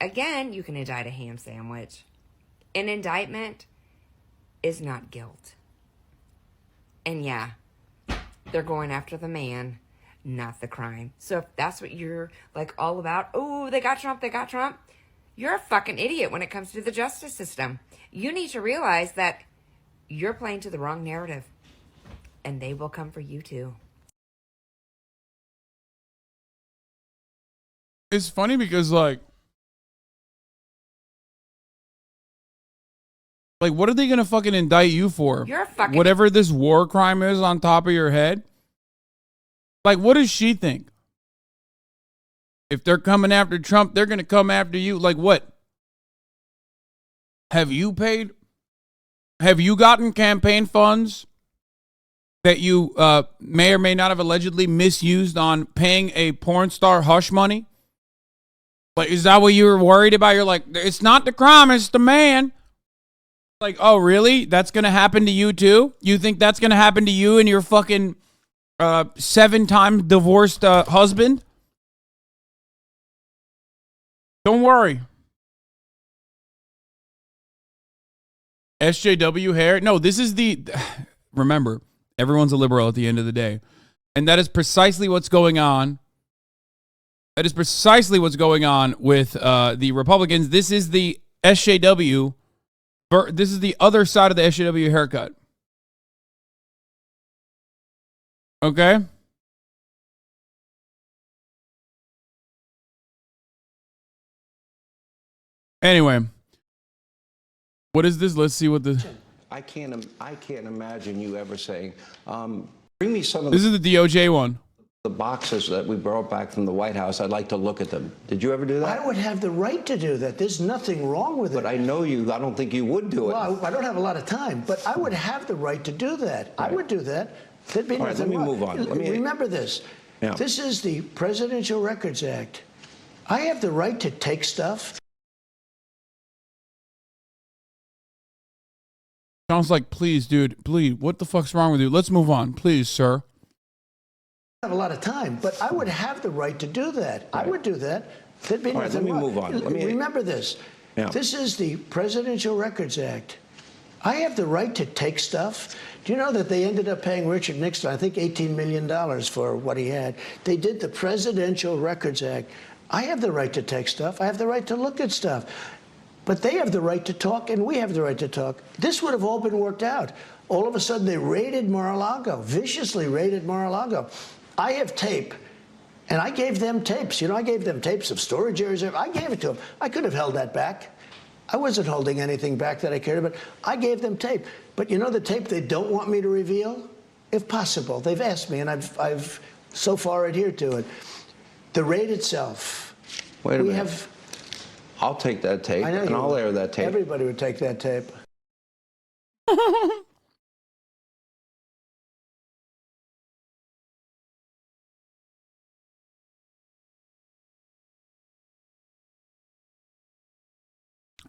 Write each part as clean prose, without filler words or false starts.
Again, you can indict a ham sandwich. An indictment is not guilt. And yeah, they're going after the man, not the crime. So if that's what you're like all about, oh, they got Trump, you're a fucking idiot when it comes to the justice system. You need to realize that you're playing to the wrong narrative, and they will come for you too. It's funny because like what are they gonna fucking indict you for? You're a fucking whatever this war crime is on top of your head. Like, what does she think? If they're coming after Trump, they're gonna come after you. Like what? Have you paid? Have you gotten campaign funds that you may or may not have allegedly misused on paying a porn star hush money? Like, is that what you were worried about? You're like, it's not the crime, it's the man. Like, oh, really? That's going to happen to you too? You think that's going to happen to you and your fucking 7-time divorced husband? Don't worry. SJW hair? No, this is the... Remember, everyone's a liberal at the end of the day. And that is precisely what's going on. That is precisely what's going on with the Republicans. This is the SJW. This is the other side of the SJW haircut. Okay? Anyway. What is this? Let's see what the... I can't imagine you ever saying, bring me some of This is the DOJ one. The boxes that we brought back from the White House. I'd like to look at them. Did you ever do that? I would have the right to do that. There's nothing wrong with it. But I know you. I don't think you would do it. Well, I don't have a lot of time, but I would have the right to do that. Right. I would do that. There'd be nothing wrong. Let me move on. Remember this. Yeah. This is the Presidential Records Act. I have the right to take stuff. Sounds like, please, dude, please, what the fuck's wrong with you? Let's move on, please, sir. I have a lot of time, but I would have the right to do that. Right. I would do that. There'd be nothing wrong. Let me move on. Remember this. Yeah. This is the Presidential Records Act. I have the right to take stuff. Do you know that they ended up paying Richard Nixon, I think, $18 million for what he had? They did the Presidential Records Act. I have the right to take stuff. I have the right to look at stuff. But they have the right to talk, and we have the right to talk. This would have all been worked out. All of a sudden, they raided Mar-a-Lago, viciously raided Mar-a-Lago. I have tape, and I gave them tapes. You know, I gave them tapes of storage areas. I gave it to them. I could have held that back. I wasn't holding anything back that I cared about. I gave them tape. But you know the tape they don't want me to reveal? If possible. They've asked me, and I've so far adhered to it. The raid itself. Wait a minute. I'll take that tape, and I'll air that tape. Everybody would take that tape.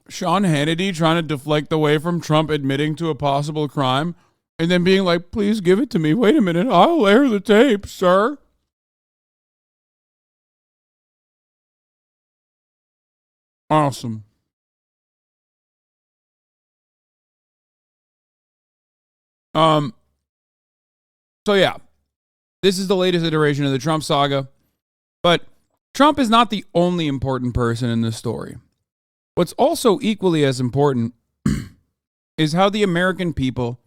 Sean Hannity trying to deflect away from Trump admitting to a possible crime and then being like, please give it to me. Wait a minute. I'll air the tape, sir. Awesome. So yeah, this is the latest iteration of the Trump saga, but Trump is not the only important person in this story. What's also equally as important is how the American people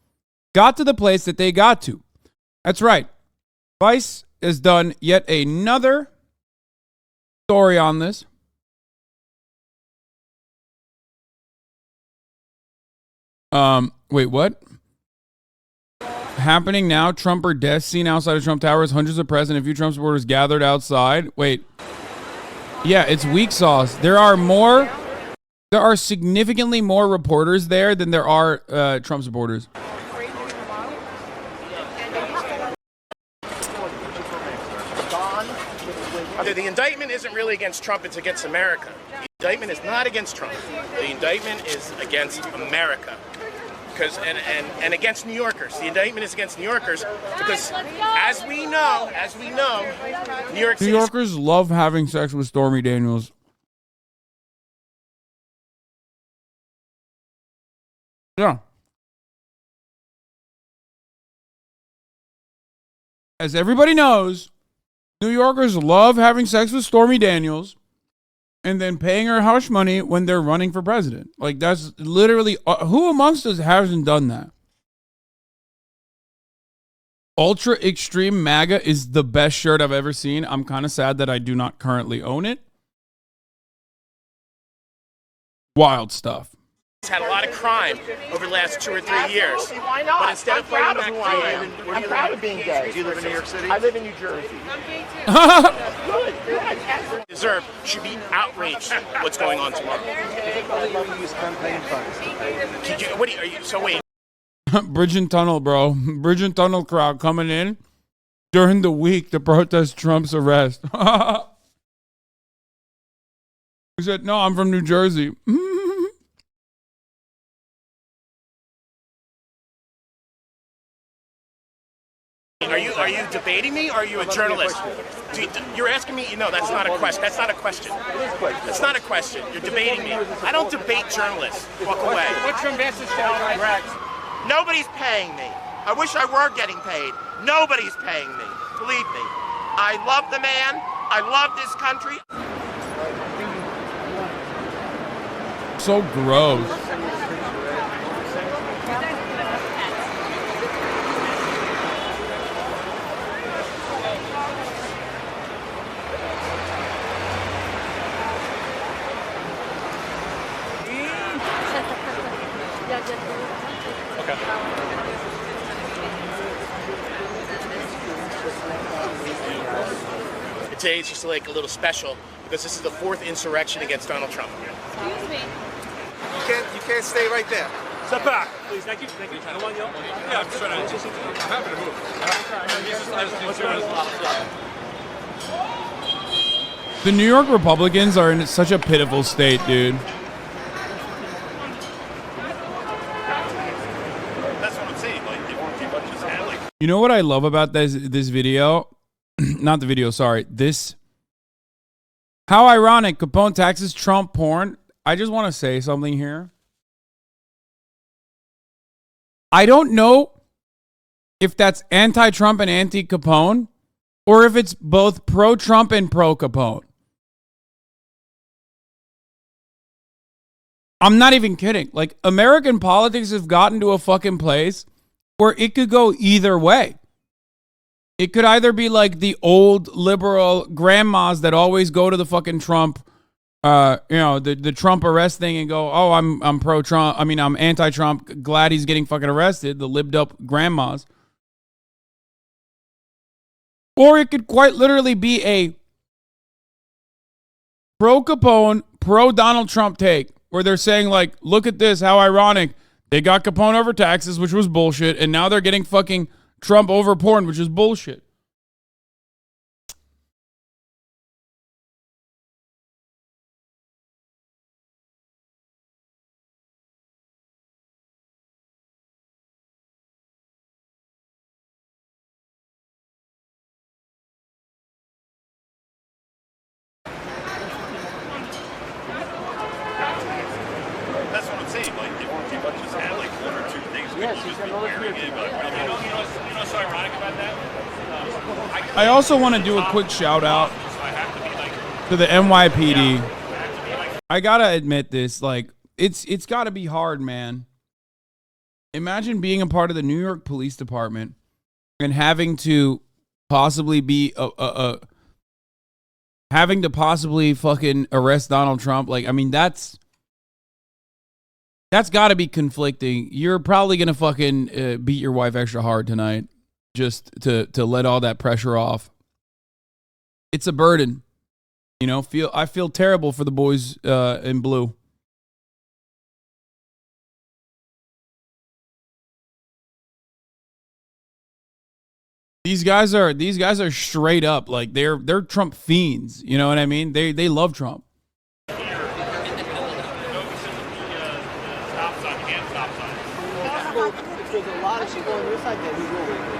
got to the place that they got to. That's right. Vice has done yet another story on this. Wait, what? Happening now, Trump or death seen outside of Trump Towers, hundreds of press and a few Trump supporters gathered outside. Wait. Yeah, it's weak sauce. There are significantly more reporters there than there are Trump supporters. The indictment isn't really against Trump, it's against America. The indictment is not against Trump. The indictment is against America. And against New Yorkers. The indictment is against New Yorkers because, as we know, New York City. New Yorkers love having sex with Stormy Daniels. Yeah. As everybody knows, New Yorkers love having sex with Stormy Daniels and then paying her hush money when they're running for president. Like, that's literally, who amongst us hasn't done that? Ultra Extreme MAGA is the best shirt I've ever seen. I'm kind of sad that I do not currently own it. Wild stuff. It's had a lot of crime over the last 2 or 3 years. Why not? But instead of fighting that crime, I'm proud of being gay. Do you live in New York City? I live in New Jersey. Deserve should be outraged what's going on tomorrow. So wait. Bridge and Tunnel, bro. Bridge and Tunnel crowd coming in during the week to protest Trump's arrest. He said, no, I'm from New Jersey. Are you debating me or are you a journalist? You're asking me, no, that's not a question. That's not a question. That's not a question. You're debating me. I don't debate journalists. Walk away. What's your message to Outbreak? Nobody's paying me. I wish I were getting paid. Nobody's paying me. Believe me. I love the man. I love this country. So gross. Today's just like a little special because this is the 4th insurrection against Donald Trump. Excuse me. You can't stay right there. Step back, please. Thank you. Thank you. I don't want you. Yeah, I'm just trying to. I'm happy to move. The New York Republicans are in such a pitiful state, dude. That's what I'm saying. Like, they won't keep up just handling. You know what I love about this video? Not the video, sorry. This. How ironic. Capone taxes Trump porn. I just want to say something here. I don't know if that's anti-Trump and anti-Capone or if it's both pro-Trump and pro-Capone. I'm not even kidding. Like, American politics have gotten to a fucking place where it could go either way. It could either be like the old liberal grandmas that always go to the fucking Trump, the Trump arrest thing and go, oh, I'm pro-Trump. I mean, I'm anti-Trump. Glad he's getting fucking arrested. The libbed up grandmas. Or it could quite literally be a pro-Capone, pro-Donald Trump take where they're saying like, look at this, how ironic. They got Capone over taxes, which was bullshit. And now they're getting fucking Trump over porn, which is bullshit. That's what I'm saying. Like, they won't keep up just handling 1 or 2 things. Yes, just be wearing it. But, you know what's so ironic about that? I also want to do a quick shout out to the NYPD. I gotta admit this, like, it's gotta be hard, man. Imagine being a part of the New York Police Department and having to possibly be having to possibly fucking arrest Donald Trump. Like, I mean, that's got to be conflicting. You're probably gonna fucking beat your wife extra hard tonight just to let all that pressure off. It's a burden, you know. I feel terrible for the boys in blue. These guys are straight up like they're Trump fiends. You know what I mean? They love Trump. There's a lot of people on your side that we will.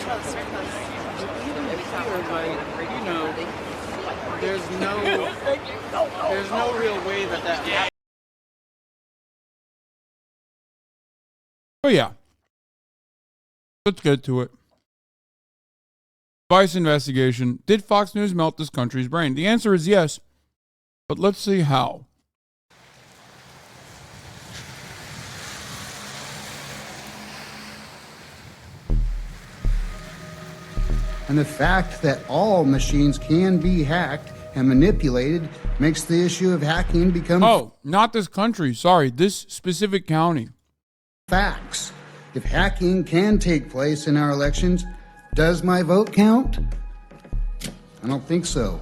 trust because even here, like, there's no real way that happens. Oh yeah. Let's get to it. Vice investigation. Did Fox News melt this country's brain? The answer is yes. But let's see how. And the fact that all machines can be hacked and manipulated makes the issue of hacking become... Oh, not this country. Sorry, this specific county. Facts. If hacking can take place in our elections, does my vote count? I don't think so.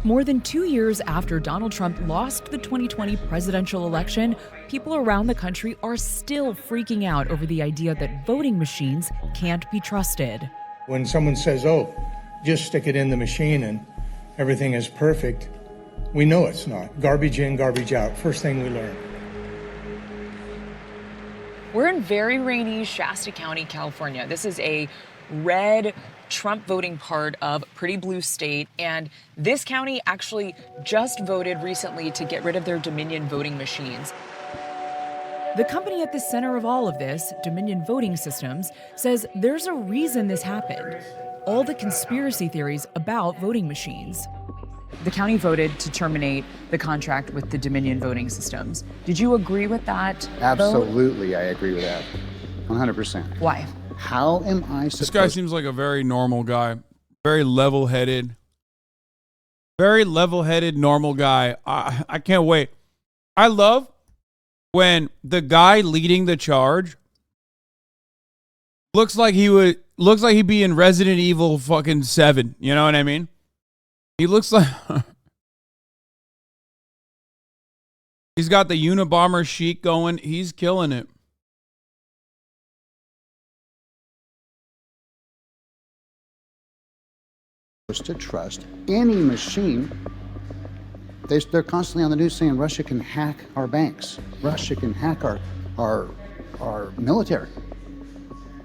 More than 2 years after Donald Trump lost the 2020 presidential election, people around the country are still freaking out over the idea that voting machines can't be trusted. When someone says, oh, just stick it in the machine and everything is perfect, we know it's not. Garbage in, garbage out. First thing we learn. We're in very rainy Shasta County, California. This is a red Trump voting part of pretty blue state. And this county actually just voted recently to get rid of their Dominion voting machines. The company at the center of all of this, Dominion Voting Systems, says there's a reason this happened. All the conspiracy theories about voting machines. The county voted to terminate the contract with the Dominion Voting Systems. Did you agree with that? Absolutely, I agree with that. 100%. Why? How am I supposed... This guy seems like a very normal guy. Very level-headed. Very level-headed, normal guy. I can't wait. I love when the guy leading the charge looks like he'd be in Resident Evil fucking 7. You know what I mean? He looks like he's got the Unabomber chic going. He's killing it. to trust any machine. They're constantly on the news saying Russia can hack our banks. Russia can hack our military.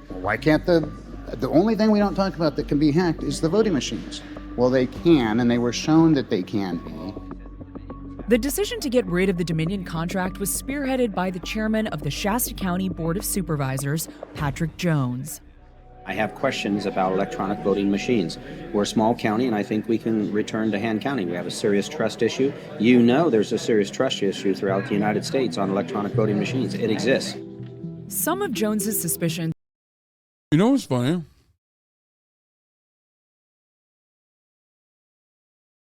Why can't the only thing we don't talk about that can be hacked is the voting machines? Well, they can, and they were shown that they can be. The decision to get rid of the Dominion contract was spearheaded by the chairman of the Shasta County Board of Supervisors, Patrick Jones. I have questions about electronic voting machines. We're a small county, and I think we can return to Han County. We have a serious trust issue. You know there's a serious trust issue throughout the United States on electronic voting machines. It exists. Some of Jones's suspicions... You know what's funny?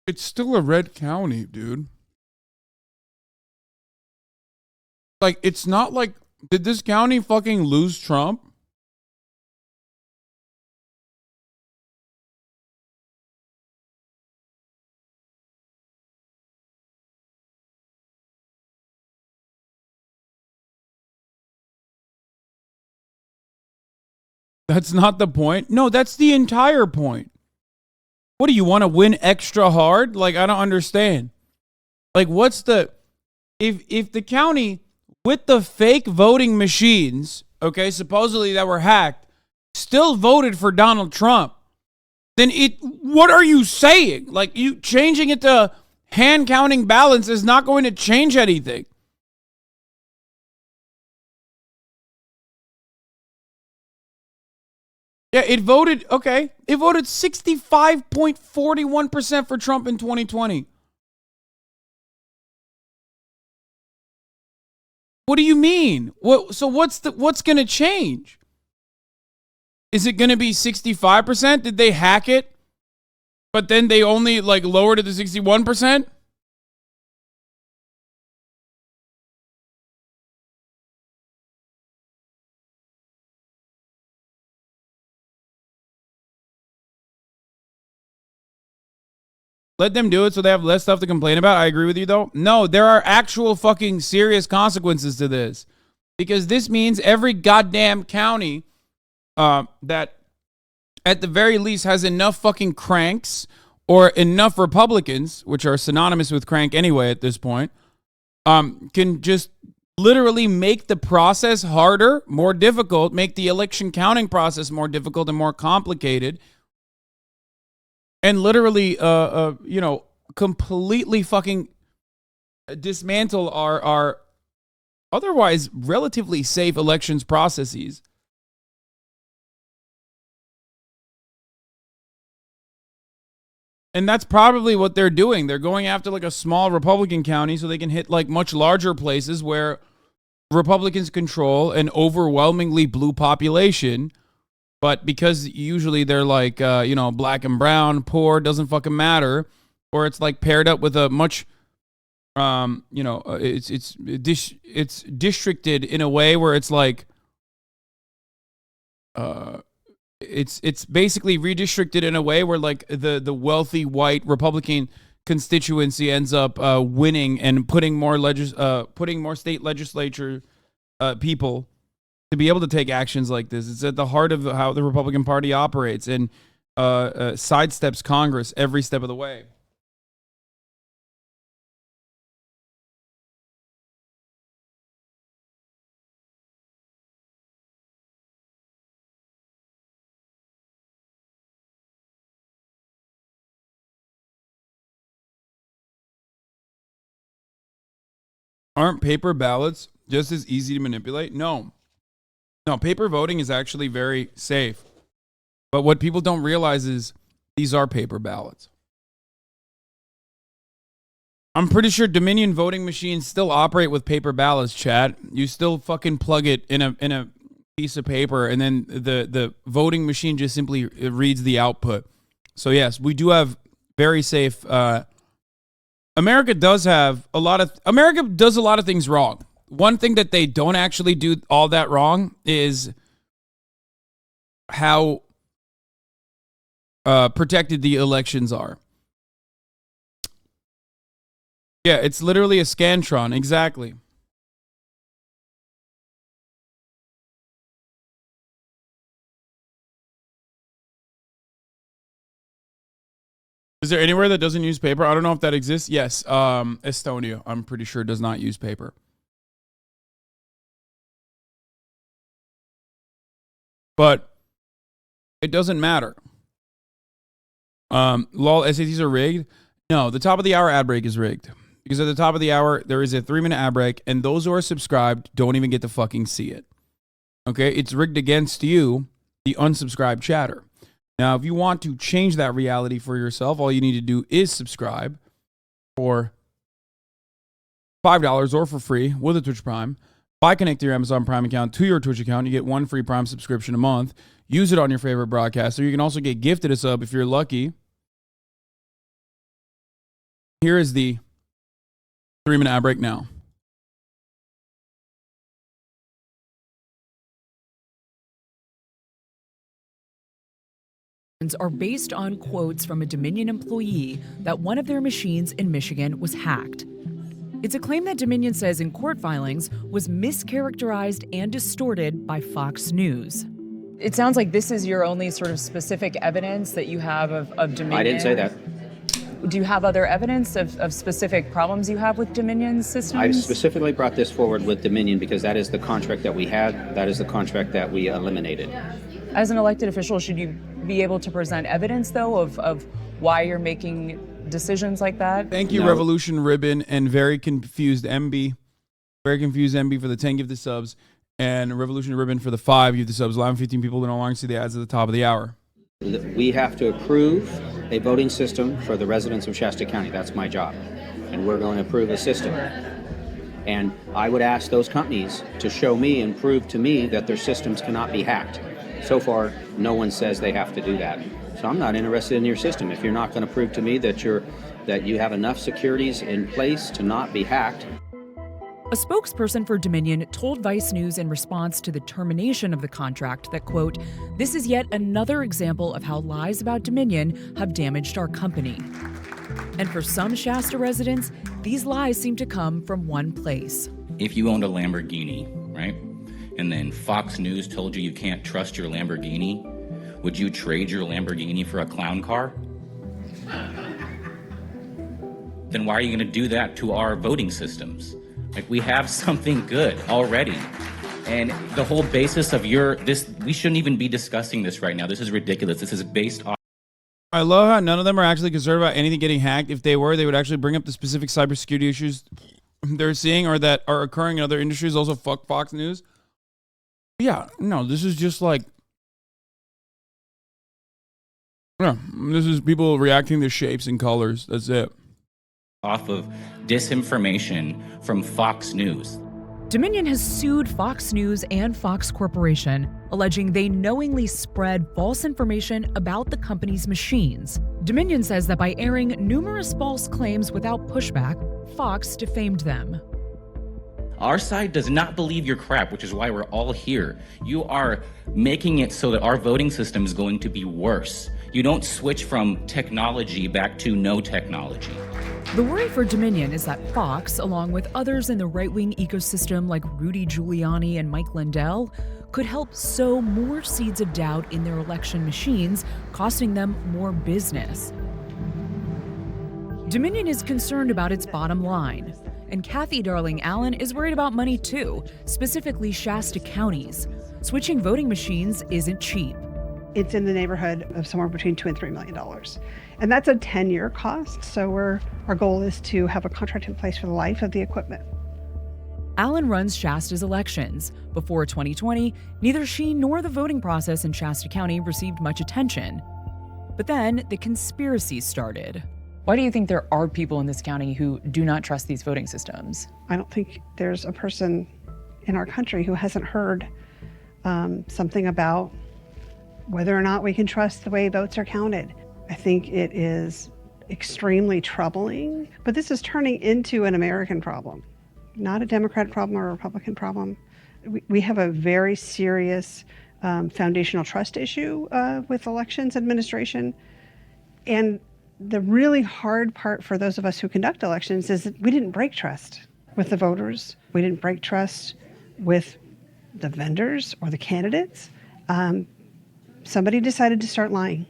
It's still a red county, dude. Like, it's not like... Did this county fucking lose Trump? That's not the point. No, that's the entire point. What do you want to win extra hard? Like, I don't understand. Like, what's the... If the county with the fake voting machines, okay, supposedly that were hacked, still voted for Donald Trump, then what are you saying? Like, you changing it to hand counting balance is not going to change anything. Yeah, it voted 65.41% for Trump in 2020. What do you mean? So what's going to change? Is it going to be 65%? Did they hack it? But then they only lowered it to 61%? Let them do it so they have less stuff to complain about. I agree with you, though. No, there are actual fucking serious consequences to this. Because this means every goddamn county that at the very least has enough fucking cranks or enough Republicans, which are synonymous with crank anyway at this point, can just literally make the process harder, more difficult, make the election counting process more difficult and more complicated, and literally, completely fucking dismantle our otherwise relatively safe elections processes. And that's probably what they're doing. They're going after like a small Republican county so they can hit like much larger places where Republicans control an overwhelmingly blue population. But because usually they're like, black and brown, poor, doesn't fucking matter. Or it's like paired up with a much, it's districted in a way where it's like, it's basically redistricted in a way where like the wealthy white Republican constituency ends up winning and putting more state legislature people to be able to take actions like this. It's at the heart of how the Republican Party operates and sidesteps Congress every step of the way. Aren't paper ballots just as easy to manipulate? No, paper voting is actually very safe. But what people don't realize is these are paper ballots. I'm pretty sure Dominion voting machines still operate with paper ballots, chat. You still fucking plug it in a piece of paper and then the voting machine just simply reads the output. So yes, we do have very safe America does a lot of things wrong. One thing that they don't actually do all that wrong is how protected the elections are. Yeah, it's literally a Scantron, exactly. Is there anywhere that doesn't use paper? I don't know if that exists. Yes, Estonia, I'm pretty sure, does not use paper. But it doesn't matter. Lol, SATs are rigged? No, the top of the hour ad break is rigged. Because at the top of the hour, there is a 3-minute ad break, and those who are subscribed don't even get to fucking see it. Okay? It's rigged against you, the unsubscribed chatter. Now, if you want to change that reality for yourself, all you need to do is subscribe for $5 or for free with a Twitch Prime. By connecting your Amazon Prime account to your Twitch account, you get 1 free Prime subscription a month. Use it on your favorite broadcaster. You can also get gifted a sub if you're lucky. Here is the 3-minute ad break now. Are based on quotes from a Dominion employee that one of their machines in Michigan was hacked. It's a claim that Dominion says in court filings was mischaracterized and distorted by Fox News. It sounds like this is your only sort of specific evidence that you have of Dominion. I didn't say that. Do you have other evidence of specific problems you have with Dominion systems? I specifically brought this forward with Dominion because that is the contract that we had. That is the contract that we eliminated. As an elected official, should you be able to present evidence, though, of why you're making decisions like that? Thank you, Revolution Ribbon and Very Confused MB. Very Confused MB for the 10 gifted subs, and Revolution Ribbon for the 5 gifted subs, allowing 15 people to no longer see the ads at the top of the hour. We have to approve a voting system for the residents of Shasta County. That's my job. And we're going to approve a system. And I would ask those companies to show me and prove to me that their systems cannot be hacked. So far, no one says they have to do that. So I'm not interested in your system. If you're not going to prove to me that you have enough securities in place to not be hacked. A spokesperson for Dominion told Vice News in response to the termination of the contract that, quote, "This is yet another example of how lies about Dominion have damaged our company." And for some Shasta residents, these lies seem to come from one place. If you owned a Lamborghini, right, and then Fox News told you can't trust your Lamborghini, would you trade your Lamborghini for a clown car? Then why are you going to do that to our voting systems? Like, we have something good already. And the whole basis of we shouldn't even be discussing this right now. This is ridiculous. This is based off. I love how none of them are actually concerned about anything getting hacked. If they were, they would actually bring up the specific cybersecurity issues they're seeing or that are occurring in other industries. Also, fuck Fox News. Yeah, no, this is just like, yeah, this is people reacting to shapes and colors. That's it. Off of disinformation from Fox News. Dominion has sued Fox News and Fox Corporation, alleging they knowingly spread false information about the company's machines. Dominion says that by airing numerous false claims without pushback, Fox defamed them. Our side does not believe your crap, which is why we're all here. You are making it so that our voting system is going to be worse. You don't switch from technology back to no technology. The worry for Dominion is that Fox, along with others in the right-wing ecosystem like Rudy Giuliani and Mike Lindell, could help sow more seeds of doubt in their election machines, costing them more business. Dominion is concerned about its bottom line. And Kathy Darling Allen is worried about money too, specifically Shasta County's. Switching voting machines isn't cheap. It's in the neighborhood of somewhere between $2 and $3 million. And that's a 10-year cost. So our goal is to have a contract in place for the life of the equipment. Allen runs Shasta's elections. Before 2020, neither she nor the voting process in Shasta County received much attention. But then the conspiracy started. Why do you think there are people in this county who do not trust these voting systems? I don't think there's a person in our country who hasn't heard something about whether or not we can trust the way votes are counted. I think it is extremely troubling, but this is turning into an American problem, not a Democrat problem or a Republican problem. We have a very serious foundational trust issue with elections administration. And the really hard part for those of us who conduct elections is that we didn't break trust with the voters. We didn't break trust with the vendors or the candidates. Somebody decided to start lying.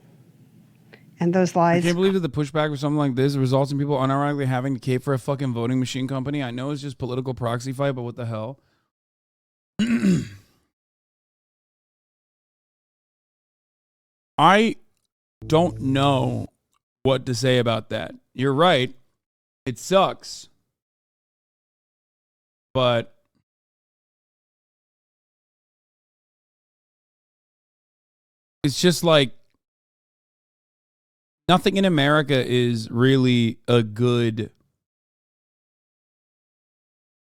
And those lies... I can't believe that the pushback for something like this results in people unironically having to cape for a fucking voting machine company. I know it's just political proxy fight, but what the hell? I don't know what to say about that. You're right. It sucks. But it's just like nothing in America is really a good,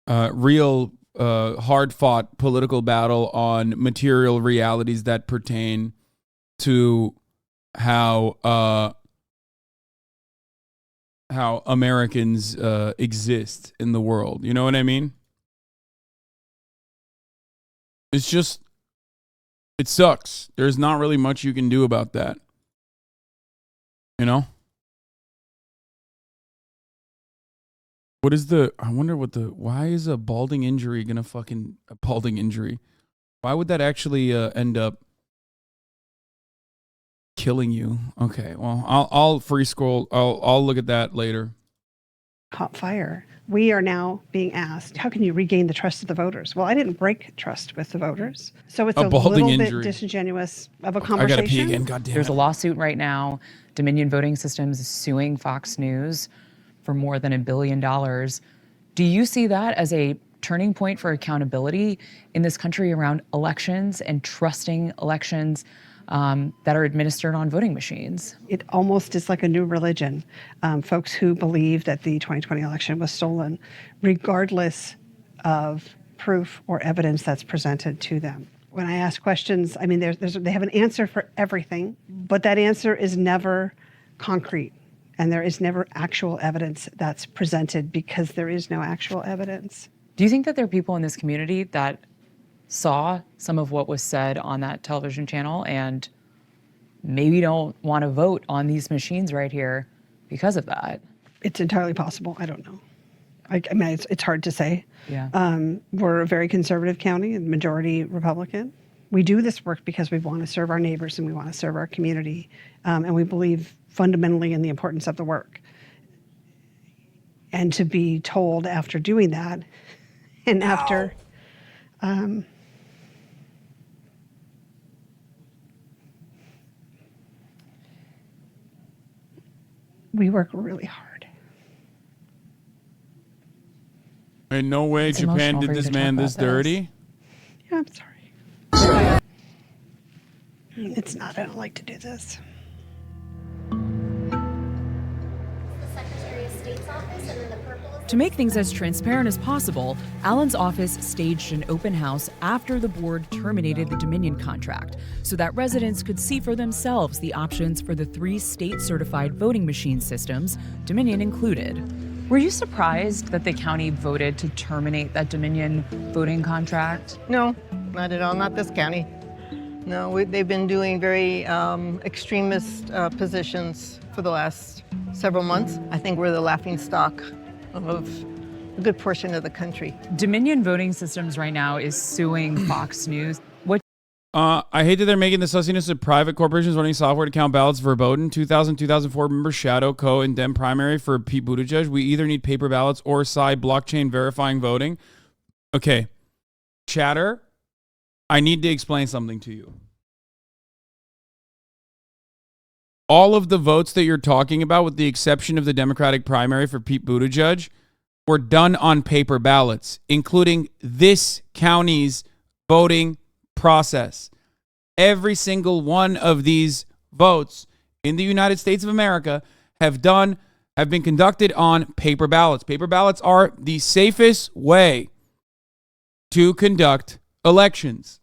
real, hard-fought political battle on material realities that pertain to how Americans exist in the world. You know what I mean? It's just, it sucks. There's not really much you can do about that. You know? What is I wonder what why is a balding injury gonna a balding injury? Why would that actually end up killing you? Okay, well, I'll free scroll. I'll look at that later. Caught fire. We are now being asked, how can you regain the trust of the voters? Well, I didn't break trust with the voters. So it's a little bit disingenuous of a conversation. I gotta pee again, goddamn. There's a lawsuit right now. Dominion Voting Systems is suing Fox News for more than $1 billion. Do you see that as a turning point for accountability in this country around elections and trusting elections that are administered on voting machines? It almost is like a new religion. Folks who believe that the 2020 election was stolen, regardless of proof or evidence that's presented to them. When I ask questions, I mean, they have an answer for everything, but that answer is never concrete. And there is never actual evidence that's presented because there is no actual evidence. Do you think that there are people in this community that saw some of what was said on that television channel and maybe don't want to vote on these machines right here because of that? It's entirely possible. I don't know. I mean, it's hard to say. Yeah. We're a very conservative county and majority Republican. We do this work because we want to serve our neighbors and we want to serve our community. And we believe fundamentally in the importance of the work. And to be told after doing that And after we work really hard. In no way It's Japan emotional did for you this to talk man about this this. dirty. Yeah, I'm sorry. It's not. I don't like to do this. To make things as transparent as possible, Allen's office staged an open house after the board terminated the Dominion contract so that residents could see for themselves the options for the 3 state-certified voting machine systems, Dominion included. Were you surprised that the county voted to terminate that Dominion voting contract? No, not at all. Not this county. No, they've been doing very extremist positions for the last several months. I think we're the laughingstock of a good portion of the country. Dominion Voting Systems right now is suing Fox News. What? I hate that they're making the sussiness of private corporations running software to count ballots verboten. 2000-2004, remember Shadow, Co, and Dem primary for Pete Buttigieg? We either need paper ballots or side blockchain verifying voting. Okay, chatter, I need to explain something to you. All of the votes that you're talking about, with the exception of the Democratic primary for Pete Buttigieg, were done on paper ballots, including this county's voting process. Every single one of these votes in the United States of America have been conducted on paper ballots. Paper ballots are the safest way to conduct elections.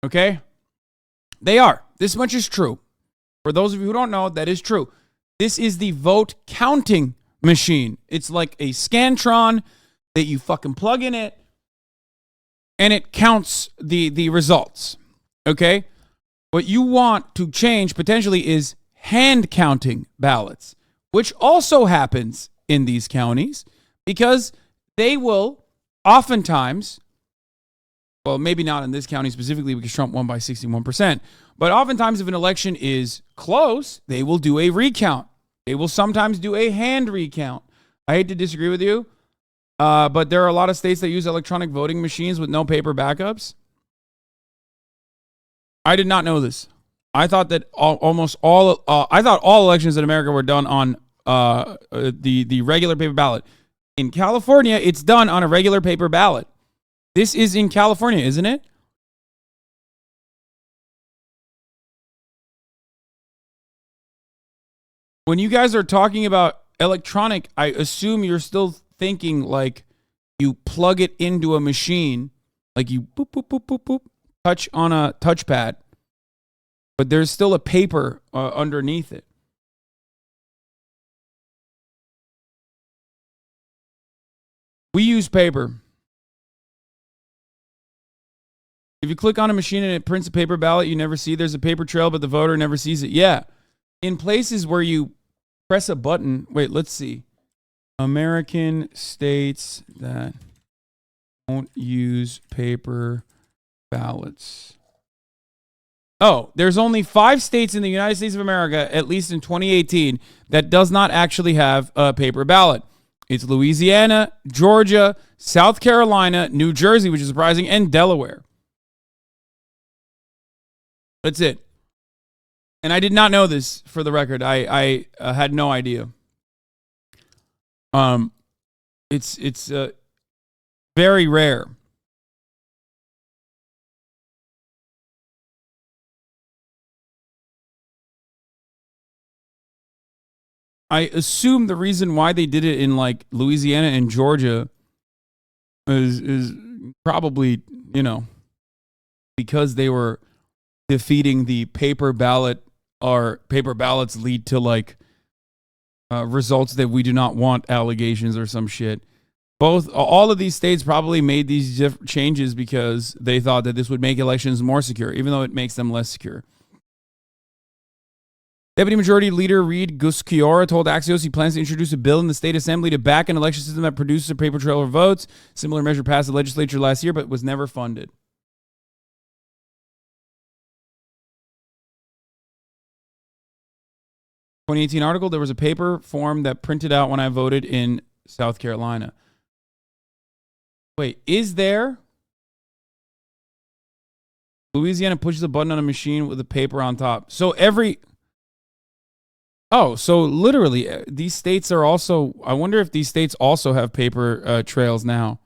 Okay? They are. This much is true. For those of you who don't know, that is true. This is the vote counting machine. It's like a Scantron that you fucking plug in it and it counts the results. Okay? What you want to change potentially is hand counting ballots, which also happens in these counties because they will oftentimes, well, maybe not in this county specifically because Trump won by 61%, but oftentimes if an election is close, they will do a recount. They will sometimes do a hand recount. I hate to disagree with you, but there are a lot of states that use electronic voting machines with no paper backups. I did not know this. I thought that all elections in America were done on the regular paper ballot. In California, it's done on a regular paper ballot. This is in California, isn't it? When you guys are talking about electronic, I assume you're still thinking like you plug it into a machine, like you boop, boop, boop, boop, boop, touch on a touchpad, but there's still a paper underneath it. We use paper. If you click on a machine and it prints a paper ballot, you never see there's a paper trail, but the voter never sees it. Yeah. In places where you press a button, wait, let's see. American states that don't use paper ballots. Oh, there's only 5 states in the United States of America, at least in 2018, that does not actually have a paper ballot. It's Louisiana, Georgia, South Carolina, New Jersey, which is surprising, and Delaware. That's it. And I did not know this, for the record. I had no idea. It's very rare. I assume the reason why they did it in like Louisiana and Georgia is probably, because they were defeating the paper ballot, or paper ballots lead to like results that we do not want, allegations or some shit. All of these states probably made these changes because they thought that this would make elections more secure, even though it makes them less secure. Deputy Majority Leader Reed Gusciora told Axios he plans to introduce a bill in the state assembly to back an election system that produces a paper trail of votes. Similar measure passed the legislature last year, but was never funded. In 2018 article, there was a paper form that printed out when I voted in South Carolina. Wait, is there? Louisiana pushes a button on a machine with a paper on top. So so literally these states are also, I wonder if these states also have paper trails now.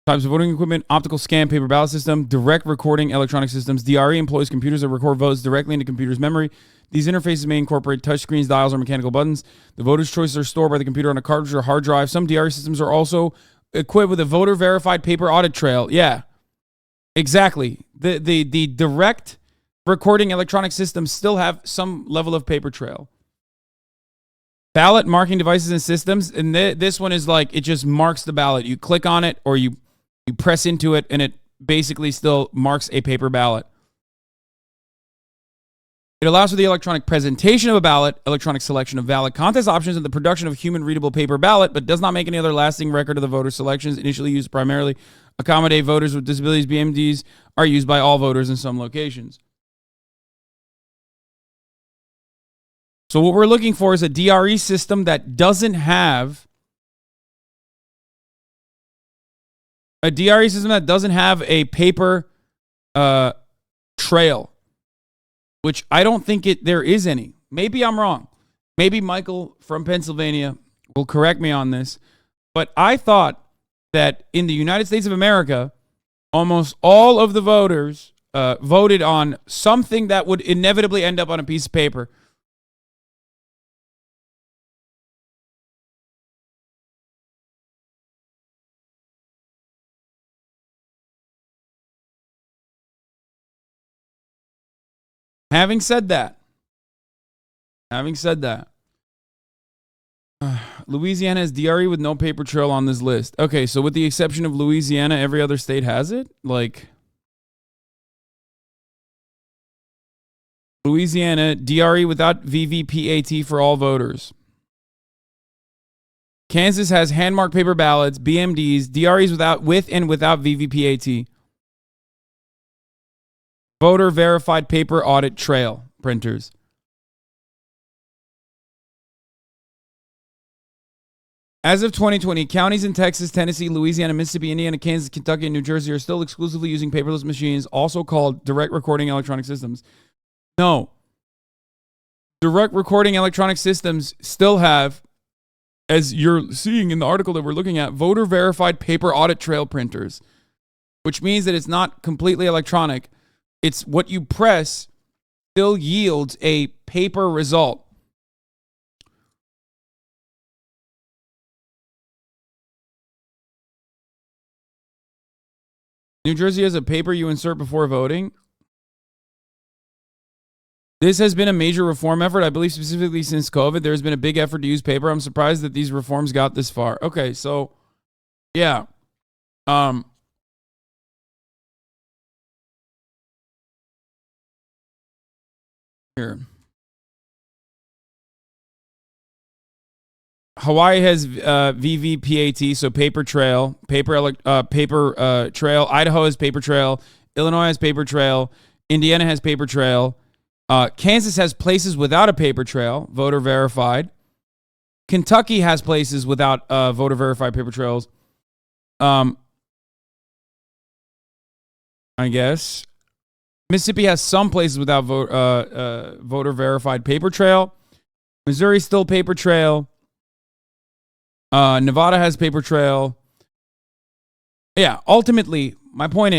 Types of voting equipment: optical scan, paper ballot system, direct recording electronic systems. DRE employs computers that record votes directly into computer's memory. These interfaces may incorporate touchscreens, dials, or mechanical buttons. The voter's choices are stored by the computer on a cartridge or hard drive. Some DRE systems are also equipped with a voter-verified paper audit trail. Yeah, exactly. The direct recording electronic systems still have some level of paper trail. Ballot marking devices and systems, and this one is like, it just marks the ballot. You click on it or you press into it, and it basically still marks a paper ballot. It allows for the electronic presentation of a ballot, electronic selection of valid contest options, and the production of human-readable paper ballot, but does not make any other lasting record of the voter selections. Initially used primarily accommodate voters with disabilities, BMDs are used by all voters in some locations. So what we're looking for is a DRE system that doesn't have a paper trail, which I don't think there is any. Maybe I'm wrong. Maybe Michael from Pennsylvania will correct me on this. But I thought that in the United States of America, almost all of the voters voted on something that would inevitably end up on a piece of paper. Having said that, Louisiana has DRE with no paper trail on this list. Okay, so with the exception of Louisiana, every other state has it? Like, Louisiana, DRE without VVPAT for all voters. Kansas has hand-marked paper ballots, BMDs, DREs with and without VVPAT. Voter verified paper audit trail printers. As of 2020, counties in Texas, Tennessee, Louisiana, Mississippi, Indiana, Kansas, Kentucky, and New Jersey are still exclusively using paperless machines, also called direct recording electronic systems. No. Direct recording electronic systems still have, as you're seeing in the article that we're looking at, voter verified paper audit trail printers, which means that it's not completely electronic. It's what you press still yields a paper result. New Jersey has a paper you insert before voting. This has been a major reform effort, I believe specifically since COVID. There's been a big effort to use paper. I'm surprised that these reforms got this far. Okay, so, yeah. Here. Hawaii has VVPAT, so paper trail, paper trail. Idaho has paper trail. Illinois has paper trail. Indiana has paper trail. Kansas has places without a paper trail, voter verified. Kentucky has places without voter verified paper trails. I guess. Mississippi has some places without voter verified paper trail. Missouri still paper trail. Nevada has paper trail. Yeah, ultimately, my point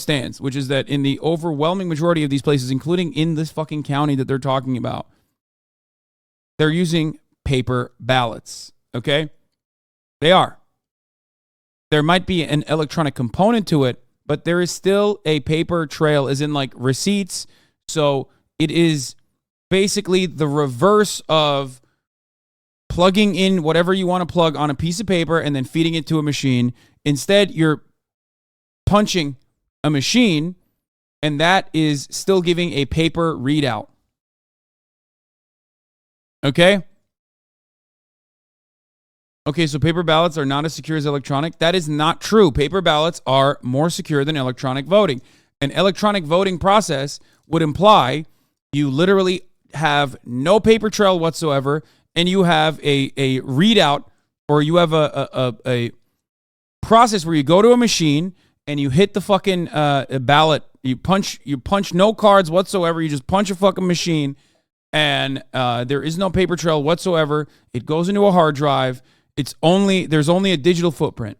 stands, which is that in the overwhelming majority of these places, including in this fucking county that they're talking about, they're using paper ballots. Okay? They are. There might be an electronic component to it, but there is still a paper trail, as in like receipts. So it is basically the reverse of plugging in whatever you want to plug on a piece of paper and then feeding it to a machine. Instead, you're punching a machine, and that is still giving a paper readout. Okay? Okay, so paper ballots are not as secure as electronic. That is not true. Paper ballots are more secure than electronic voting. An electronic voting process would imply you literally have no paper trail whatsoever, and you have a readout, or you have a process where you go to a machine and you hit the fucking ballot. You punch no cards whatsoever. You just punch a fucking machine, and there is no paper trail whatsoever. It goes into a hard drive. There's only a digital footprint.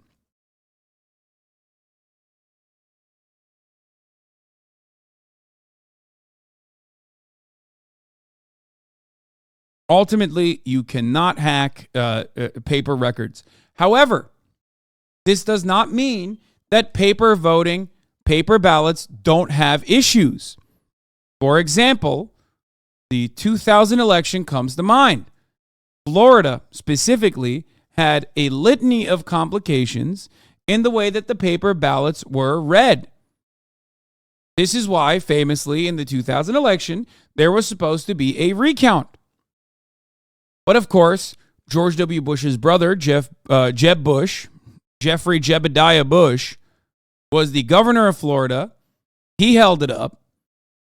Ultimately, you cannot hack paper records. However, this does not mean that paper voting, paper ballots don't have issues. For example, the 2000 election comes to mind. Florida specifically had a litany of complications in the way that the paper ballots were read. This is why, famously, in the 2000 election, there was supposed to be a recount. But of course, George W. Bush's brother, Jeb Bush, Jeffrey Jebediah Bush, was the governor of Florida. He held it up.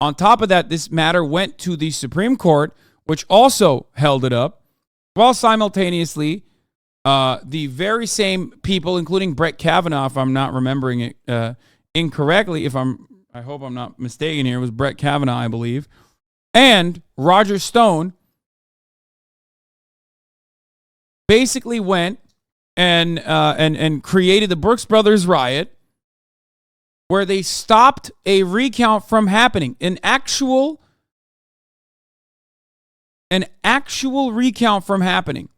On top of that, this matter went to the Supreme Court, which also held it up, while simultaneously, the very same people, including Brett Kavanaugh, if I'm not remembering it incorrectly, I hope I'm not mistaken here, it was Brett Kavanaugh, I believe, and Roger Stone, basically went and created the Brooks Brothers riot, where they stopped a recount from happening, an actual recount from happening.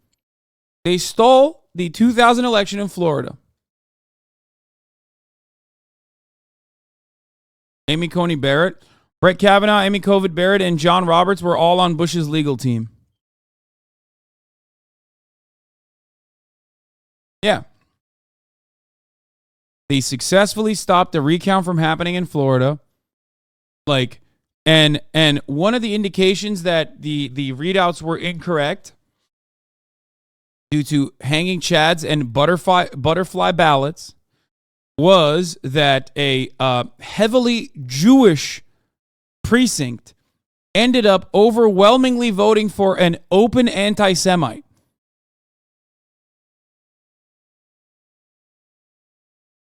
They stole the 2000 election in Florida. Amy Coney Barrett, Brett Kavanaugh, Amy Coney Barrett, and John Roberts were all on Bush's legal team. Yeah. They successfully stopped the recount from happening in Florida. And one of the indications that the readouts were incorrect due to hanging chads and butterfly ballots was that a heavily Jewish precinct ended up overwhelmingly voting for an open anti-Semite.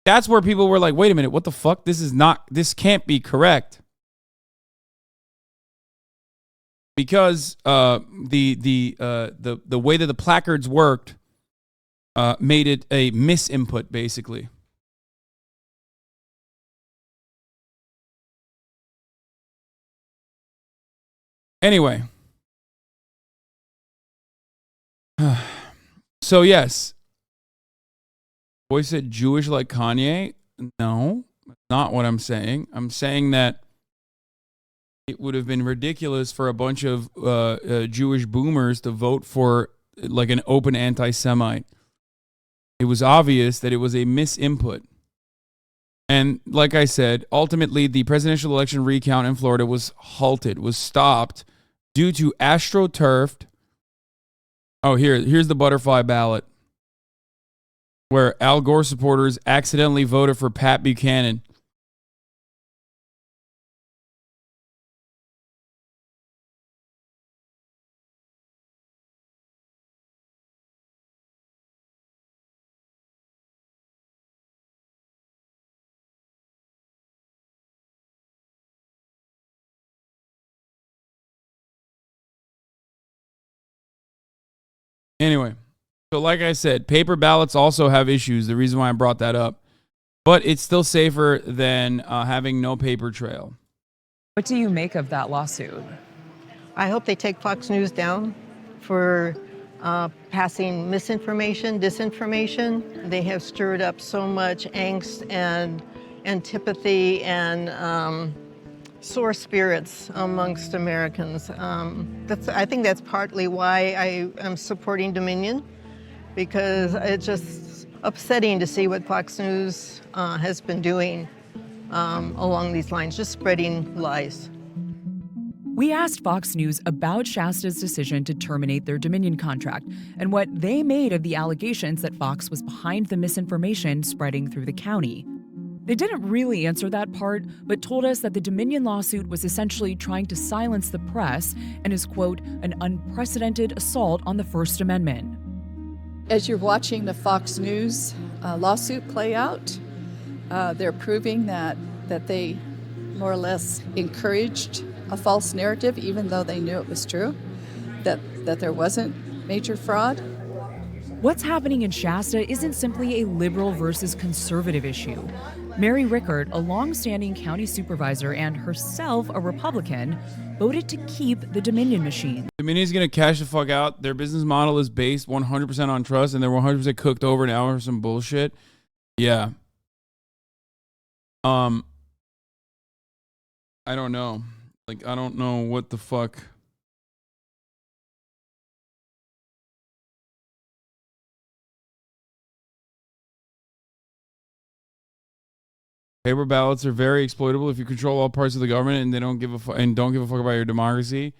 That's where people were like, wait a minute, what the fuck? This can't be correct. Because the way that the placards worked made it a misinput, basically. Anyway. So yes. Boy said Jewish like Kanye. No, not what I'm saying. I'm saying that it would have been ridiculous for a bunch of Jewish boomers to vote for like an open anti-Semite. It was obvious that it was a misinput. And like I said, ultimately the presidential election recount in Florida was halted, was stopped due to astroturfed. Oh, here's the butterfly ballot, where Al Gore supporters accidentally voted for Pat Buchanan. Anyway. So like I said, paper ballots also have issues. The reason why I brought that up. But it's still safer than having no paper trail. What do you make of that lawsuit? I hope they take Fox News down for passing misinformation, disinformation. They have stirred up so much angst and antipathy and sore spirits amongst Americans. I think that's partly why I am supporting Dominion, because it's just upsetting to see what Fox News has been doing along these lines, just spreading lies. We asked Fox News about Shasta's decision to terminate their Dominion contract and what they made of the allegations that Fox was behind the misinformation spreading through the county. They didn't really answer that part, but told us that the Dominion lawsuit was essentially trying to silence the press and is, quote, an unprecedented assault on the First Amendment. As you're watching the Fox News lawsuit play out, they're proving that they more or less encouraged a false narrative, even though they knew it was true, that there wasn't major fraud. What's happening in Shasta isn't simply a liberal versus conservative issue. Mary Rickard, a longstanding county supervisor and herself a Republican, voted to keep the Dominion machine. Dominion's going to cash the fuck out. Their business model is based 100% on trust, and they're 100% cooked over now for some bullshit. Yeah. I don't know. Like, I don't know what the fuck. Paper ballots are very exploitable if you control all parts of the government and they don't give a fuck about your democracy.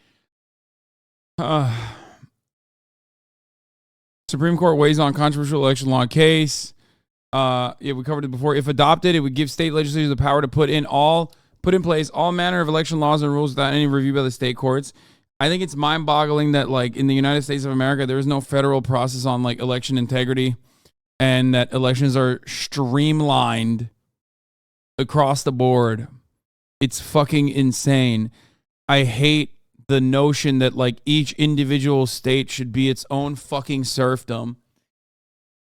Supreme Court weighs on controversial election law case. Yeah, we covered it before. If adopted, it would give state legislatures the power to put in place all manner of election laws and rules without any review by the state courts. I think it's mind-boggling that, like, in the United States of America, there is no federal process on, like, election integrity, and that elections are streamlined across the board. It's fucking insane. I hate the notion that, like, each individual state should be its own fucking serfdom.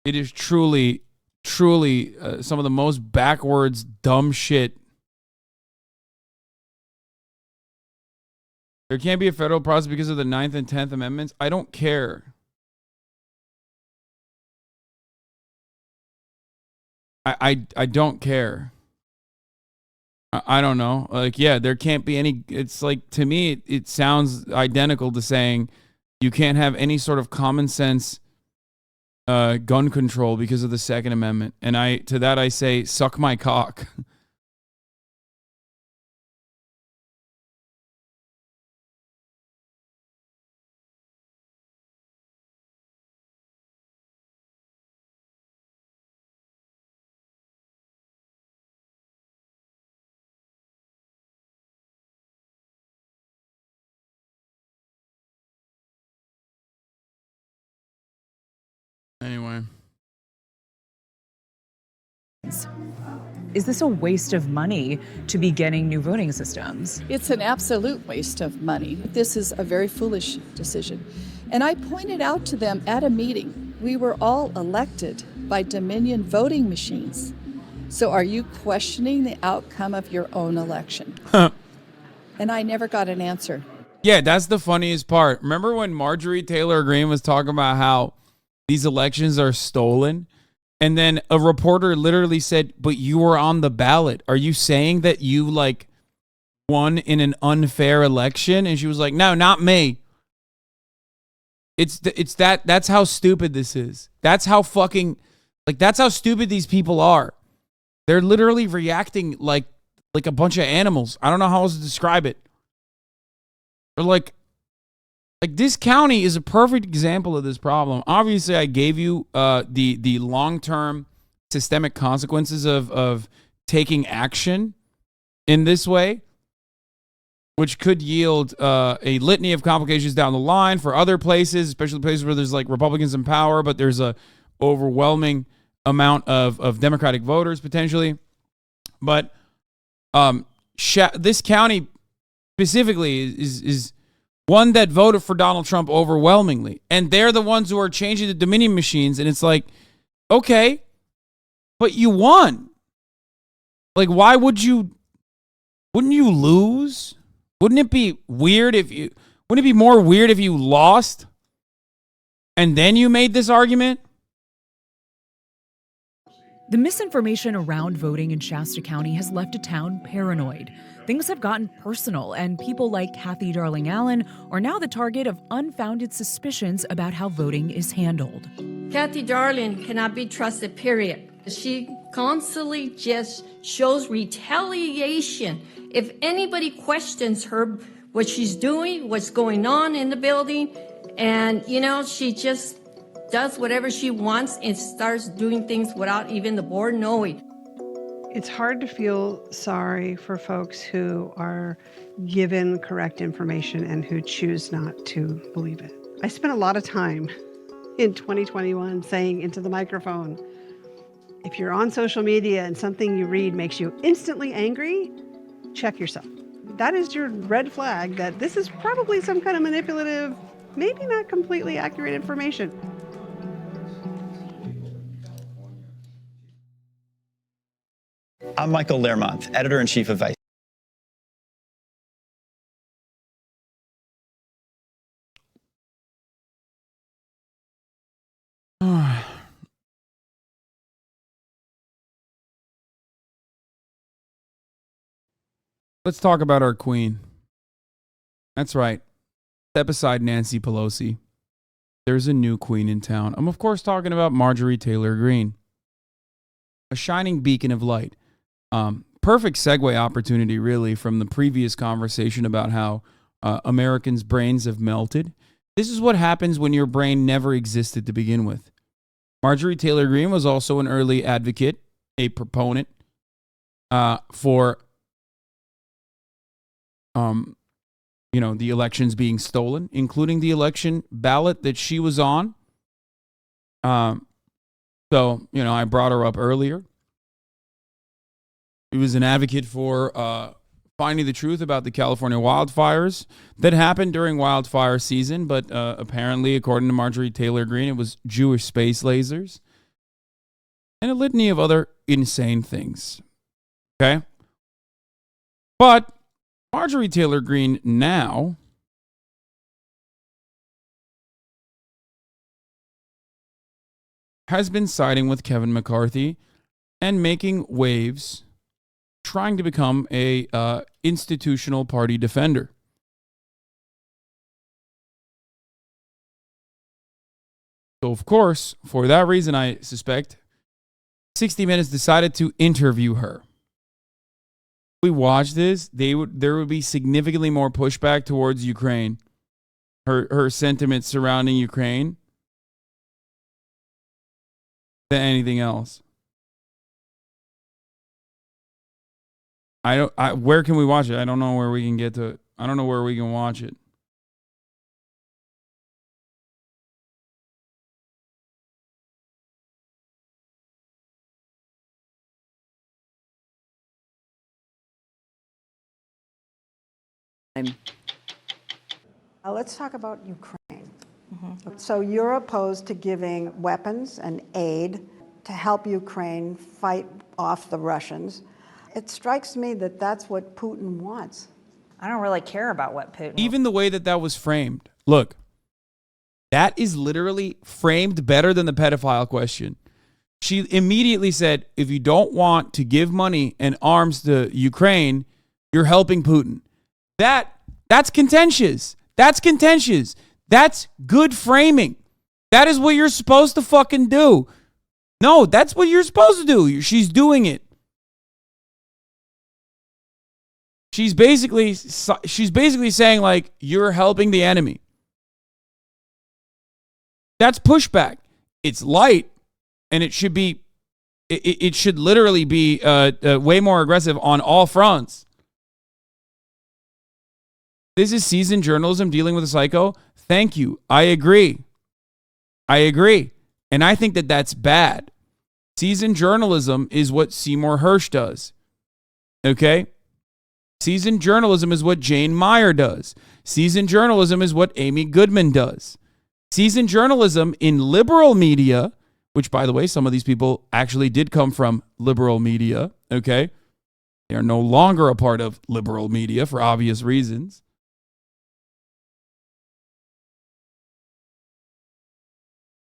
It is truly some of the most backwards, dumb shit. There can't be a federal process because of the 9th and 10th Amendments. I don't care. I don't care. I don't know. Like, yeah, there can't be any. It's like, to me, it sounds identical to saying you can't have any sort of common sense gun control because of the Second Amendment. And to that I say, suck my cock. Anyway. Is this a waste of money to be getting new voting systems? It's an absolute waste of money. This is a very foolish decision. And I pointed out to them at a meeting, we were all elected by Dominion voting machines. So are you questioning the outcome of your own election? And I never got an answer. Yeah, that's the funniest part. Remember when Marjorie Taylor Greene was talking about how these elections are stolen? And then a reporter literally said, but you were on the ballot. Are you saying that you, like, won in an unfair election? And she was like, no, not me. That's how stupid this is. That's how fucking, like, that's how stupid these people are. They're literally reacting like a bunch of animals. I don't know how else to describe it. They're like this county is a perfect example of this problem. Obviously, I gave you the long-term systemic consequences of taking action in this way, which could yield a litany of complications down the line for other places, especially places where there's, like, Republicans in power, but there's a overwhelming amount of Democratic voters potentially. But this county specifically is one that voted for Donald Trump overwhelmingly. And they're the ones who are changing the Dominion machines. And it's like, okay, but you won. Like, why wouldn't you lose? Wouldn't it be weird wouldn't it be more weird if you lost and then you made this argument? The misinformation around voting in Shasta County has left a town paranoid. Things have gotten personal, and people like Kathy Darling Allen are now the target of unfounded suspicions about how voting is handled. Kathy Darling cannot be trusted, period. She constantly just shows retaliation. If anybody questions her, what she's doing, what's going on in the building, and, she just does whatever she wants and starts doing things without even the board knowing. It's hard to feel sorry for folks who are given correct information and who choose not to believe it. I spent a lot of time in 2021 saying into the microphone, if you're on social media and something you read makes you instantly angry, check yourself. That is your red flag that this is probably some kind of manipulative, maybe not completely accurate information. I'm Michael Learmonth, editor-in-chief of Vice. Let's talk about our queen. That's right. Step aside, Nancy Pelosi. There's a new queen in town. I'm, of course, talking about Marjorie Taylor Greene. A shining beacon of light. Perfect segue opportunity, really, from the previous conversation about how Americans' brains have melted. This is what happens when your brain never existed to begin with. Marjorie Taylor Greene was also an early advocate, a proponent for the elections being stolen, including the election ballot that she was on. So, I brought her up earlier. He was an advocate for finding the truth about the California wildfires that happened during wildfire season, but apparently, according to Marjorie Taylor Greene, it was Jewish space lasers and a litany of other insane things. Okay? But Marjorie Taylor Greene now has been siding with Kevin McCarthy and making waves, trying to become a institutional party defender. So, of course, for that reason, I suspect 60 Minutes decided to interview her. We watch this, there would be significantly more pushback towards Ukraine, her sentiments surrounding Ukraine, than anything else. Where can we watch it? I don't know where we can get to it. I don't know where we can watch it. Let's talk about Ukraine. So you're opposed to giving weapons and aid to help Ukraine fight off the Russians. It strikes me that that's what Putin wants. I don't really care about what Putin... Even the way that was framed. Look, that is literally framed better than the pedophile question. She immediately said, if you don't want to give money and arms to Ukraine, you're helping Putin. That's contentious. That's contentious. That's good framing. That is what you're supposed to fucking do. No, that's what you're supposed to do. She's doing it. She's basically saying, like, you're helping the enemy. That's pushback. It's light, and it should be, it should literally be way more aggressive on all fronts. This is seasoned journalism dealing with a psycho. Thank you. I agree. And I think that that's bad. Seasoned journalism is what Seymour Hersh does. Okay? Seasoned journalism is what Jane Meyer does. Seasoned journalism is what Amy Goodman does. Seasoned journalism in liberal media, which, by the way, some of these people actually did come from liberal media. Okay? They are no longer a part of liberal media for obvious reasons.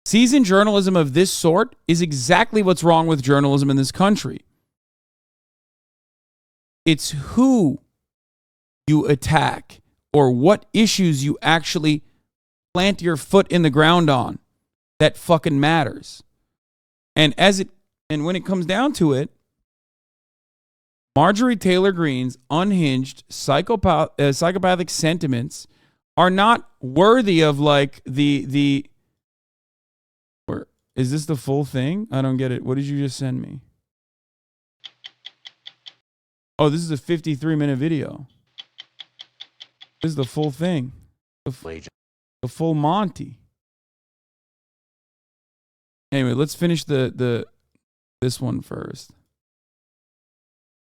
Seasoned journalism of this sort is exactly what's wrong with journalism in this country. It's who you attack or what issues you actually plant your foot in the ground on that fucking matters. And when it comes down to it, Marjorie Taylor Greene's unhinged psychopathic sentiments are not worthy of like the – is this the full thing? I don't get it. What did you just send me? Oh, this is a 53-minute video. This is the full thing. The full Monty. Anyway, let's finish this one first.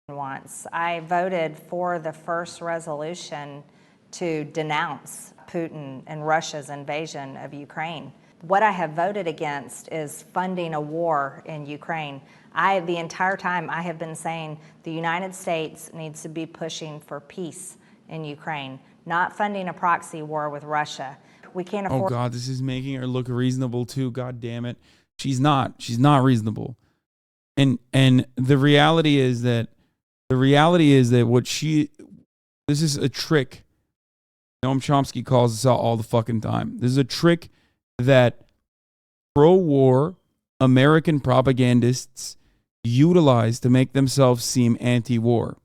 Once I voted for the first resolution to denounce Putin and Russia's invasion of Ukraine. What I have voted against is funding a war in Ukraine. The entire time I have been saying the United States needs to be pushing for peace in Ukraine, not funding a proxy war with Russia. We can't afford. Oh God, this is making her look reasonable too. God damn it. She's not reasonable. And the reality is that this is a trick. Noam Chomsky calls this out all the fucking time. This is a trick that pro-war American propagandists utilize to make themselves seem anti-war.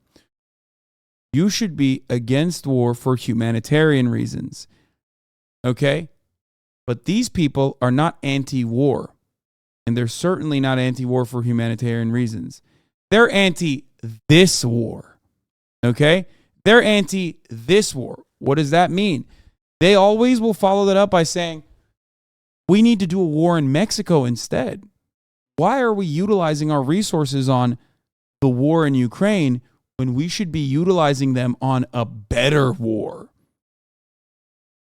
You should be against war for humanitarian reasons. Okay? But these people are not anti-war. And they're certainly not anti-war for humanitarian reasons. They're anti this war. Okay? They're anti this war. What does that mean? They always will follow that up by saying, we need to do a war in Mexico instead. Why are we utilizing our resources on the war in Ukraine when we should be utilizing them on a better war?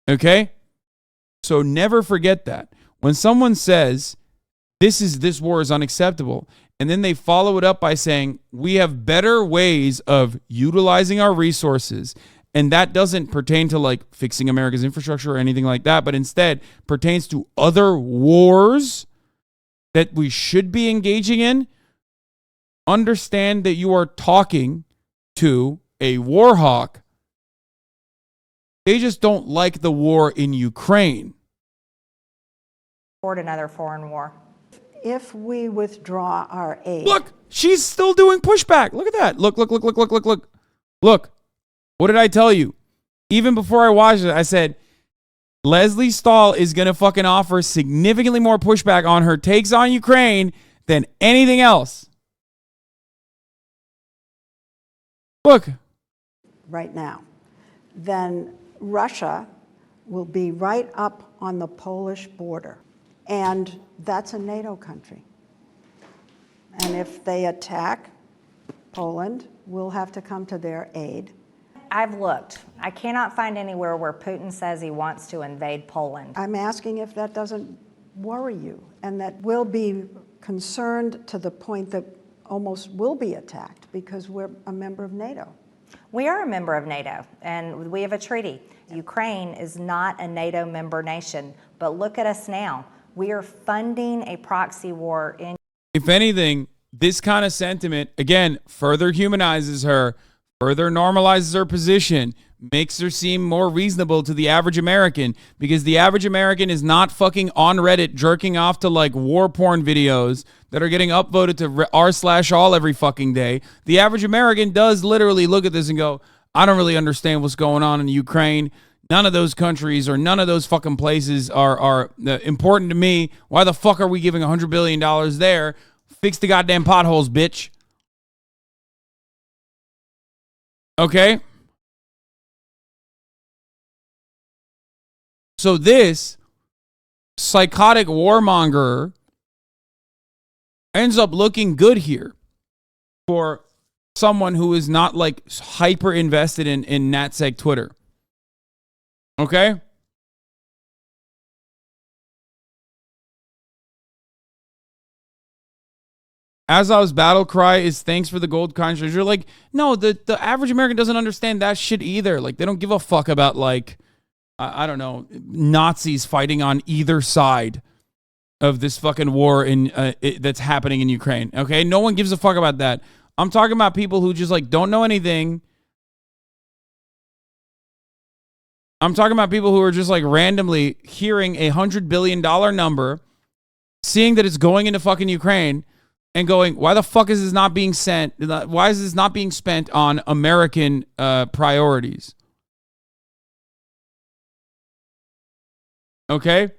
Okay? So never forget that. When someone says, this war is unacceptable, and then they follow it up by saying, we have better ways of utilizing our resources, and that doesn't pertain to like fixing America's infrastructure or anything like that, but instead pertains to other wars that we should be engaging in. Understand that you are talking to a war hawk. They just don't like the war in Ukraine. Afford another foreign war. If we withdraw our aid. Look, she's still doing pushback. Look at that. Look. Look. What did I tell you? Even before I watched it, I said, Leslie Stahl is going to fucking offer significantly more pushback on her takes on Ukraine than anything else. Look. Right now, then Russia will be right up on the Polish border. And that's a NATO country. And if they attack Poland, we'll have to come to their aid. I've looked. I cannot find anywhere where Putin says he wants to invade Poland. I'm asking if that doesn't worry you and that we'll be concerned to the point that almost will be attacked because we're a member of NATO. We are a member of NATO, and we have a treaty. Ukraine is not a NATO member nation, but look at us now. We are funding a proxy war in. If anything, this kind of sentiment, again, further humanizes her, further normalizes her position, makes her seem more reasonable to the average American, because the average American is not fucking on Reddit jerking off to like war porn videos that are getting upvoted to r/all every fucking day. The average American does literally look at this and go, I don't really understand what's going on in Ukraine. None of those countries or none of those fucking places are important to me. Why the fuck are we giving $100 billion there? Fix the goddamn potholes, bitch. Okay? So this psychotic warmonger ends up looking good here for someone who is not like hyper invested in NatSeg Twitter. Okay? Azov's battle cry is thanks for the gold coin treasure. Like, no, the average American doesn't understand that shit either. Like, they don't give a fuck about, like, I don't know, Nazis fighting on either side of this fucking war that's happening in Ukraine. Okay? No one gives a fuck about that. I'm talking about people who just, like, don't know anything. I'm talking about people who are just like randomly hearing $100 billion number, seeing that it's going into fucking Ukraine and going, why the fuck is this not being sent? Why is this not being spent on American priorities? Okay?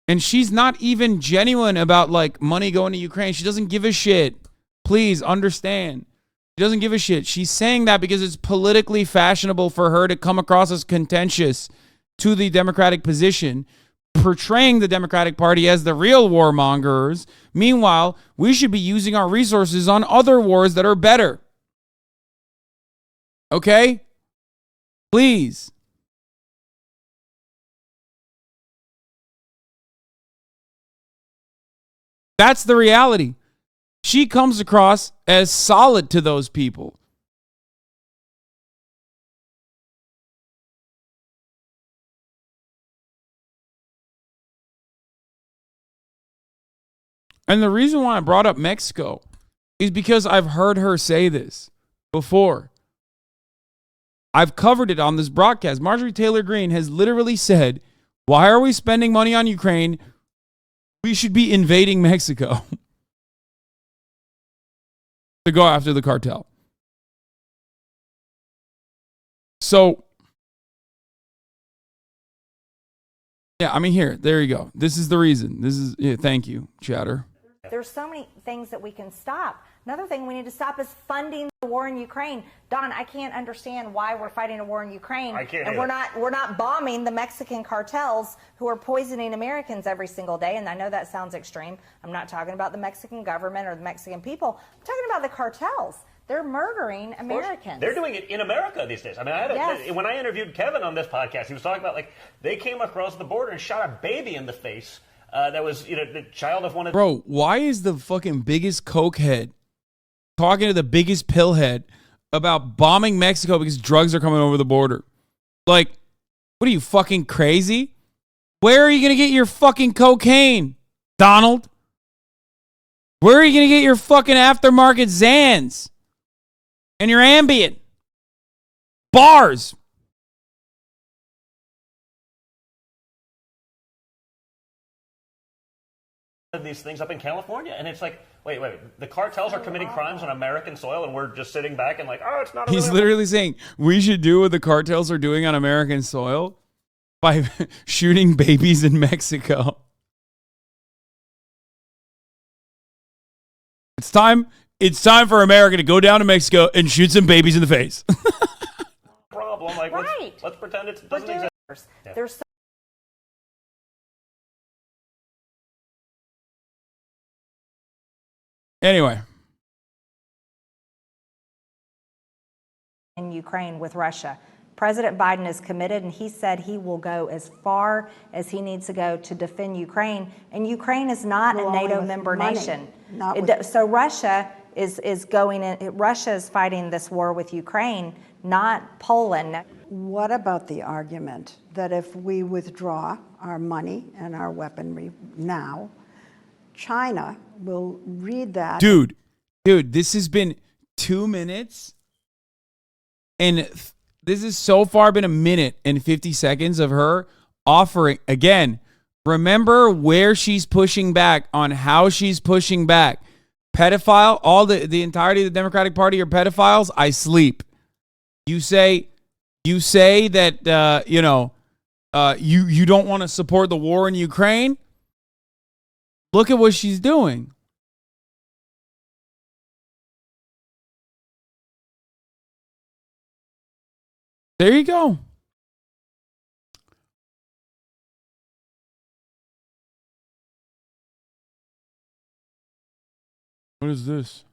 And she's not even genuine about like money going to Ukraine. She doesn't give a shit. Please understand. She doesn't give a shit. She's saying that because it's politically fashionable for her to come across as contentious to the Democratic position, portraying the Democratic Party as the real warmongers. Meanwhile, we should be using our resources on other wars that are better. Okay? Please. That's the reality. She comes across as solid to those people. And the reason why I brought up Mexico is because I've heard her say this before. I've covered it on this broadcast. Marjorie Taylor Greene has literally said, why are we spending money on Ukraine? We should be invading Mexico to go after the cartel. So, yeah, I mean, there you go. This is the reason. Thank you, Chatter. There's so many things that we can stop. Another thing we need to stop is funding the war in Ukraine. Don, I can't understand why we're fighting a war in Ukraine and we're not bombing the Mexican cartels who are poisoning Americans every single day. And I know that sounds extreme. I'm not talking about the Mexican government or the Mexican people. I'm talking about the cartels. They're murdering Americans. They're doing it in America these days. I mean, when I interviewed Kevin on this podcast, he was talking about they came across the border and shot a baby in the face. That was, the child of one of. Bro, why is the fucking biggest cokehead talking to the biggest pillhead about bombing Mexico because drugs are coming over the border? Like, what are you, fucking crazy? Where are you going to get your fucking cocaine, Donald? Where are you going to get your fucking aftermarket Zans and your Ambien? Bars. These things up in California, and it's like, wait, the cartels are committing crimes on American soil, and we're just sitting back and like, oh, it's not. He's literally saying we should do what the cartels are doing on American soil by shooting babies in Mexico. It's time for America to go down to Mexico and shoot some babies in the face. Problem, let's pretend it doesn't exist. Yeah. There's so Anyway. In Ukraine with Russia. President Biden is committed, and he said he will go as far as he needs to go to defend Ukraine. And Ukraine is not a NATO member nation. So Russia is going in. Russia is fighting this war with Ukraine, not Poland. What about the argument that if we withdraw our money and our weaponry now, China will read that? Dude, this has been 2 minutes, and this has so far been 1 minute and 50 seconds of her offering. Again, remember where she's pushing back on how she's pushing back. Pedophile, all the entirety of the Democratic Party are pedophiles. I sleep. You say that you don't want to support the war in Ukraine. Look at what she's doing. There you go. What is this?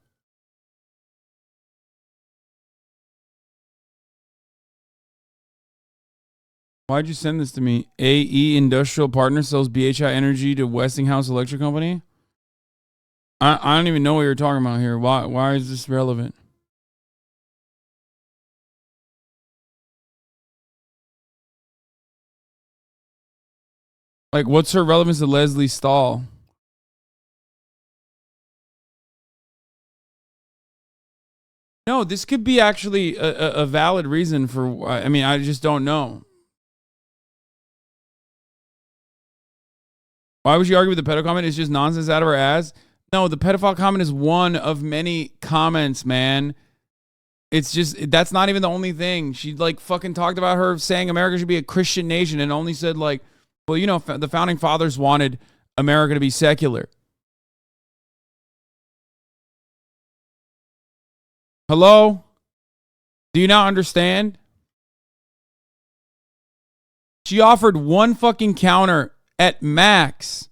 Why'd you send this to me? AE Industrial Partners sells BHI Energy to Westinghouse Electric Company? I don't even know what you're talking about here. Why is this relevant? Like, what's her relevance to Leslie Stahl? No, this could be actually a valid reason for, I mean, I just don't know. Why would you argue with the pedo comment? It's just nonsense out of her ass. No, the pedophile comment is one of many comments, man. It's just, that's not even the only thing. She fucking talked about her saying America should be a Christian nation and only said well, the founding fathers wanted America to be secular. Hello? Do you not understand? She offered one fucking counter at max.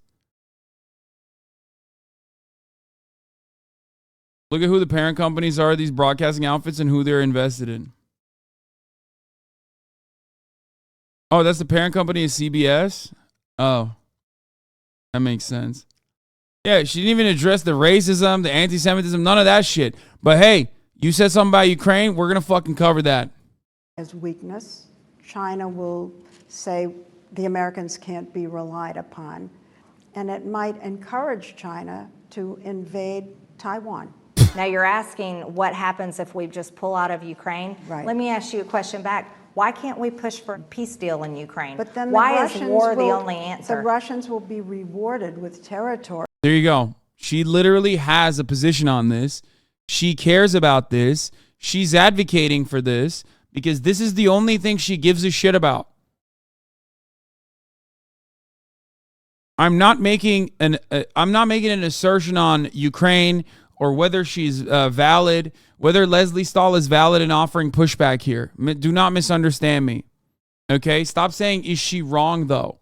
Look at who the parent companies are, these broadcasting outfits, and who they're invested in. Oh, that's the parent company is CBS? Oh, that makes sense. Yeah, she didn't even address the racism, the anti-Semitism, none of that shit. But hey, you said something about Ukraine, we're going to fucking cover that. As weakness, China will say the Americans can't be relied upon, and it might encourage China to invade Taiwan. Now you're asking what happens if we just pull out of Ukraine? Right. Let me ask you a question back. Why can't we push for a peace deal in Ukraine? But then why is war the only answer? The Russians will be rewarded with territory. There you go. She literally has a position on this. She cares about this. She's advocating for this because this is the only thing she gives a shit about. I'm not making an assertion on Ukraine or whether she's valid, whether Leslie Stahl is valid in offering pushback here. Do not misunderstand me. Okay? Stop saying, is she wrong, though?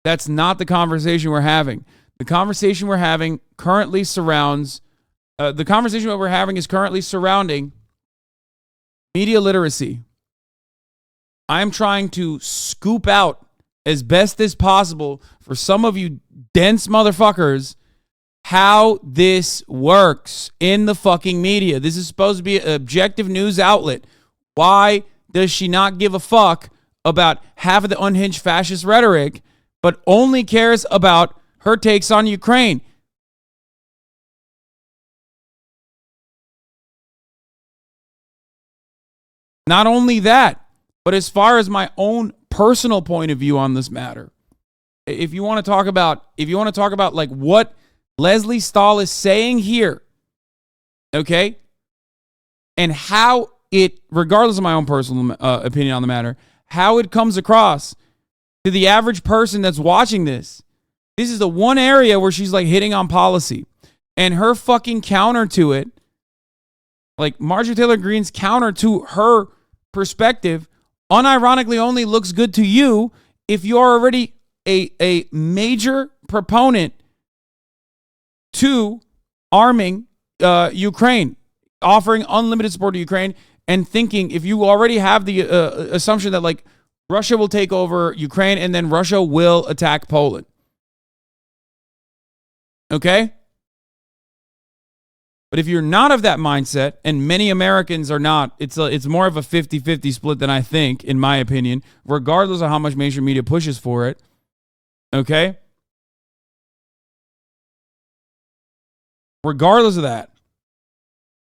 That's not the conversation we're having. The conversation we're having currently surrounds, is currently surrounding media literacy. I'm trying to scoop out as best as possible for some of you dense motherfuckers how this works in the fucking media. This is supposed to be an objective news outlet. Why does she not give a fuck about half of the unhinged fascist rhetoric, but only cares about her takes on Ukraine? Not only that, but as far as my own personal point of view on this matter, if you want to talk about like what Leslie Stahl is saying here, okay, and how it, regardless of my own personal opinion on the matter, how it comes across to the average person that's watching this. This is the one area where she's like hitting on policy, and her fucking counter to it, like Marjorie Taylor Greene's counter to her perspective, unironically only looks good to you if you're already a major proponent to arming Ukraine, offering unlimited support to Ukraine, and thinking if you already have the assumption that like Russia will take over Ukraine and then Russia will attack Poland. Okay? But if you're not of that mindset, and many Americans are not, it's more of a 50-50 split than I think, in my opinion, regardless of how much mainstream media pushes for it. Okay? Regardless of that,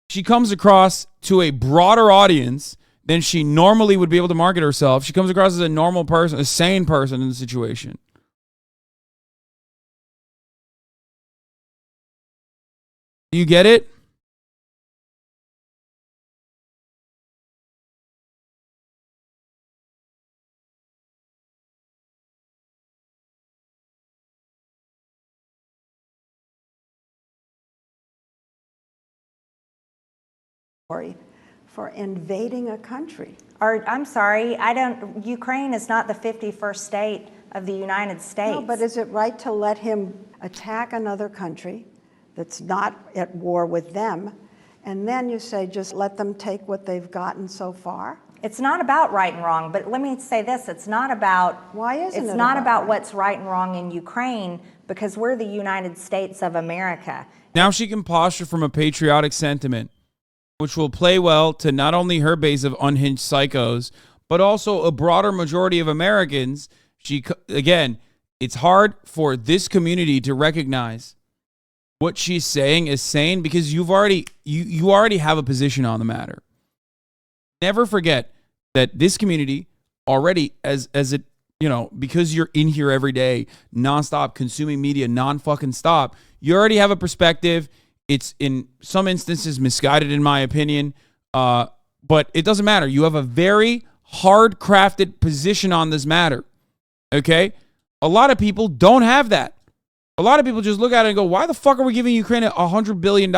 she comes across to a broader audience than she normally would be able to market herself. She comes across as a normal person, a sane person in the situation. Do you get it? For invading a country. I'm sorry, Ukraine is not the 51st state of the United States. No, but is it right to let him attack another country that's not at war with them, and then you say just let them take what they've gotten so far? It's not about right and wrong, but let me say this, it's not about what's right and wrong in Ukraine, because we're the United States of America. Now she can posture from a patriotic sentiment, which will play well to not only her base of unhinged psychos, but also a broader majority of Americans. Again, it's hard for this community to recognize what she's saying is sane because you already have a position on the matter. Never forget that this community already, as it, because you're in here every day, nonstop consuming media, non-fucking stop, you already have a perspective. It's in some instances misguided, in my opinion, but it doesn't matter. You have a very hard-crafted position on this matter, okay? A lot of people don't have that. A lot of people just look at it and go, why the fuck are we giving Ukraine $100 billion?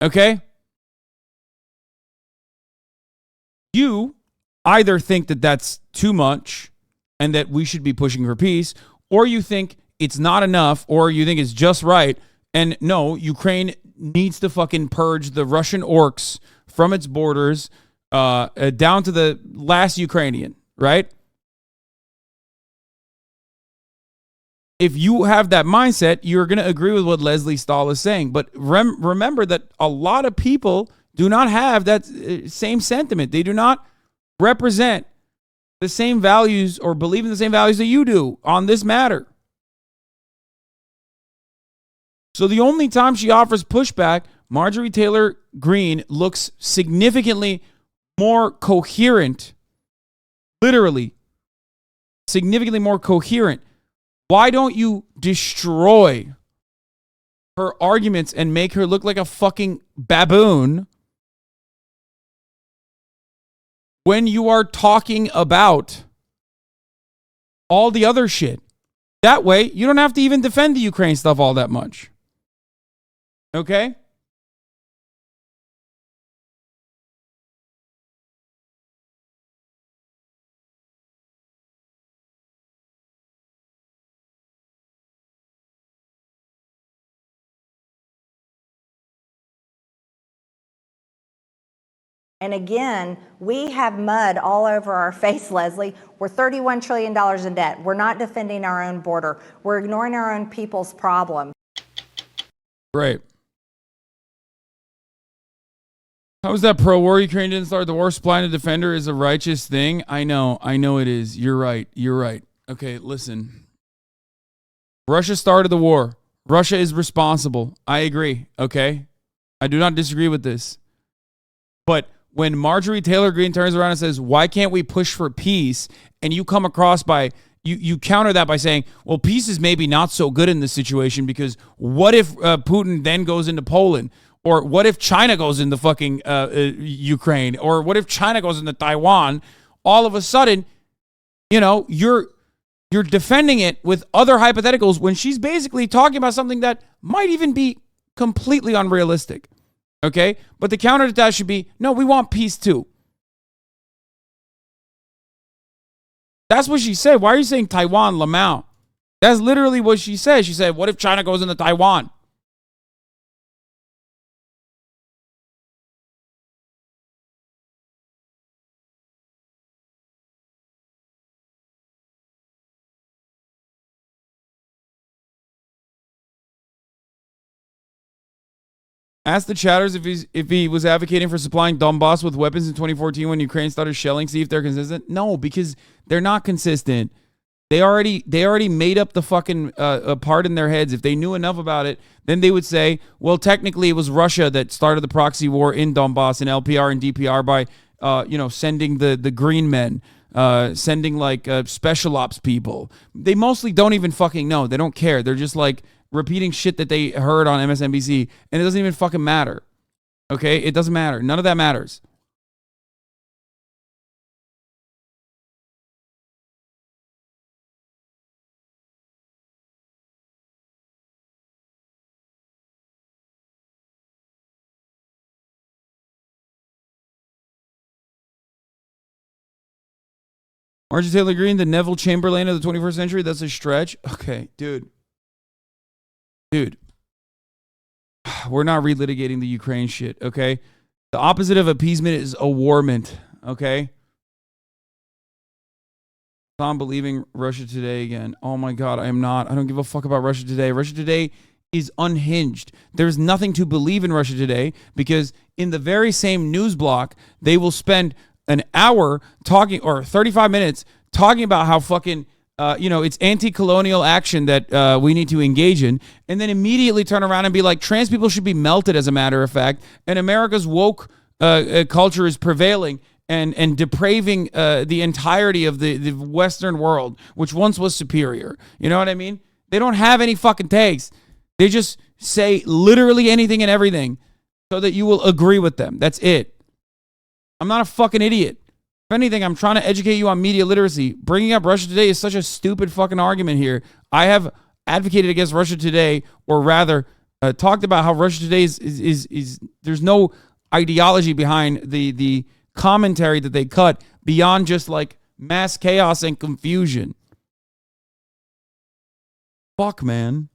Okay? You either think that that's too much and that we should be pushing for peace, or you think it's not enough, or you think it's just right. And no, Ukraine needs to fucking purge the Russian orcs from its borders down to the last Ukrainian, right? If you have that mindset, you're going to agree with what Leslie Stahl is saying. But remember that a lot of people do not have that same sentiment. They do not represent the same values or believe in the same values that you do on this matter. So the only time she offers pushback, Marjorie Taylor Greene looks significantly more coherent, literally significantly more coherent. Why don't you destroy her arguments and make her look like a fucking baboon when you are talking about all the other shit? That way, you don't have to even defend the Ukraine stuff all that much. Okay? And again, we have mud all over our face, Leslie. We're $31 trillion in debt. We're not defending our own border. We're ignoring our own people's problem. Right. How is that pro-war? Ukraine didn't start the war. Supplying a defender is a righteous thing. I know it is. You're right. Okay, listen. Russia started the war. Russia is responsible. I agree. Okay? I do not disagree with this. But when Marjorie Taylor Greene turns around and says, why can't we push for peace? And you come across by, you counter that by saying, well, peace is maybe not so good in this situation because what if Putin then goes into Poland? Or what if China goes into fucking Ukraine? Or what if China goes into Taiwan? All of a sudden, you're defending it with other hypotheticals when she's basically talking about something that might even be completely unrealistic. Okay? But the counter to that should be, no, we want peace too. That's what she said. Why are you saying Taiwan, Lamau? That's literally what she said. She said, what if China goes into Taiwan? Ask the chatters if he was advocating for supplying Donbass with weapons in 2014 when Ukraine started shelling. See if they're consistent. No, because they're not consistent. They already made up the fucking part in their heads. If they knew enough about it, then they would say, well, technically it was Russia that started the proxy war in Donbass and LPR and DPR by sending the Green men, sending like special ops people. They mostly don't even fucking know. They don't care. They're just like repeating shit that they heard on MSNBC, and it doesn't even fucking matter. Okay? It doesn't matter. None of that matters. Marjorie Taylor Greene, the Neville Chamberlain of the 21st century? That's a stretch. Okay, dude. We're not relitigating the Ukraine shit, okay? The opposite of appeasement is awarment, okay? I'm believing Russia Today again. Oh my God, I am not. I don't give a fuck about Russia Today. Russia Today is unhinged. There's nothing to believe in Russia Today because in the very same news block, they will spend an hour talking, or 35 minutes talking about how fucking, it's anti-colonial action that we need to engage in, and then immediately turn around and be like, trans people should be melted, as a matter of fact, and America's woke culture is prevailing and depraving the entirety of the Western world, which once was superior. You know what I mean? They don't have any fucking takes. They just say literally anything and everything so that you will agree with them. That's it. I'm not a fucking idiot. If anything, I'm trying to educate you on media literacy. Bringing up Russia Today is such a stupid fucking argument here. I have advocated against Russia Today, or rather, talked about how Russia Today is there's no ideology behind the commentary that they cut beyond just like mass chaos and confusion. Fuck, man.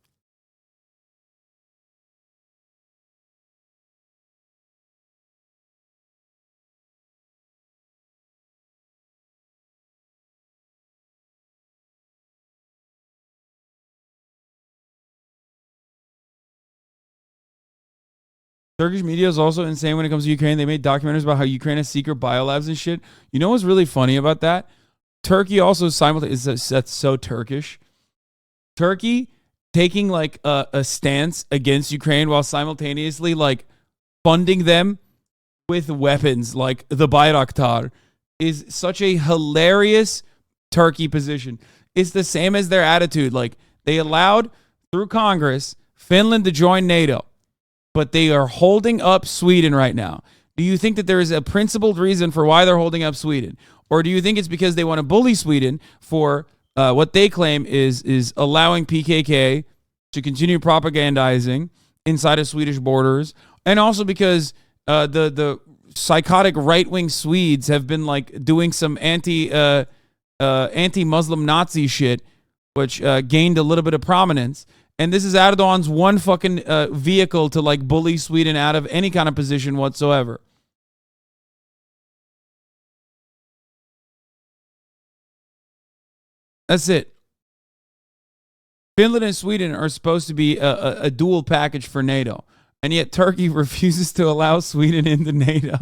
Turkish media is also insane when it comes to Ukraine. They made documentaries about how Ukraine has secret biolabs and shit. You know what's really funny about that? Turkey also simultaneously, that's so Turkish. Turkey taking like a stance against Ukraine while simultaneously like funding them with weapons like the Bayraktar is such a hilarious Turkey position. It's the same as their attitude. Like they allowed through Congress Finland to join NATO, but they are holding up Sweden right now. Do you think that there is a principled reason for why they're holding up Sweden? Or do you think it's because they want to bully Sweden for what they claim is allowing PKK to continue propagandizing inside of Swedish borders? And also because the psychotic right-wing Swedes have been like doing some anti-Muslim Nazi shit, which gained a little bit of prominence. And this is Erdogan's one fucking vehicle to like bully Sweden out of any kind of position whatsoever. That's it. Finland and Sweden are supposed to be a dual package for NATO. And yet Turkey refuses to allow Sweden into NATO.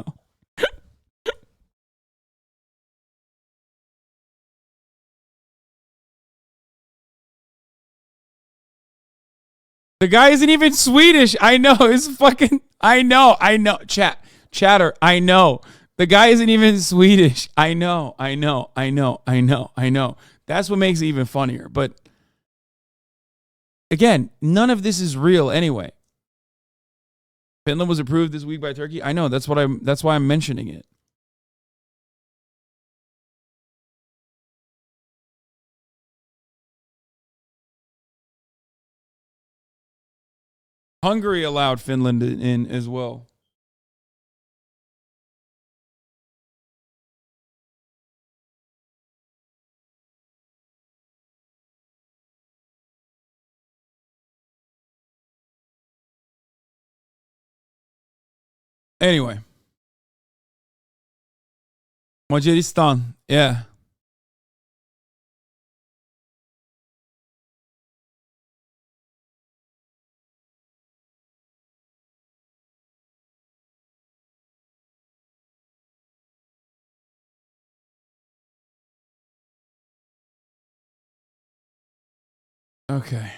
The guy isn't even Swedish. I know. It's fucking... I know. Chatter. I know. The guy isn't even Swedish. I know. That's what makes it even funnier. But again, none of this is real anyway. Finland was approved this week by Turkey. I know. That's why I'm mentioning it. Hungary allowed Finland in as well. Anyway. Macaristan. Yeah. Okay.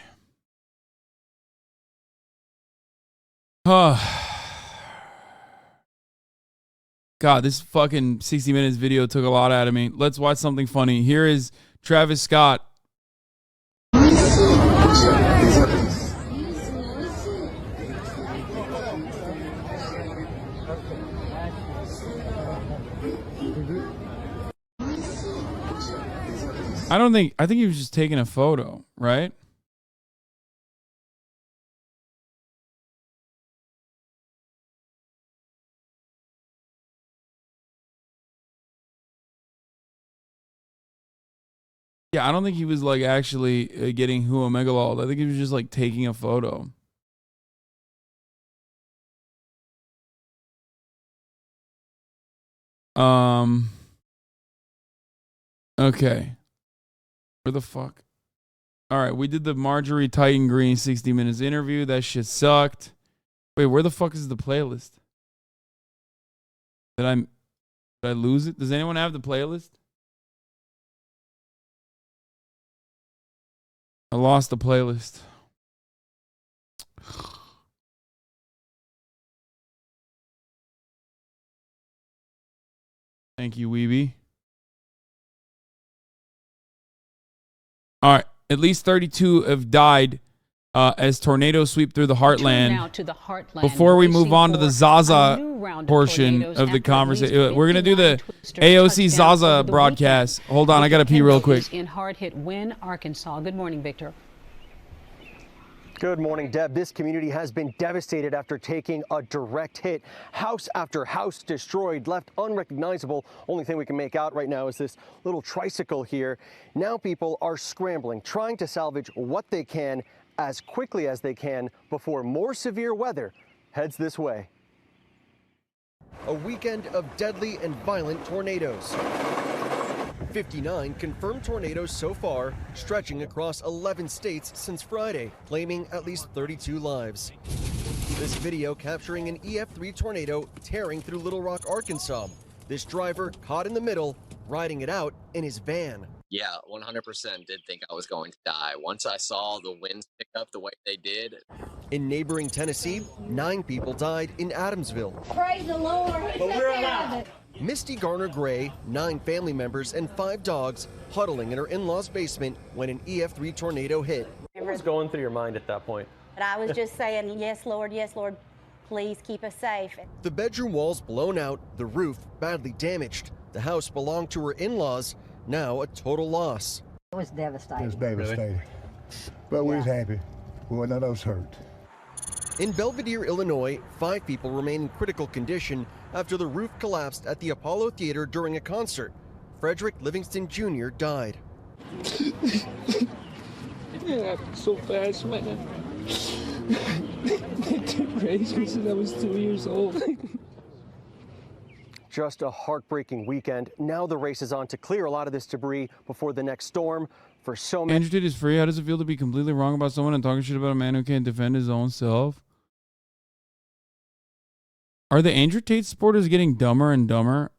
God, this fucking 60 Minutes video took a lot out of me. Let's watch something funny. Here is Travis Scott. I think he was just taking a photo, right? Yeah, I don't think he was like actually getting Huomegalol. I think he was just like taking a photo. Okay. Where the fuck? All right, we did the Marjorie Titan Greene 60 Minutes interview. That shit sucked. Wait, where the fuck is the playlist? Did I lose it? Does anyone have the playlist? I lost the playlist. Thank you, Weeby. All right. At least 32 have died as tornadoes sweep through the heartland. Now to the heartland. Before we move on to the Zaza portion of the conversation, we're going to do the AOC Zaza broadcast. Hold on. I got to pee real quick. In hard-hit Wynne, Arkansas. Good morning, Victor. Good morning, Deb. This community has been devastated after taking a direct hit. House after house destroyed, left unrecognizable. Only thing we can make out right now is this little tricycle here. Now people are scrambling, trying to salvage what they can as quickly as they can before more severe weather heads this way. A weekend of deadly and violent tornadoes. 59 confirmed tornadoes so far, stretching across 11 states since Friday, claiming at least 32 lives. This video capturing an EF3 tornado tearing through Little Rock, Arkansas. This driver caught in the middle, riding it out in his van. Yeah, 100% did think I was going to die. Once I saw the winds pick up the way they did. In neighboring Tennessee, 9 people died in Adamsville. Praise the Lord. But we're alive. Misty Garner Gray, 9 family members, and 5 dogs huddling in her in-law's basement when an EF3 tornado hit. What was going through your mind at that point? But I was just saying, yes, Lord, please keep us safe. The bedroom walls blown out, the roof badly damaged. The house belonged to her in-laws, now a total loss. It was devastating. It was devastating. But we was happy. We weren't none of us hurt. In Belvidere, Illinois, 5 people remain in critical condition after the roof collapsed at the Apollo Theater during a concert. Frederick Livingston Jr. died. It happened so fast, man. They took raised me since I was 2 years old. Just a heartbreaking weekend. Now the race is on to clear a lot of this debris before the next storm. For so many. Andrew Tate is free. How does it feel to be completely wrong about someone and talking shit about a man who can't defend his own self? Are the Andrew Tate supporters getting dumber and dumber?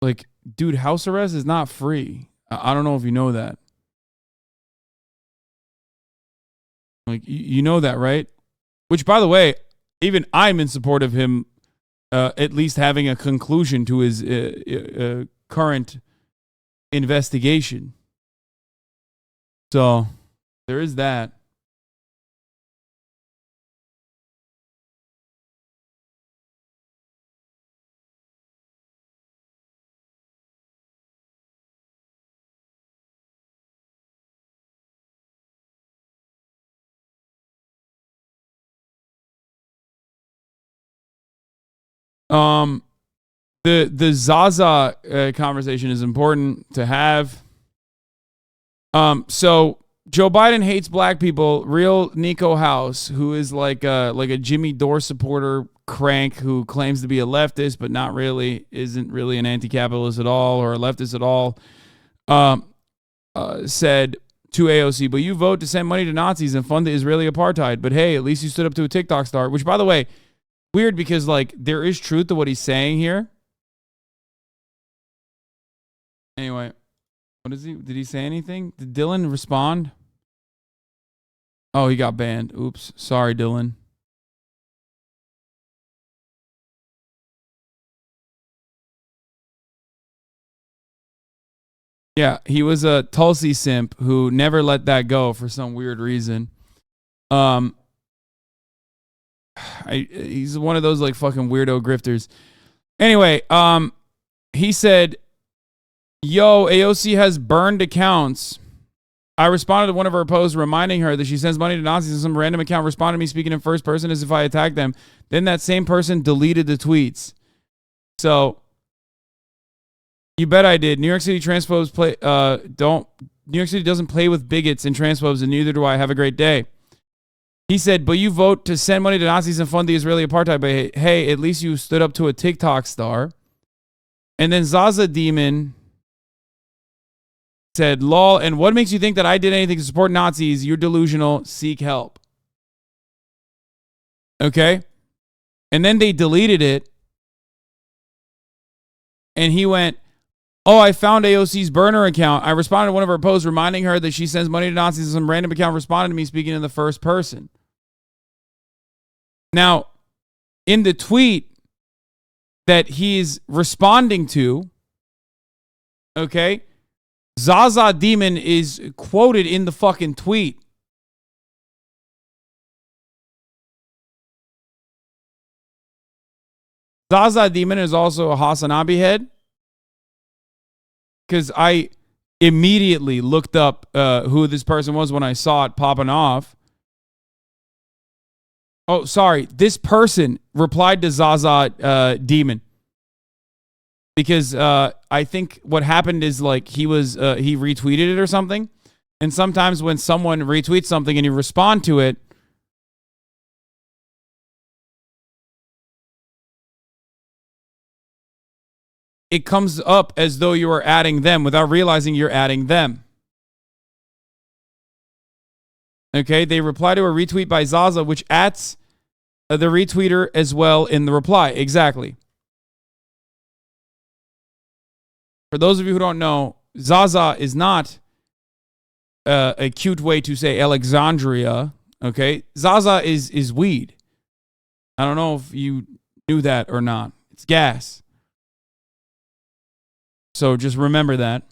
Like, dude, house arrest is not free. I don't know if you know that. Like, you know that, right? Which, by the way, even I'm in support of him at least having a conclusion to his current investigation. So, there is that. The Zaza conversation is important to have. So Joe Biden hates black people. Real Nico House, who is like a Jimmy Dore supporter crank who claims to be a leftist but not really, isn't really an anti-capitalist at all or a leftist at all, said to AOC, but you vote to send money to Nazis and fund the Israeli apartheid. But hey, at least you stood up to a TikTok star, which, by the way, weird because like there is truth to what he's saying here. Anyway, what is he? Did he say anything? Did Dylan respond? Oh, he got banned. Oops. Sorry, Dylan. Yeah, he was a Tulsi simp who never let that go for some weird reason. He's one of those like fucking weirdo grifters. Anyway, he said, yo, AOC has burned accounts. I responded to one of her posts reminding her that she sends money to Nazis and some random account responded to me speaking in first person as if I attacked them. Then that same person deleted the tweets. So you bet I did. New York City transphobes New York City doesn't play with bigots and transphobes, and neither do I. Have a great day. He said, but you vote to send money to Nazis and fund the Israeli apartheid. But hey, at least you stood up to a TikTok star. And then Zaza Demon said, lol, and what makes you think that I did anything to support Nazis? You're delusional. Seek help. Okay? And then they deleted it. And he went, oh, I found AOC's burner account. I responded to one of her posts reminding her that she sends money to Nazis and some random account responded to me speaking in the first person. Now, in the tweet that he's responding to, okay, Zaza Demon is quoted in the fucking tweet. Zaza Demon is also a HasanAbi head. Because I immediately looked up who this person was when I saw it popping off. Oh, sorry. This person replied to Zaza Demon. Because I think what happened is like he retweeted it or something. And sometimes when someone retweets something and you respond to it, it comes up as though you are adding them without realizing you're adding them. Okay, they reply to a retweet by Zaza, which adds the retweeter as well in the reply. Exactly. For those of you who don't know, Zaza is not a cute way to say Alexandria. Okay, Zaza is weed. I don't know if you knew that or not. It's gas. So just remember that.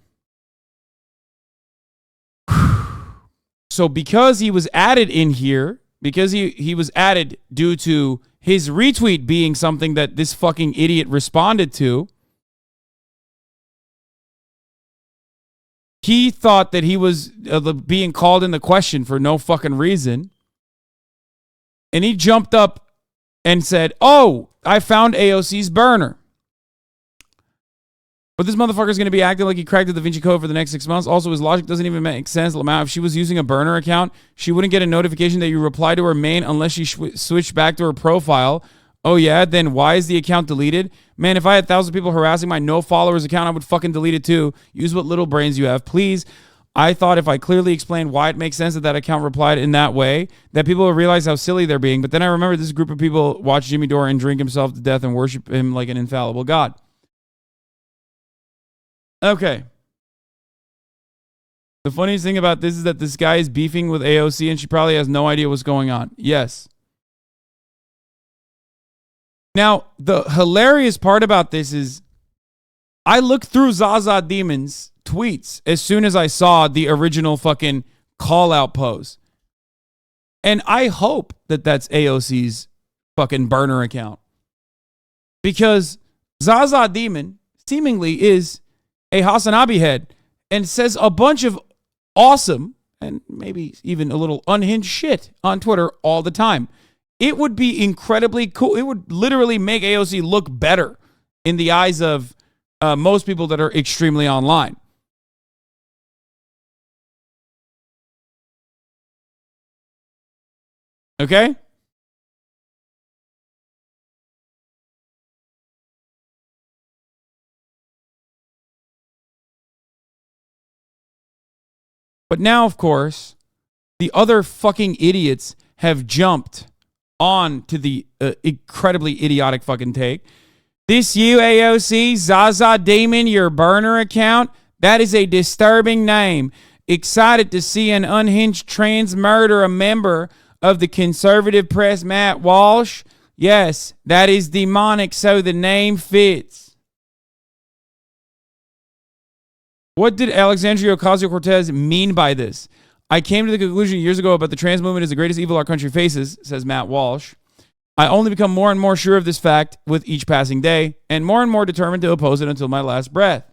So because he was added in here, because he was added due to his retweet being something that this fucking idiot responded to, he thought that he was being called in the question for no fucking reason. And he jumped up and said, "Oh, I found AOC's burner." But this motherfucker is going to be acting like he cracked the Da Vinci Code for the next 6 months. Also, his logic doesn't even make sense. Lamau, if she was using a burner account, she wouldn't get a notification that you replied to her main unless she switched back to her profile. Oh, yeah? Then why is the account deleted? Man, if I had 1,000 people harassing my no-followers account, I would fucking delete it too. Use what little brains you have. Please. I thought if I clearly explained why it makes sense that account replied in that way, that people would realize how silly they're being. But then I remember this group of people watch Jimmy Dore and drink himself to death and worship him like an infallible god. Okay. The funniest thing about this is that this guy is beefing with AOC and she probably has no idea what's going on. Yes. Now, the hilarious part about this is I looked through Zaza Demon's tweets as soon as I saw the original fucking call-out post. And I hope that that's AOC's fucking burner account. Because Zaza Demon seemingly is a HasanAbi head and says a bunch of awesome and maybe even a little unhinged shit on Twitter all the time. It would be incredibly cool. It would literally make AOC look better in the eyes of most people that are extremely online. Okay? But now, of course, the other fucking idiots have jumped on to the incredibly idiotic fucking take. This you, AOC, Zaza Demon, your burner account? That is a disturbing name. Excited to see an unhinged trans murder a member of the conservative press, Matt Walsh? Yes, that is demonic, so the name fits. What did Alexandria Ocasio-Cortez mean by this? I came to the conclusion years ago about the trans movement is the greatest evil our country faces, says Matt Walsh. I only become more and more sure of this fact with each passing day, and more determined to oppose it until my last breath.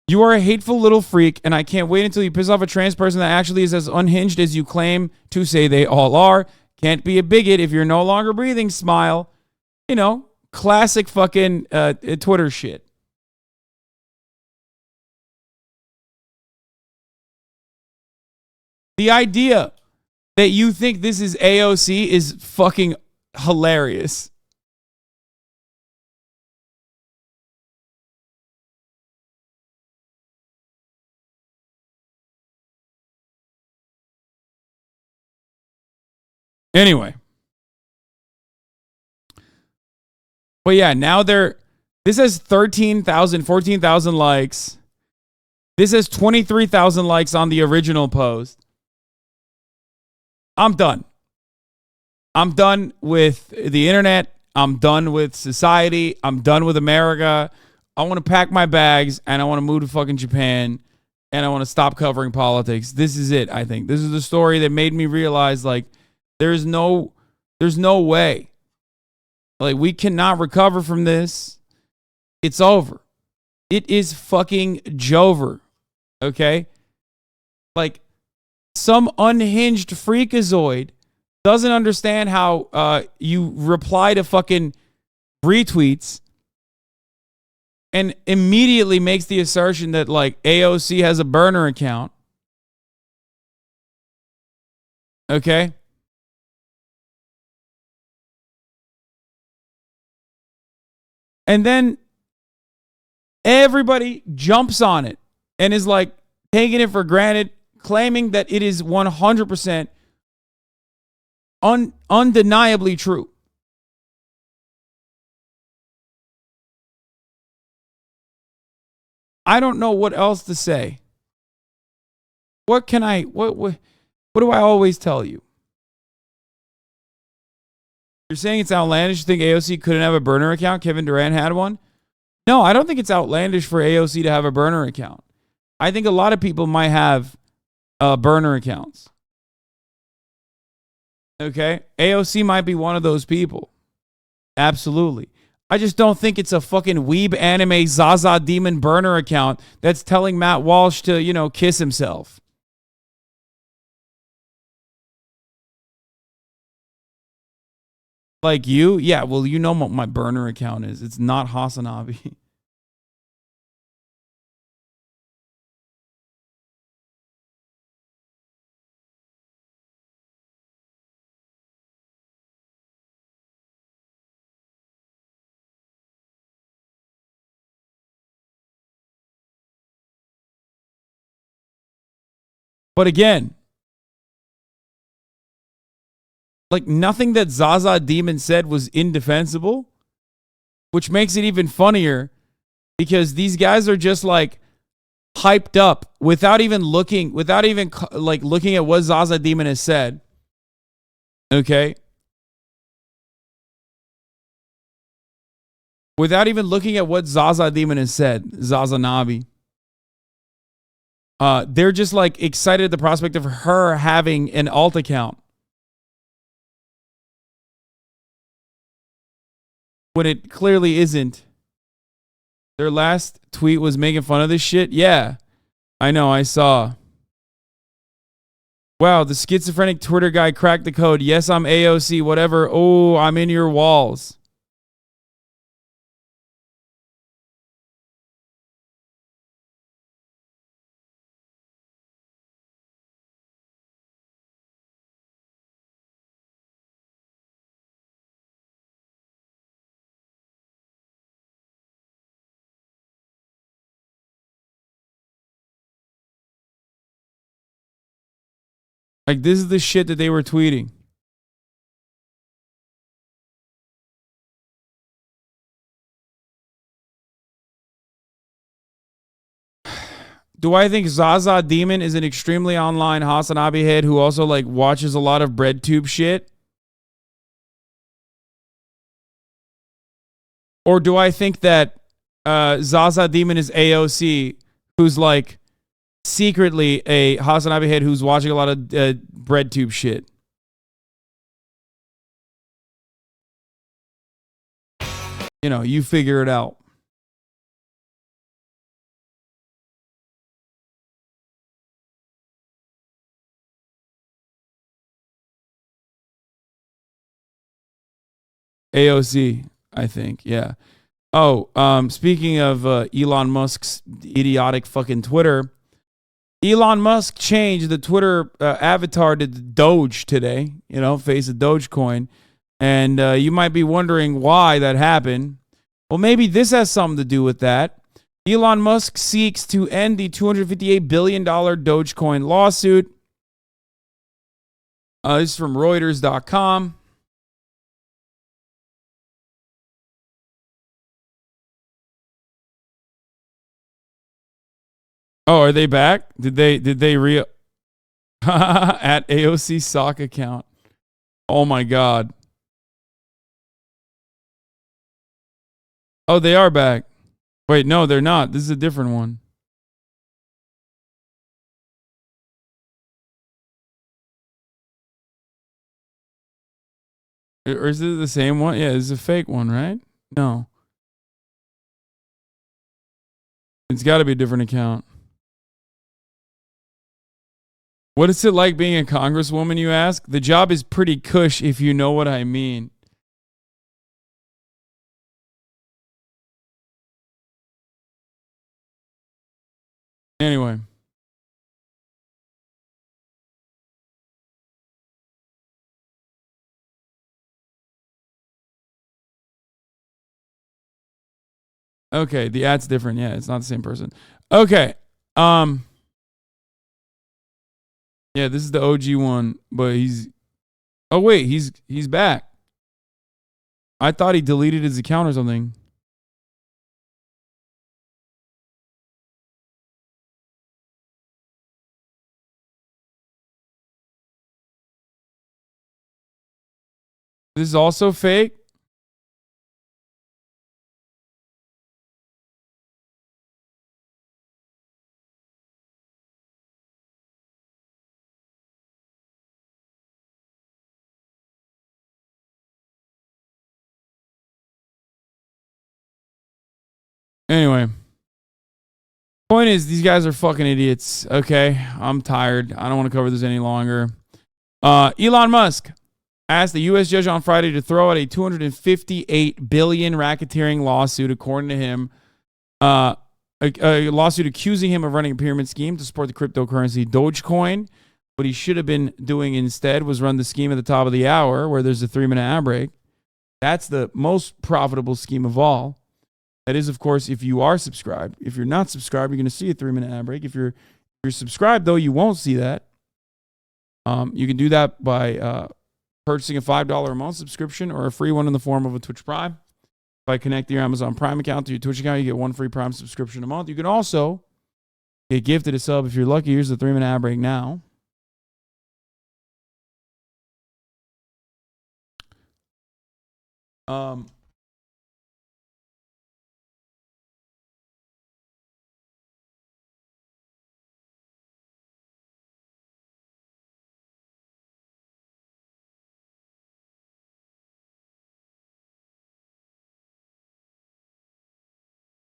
You are a hateful little freak, and I can't wait until you piss off a trans person that actually is as unhinged as you claim to say they all are. Can't be a bigot if you're no longer breathing, smile. You know, classic fucking Twitter shit. The idea that you think this is AOC is fucking hilarious. Anyway. But yeah, now this has 13,000, 14,000 likes. This has 23,000 likes on the original post. I'm done. I'm done with the internet. I'm done with society. I'm done with America. I want to pack my bags and I want to move to fucking Japan and I want to stop covering politics. This is it, I think. This is the story that made me realize, like, there's no way. Like, we cannot recover from this. It's over. It is fucking Jover. Okay? Like, some unhinged freakazoid doesn't understand how you reply to fucking retweets and immediately makes the assertion that, like, AOC has a burner account. Okay? And then everybody jumps on it and is like taking it for granted, claiming that it is 100% undeniably true. I don't know what else to say. What do I always tell you? You're saying it's outlandish to think AOC couldn't have a burner account? Kevin Durant had one? No, I don't think it's outlandish for AOC to have a burner account. I think a lot of people might have burner accounts. Okay? AOC might be one of those people. Absolutely. I just don't think it's a fucking weeb anime Zaza demon burner account that's telling Matt Walsh to, kiss himself. Like you? Yeah, well, you know what my burner account is. It's not HasanAbi. But again, like nothing that Zaza Demon said was indefensible, which makes it even funnier because these guys are just like hyped up without even looking at what Zaza Demon has said. Okay? Without even looking at what Zaza Demon has said, HasanAbi. They're just like excited at the prospect of her having an alt account. When it clearly isn't. Their last tweet was making fun of this shit. Yeah, I know, I saw. Wow, the schizophrenic Twitter guy cracked the code. Yes, I'm AOC, whatever. Oh, I'm in your walls. Like, this is the shit that they were tweeting. Do I think Zaza Demon is an extremely online HasanAbi head who also like watches a lot of BreadTube shit? Or do I think that Zaza Demon is AOC who's like secretly a HasanAbi head who's watching a lot of BreadTube shit? You figure it out. AOC, I think. Yeah. Oh, speaking of Elon Musk's idiotic fucking Twitter, Elon Musk changed the Twitter avatar to Doge today, face of Dogecoin. And you might be wondering why that happened. Well, maybe this has something to do with that. Elon Musk seeks to end the $258 billion Dogecoin lawsuit. This is from Reuters.com. Oh, are they back? Did they at AOC sock account? Oh my God. Oh, they are back. Wait, no, they're not. This is a different one. Or is it the same one? Yeah, it's a fake one, right? No. It's got to be a different account. What is it like being a congresswoman, you ask? The job is pretty cush, if you know what I mean. Anyway. Okay, the ad's different. Yeah, it's not the same person. Okay. Yeah, this is the OG one, but he's oh wait, he's back. I thought he deleted his account or something. This is also fake. Anyway. Point is, these guys are fucking idiots. Okay, I'm tired. I don't want to cover this any longer. Elon Musk asked the U.S. judge on Friday to throw out a $258 billion racketeering lawsuit, according to him. A lawsuit accusing him of running a pyramid scheme to support the cryptocurrency Dogecoin. What he should have been doing instead was run the scheme at the top of the hour, where there's a 3-minute ad break. That's the most profitable scheme of all. That is, of course, if you are subscribed. If you're not subscribed, you're going to see a 3-minute ad break. If you're subscribed, though, you won't see that. You can do that by purchasing a $5 a month subscription or a free one in the form of a Twitch Prime. By connecting your Amazon Prime account to your Twitch account, you get one free Prime subscription a month. You can also get gifted a sub if you're lucky. Here's the 3-minute ad break now.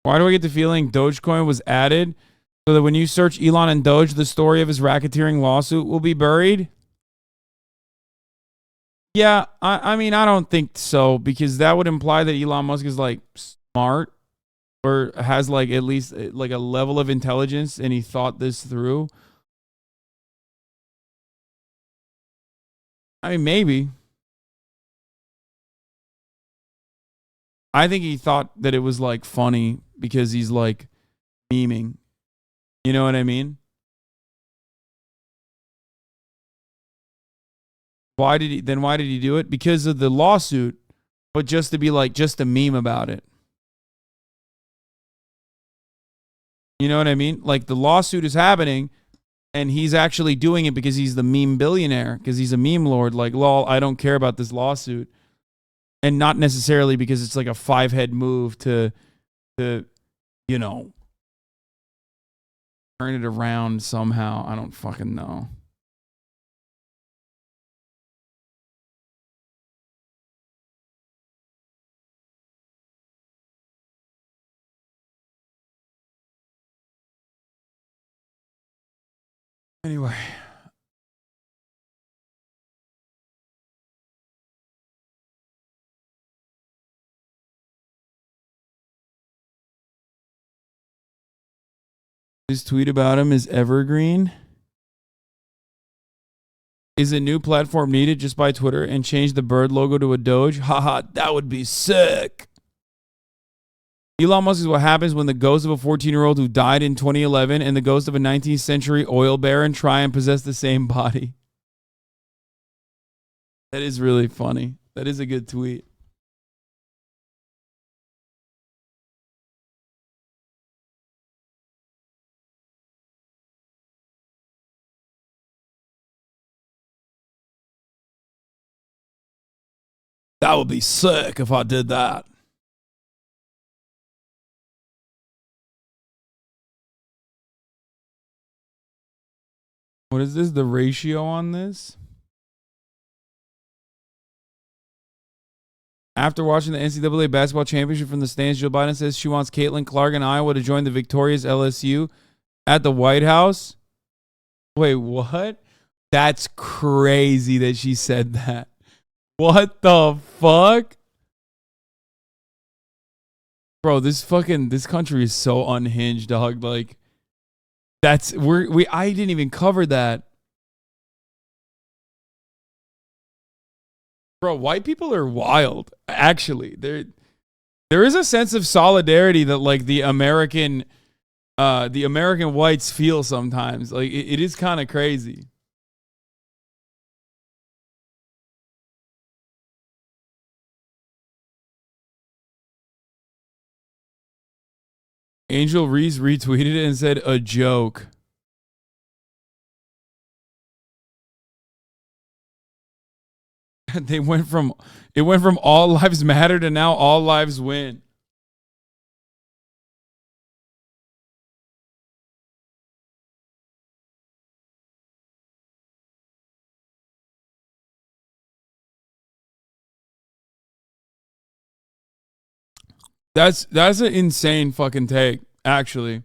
Why do I get the feeling Dogecoin was added so that when you search Elon and Doge, the story of his racketeering lawsuit will be buried? Yeah, I mean, I don't think so, because that would imply that Elon Musk is like smart or has like at least like a level of intelligence and he thought this through. I mean, maybe. I think he thought that it was like funny because he's like memeing. You know what I mean? Why did he do it? Because of the lawsuit, but just to be like just a meme about it. You know what I mean? Like the lawsuit is happening and he's actually doing it because he's the meme billionaire, because he's a meme lord. Like, lol, I don't care about this lawsuit. And not necessarily because it's like a 5-head move to, you know, turn it around somehow. I don't fucking know. Anyway. His tweet about him is evergreen. Is a new platform needed? Just buy Twitter and change the bird logo to a Doge? Haha, that would be sick. Elon Musk is what happens when the ghost of a 14-year-old who died in 2011 and the ghost of a 19th century oil baron try and possess the same body. That is really funny. That is a good tweet. That would be sick if I did that. What is this? The ratio on this? After watching the NCAA basketball championship from the stands, Joe Biden says she wants Caitlin Clark in Iowa to join the victorious LSU at the White House. Wait, what? That's crazy that she said that. What the fuck? Bro, this country is so unhinged, dog. Like, I didn't even cover that. Bro, white people are wild. Actually, there is a sense of solidarity that like the American whites feel sometimes. Like it is kind of crazy. Angel Reese retweeted it and said a joke. It went from all lives matter to now all lives win. That's an insane fucking take, actually.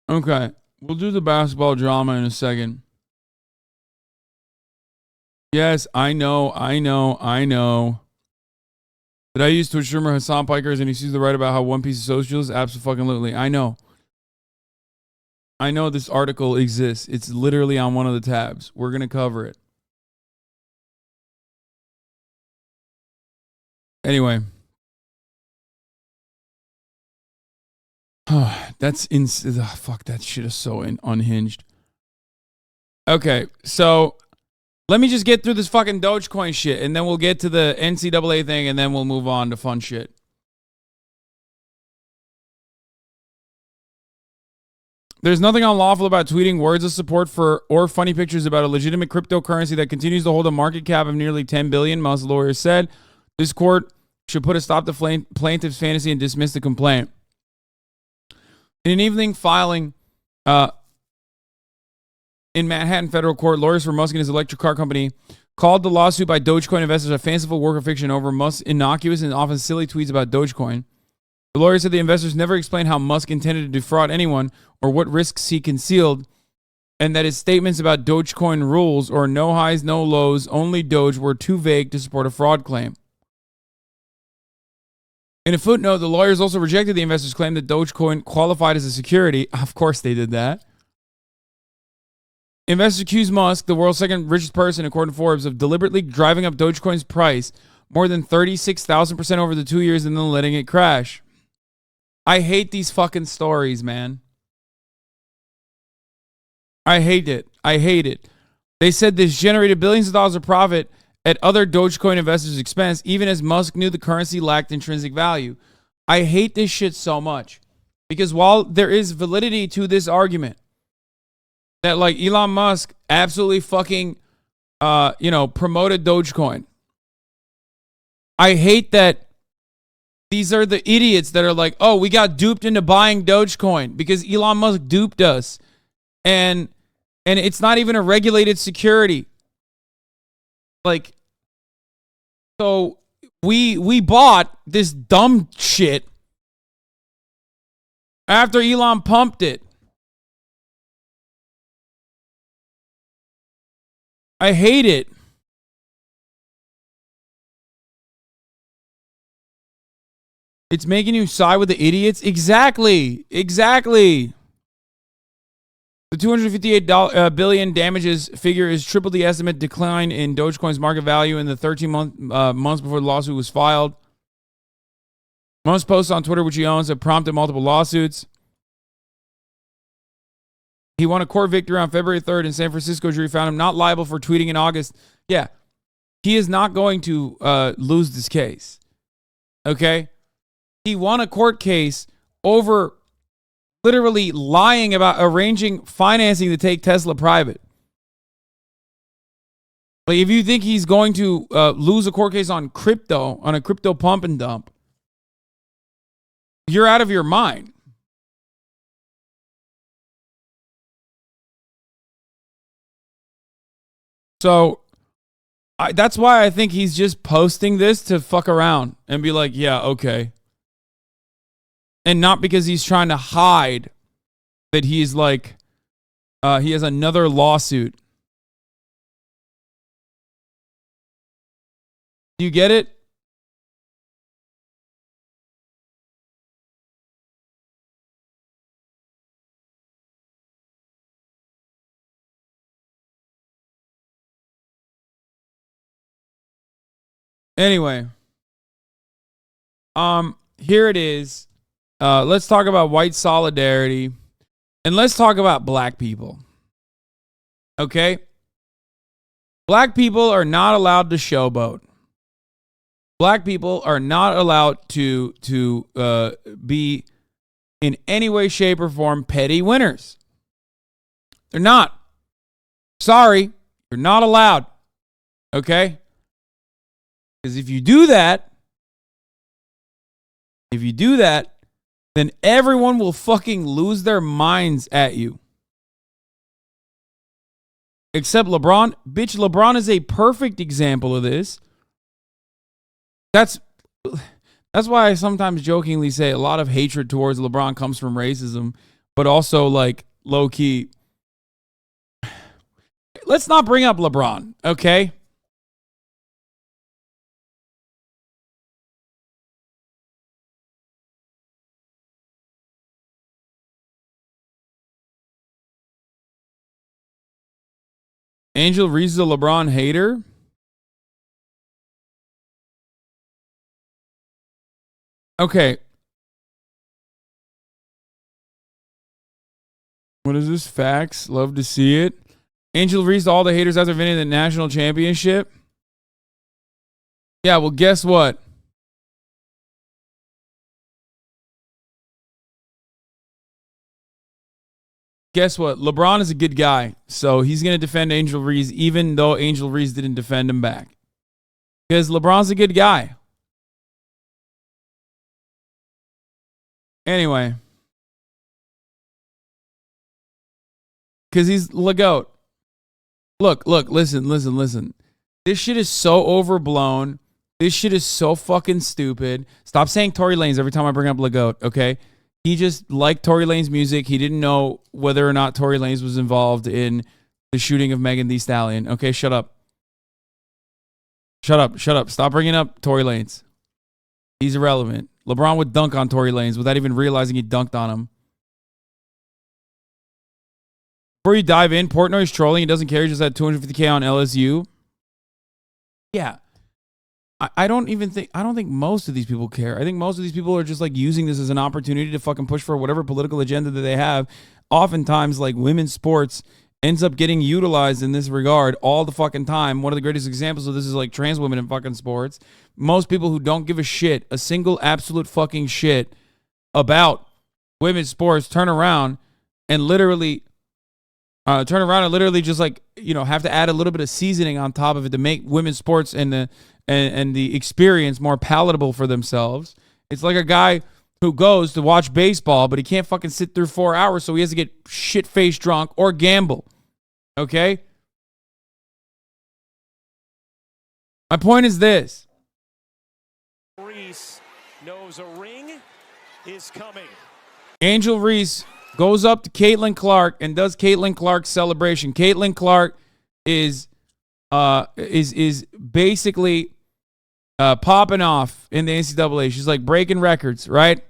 Okay, we'll do the basketball drama in a second. Yes, I know. Did I use Twitch streamer Hassan Pikers and he sees the right about how One Piece is socialist? Absolutely. I know this article exists. It's literally on one of the tabs. We're going to cover it. Anyway. That's fuck, that shit is so unhinged. Okay, so let me just get through this fucking Dogecoin shit, and then we'll get to the NCAA thing, and then we'll move on to fun shit. There's nothing unlawful about tweeting words of support for or funny pictures about a legitimate cryptocurrency that continues to hold a market cap of nearly $10 billion, Musk lawyers said. This court should put a stop to plaintiff's fantasy and dismiss the complaint. In an evening filing in Manhattan federal court, lawyers for Musk and his electric car company called the lawsuit by Dogecoin investors a fanciful work of fiction over Musk's innocuous and often silly tweets about Dogecoin. The lawyers said the investors never explained how Musk intended to defraud anyone or what risks he concealed, and that his statements about Dogecoin rules or no highs, no lows, only Doge were too vague to support a fraud claim. In a footnote, the lawyers also rejected the investors' claim that Dogecoin qualified as a security. Of course they did that. Investors accused Musk, the world's second richest person according to Forbes, of deliberately driving up Dogecoin's price more than 36,000% over the 2 years and then letting it crash. I hate these fucking stories, man. I hate it. They said this generated billions of dollars of profit at other Dogecoin investors' expense, even as Musk knew the currency lacked intrinsic value. I hate this shit so much. Because while there is validity to this argument, that like Elon Musk absolutely fucking, promoted Dogecoin. I hate that these are the idiots that are like, oh, we got duped into buying Dogecoin because Elon Musk duped us. And it's not even a regulated security. Like, so we bought this dumb shit after Elon pumped it. I hate it. It's making you side with the idiots? Exactly. The $258 billion damages figure is triple the estimate decline in Dogecoin's market value in the 13 months before the lawsuit was filed. Musk posts on Twitter, which he owns, have prompted multiple lawsuits. He won a court victory on February 3rd in San Francisco. Jury found him not liable for tweeting in August. Yeah, he is not going to lose this case. Okay? He won a court case over literally lying about arranging financing to take Tesla private. Like, if you think he's going to lose a court case on crypto, on a crypto pump and dump, you're out of your mind. So That's why I think he's just posting this to fuck around and be like, yeah, okay. And not because he's trying to hide that he's like, he has another lawsuit. Do you get it? Anyway, here it is. Let's talk about white solidarity, and let's talk about black people. Okay? Black people are not allowed to showboat. Black people are not allowed to be in any way, shape, or form petty winners. They're not. Sorry, you're not allowed. Okay? Because if you do that, then everyone will fucking lose their minds at you. Except LeBron. Bitch, LeBron is a perfect example of this. That's why I sometimes jokingly say a lot of hatred towards LeBron comes from racism, but also like low key. Let's not bring up LeBron, okay? Angel Reese is a LeBron hater. Okay. What is this? Facts. Love to see it. Angel Reese, all the haters after winning the national championship. Yeah, well, guess what? Guess what? LeBron is a good guy, so he's going to defend Angel Reese even though Angel Reese didn't defend him back. Because LeBron's a good guy. Anyway. Because he's LeGoat. Look, listen. This shit is so overblown. This shit is so fucking stupid. Stop saying Tory Lanez every time I bring up LeGoat, okay? He just liked Tory Lanez music. He didn't know whether or not Tory Lanez was involved in the shooting of Megan Thee Stallion. Okay, shut up. Shut up. Stop bringing up Tory Lanez. He's irrelevant. LeBron would dunk on Tory Lanez without even realizing he dunked on him. Before you dive in, Portnoy's trolling. He doesn't care. He just had $250K on LSU. Yeah. I don't think most of these people care. I think most of these people are just like using this as an opportunity to fucking push for whatever political agenda that they have. Oftentimes, like women's sports ends up getting utilized in this regard all the fucking time. One of the greatest examples of this is like trans women in fucking sports. Most people who don't give a single absolute fucking shit about women's sports turn around and literally just like, you know, have to add a little bit of seasoning on top of it to make women's sports and the experience more palatable for themselves. It's like a guy who goes to watch baseball, but he can't fucking sit through 4 hours, so he has to get shit-faced drunk or gamble. Okay? My point is this. Reese knows a ring is coming. Angel Reese goes up to Caitlin Clark and does Caitlin Clark's celebration. Caitlin Clark is basically popping off in the NCAA. She's like breaking records, right?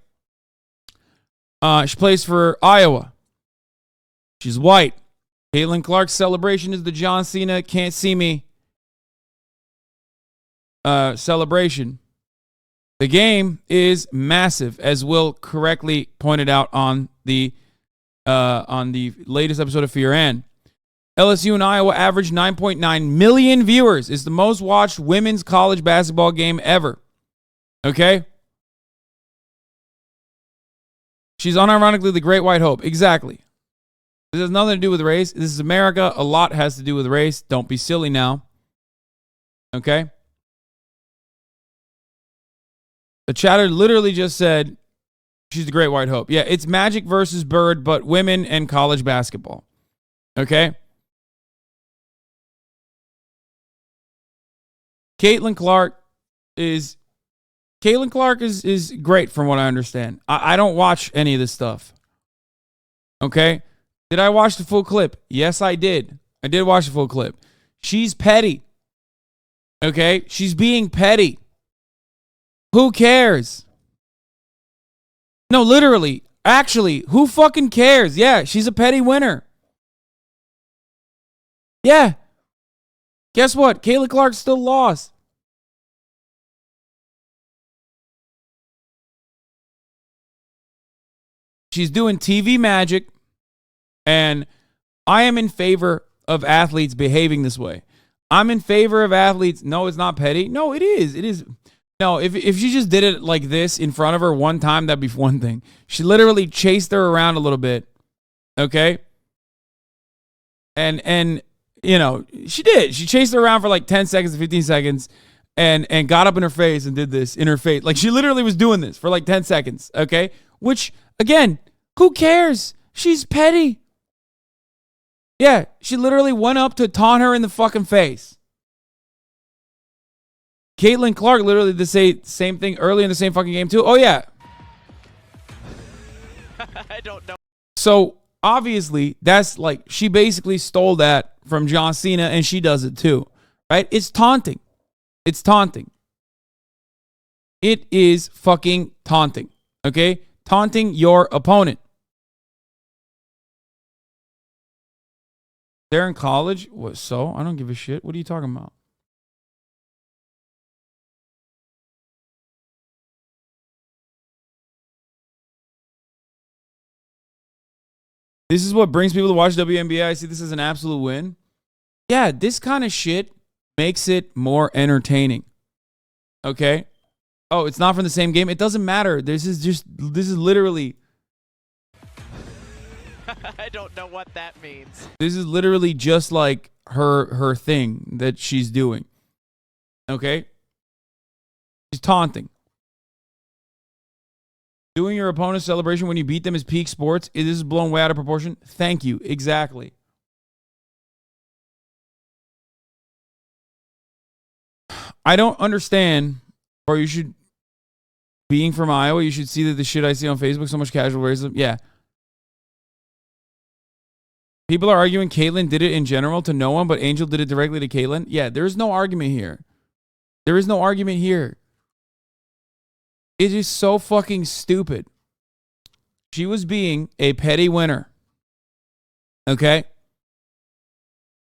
She plays for Iowa. She's white. Caitlin Clark's celebration is the John Cena can't see me celebration. The game is massive, as Will correctly pointed out on the latest episode of Fear and. LSU and Iowa averaged 9.9 million viewers. It's the most watched women's college basketball game ever. Okay? She's unironically the Great White Hope. Exactly. This has nothing to do with race. This is America. A lot has to do with race. Don't be silly now. Okay? The chatter literally just said she's the Great White Hope. Yeah, it's Magic versus Bird, but women and college basketball. Okay? Caitlin Clark is great from what I understand. I don't watch any of this stuff. Okay? Did I watch the full clip? Yes, I did. I did watch the full clip. She's petty. Okay? She's being petty. Who cares? No, literally. Actually, who fucking cares? Yeah, she's a petty winner. Yeah. Guess what? Caitlin Clark still lost. She's doing TV magic, and I am in favor of athletes behaving this way. I'm in favor of athletes. No, it's not petty. No, it is. It is. No, if she just did it like this in front of her one time, that'd be one thing. She literally chased her around a little bit. Okay? And you know, she did. She chased her around for like 10 seconds to 15 seconds and got up in her face and did this in her face. Like she literally was doing this for like 10 seconds. Okay? Which, again, who cares? She's petty. Yeah, she literally went up to taunt her in the fucking face. Caitlin Clark literally did the same thing early in the same fucking game too. Oh, yeah. I don't know. So, obviously, that's like, she basically stole that from John Cena, and she does it too. Right? It's taunting. It's taunting. It is fucking taunting. Okay? Taunting your opponent. They're in college? What, so? I don't give a shit. What are you talking about? This is what brings people to watch WNBA. I see this as an absolute win. Yeah, this kind of shit makes it more entertaining. Okay? Oh, it's not from the same game? It doesn't matter. This is literally... I don't know what that means. This is literally just like her thing that she's doing. Okay? She's taunting. Doing your opponent's celebration when you beat them is peak sports. This is blown way out of proportion. Thank you. Exactly. I don't understand, or you should, being from Iowa, you should see that the shit I see on Facebook, so much casual racism. Yeah. People are arguing Caitlyn did it in general to no one, but Angel did it directly to Caitlyn. Yeah, there's no argument here. There is no argument here. It is so fucking stupid. She was being a petty winner. Okay?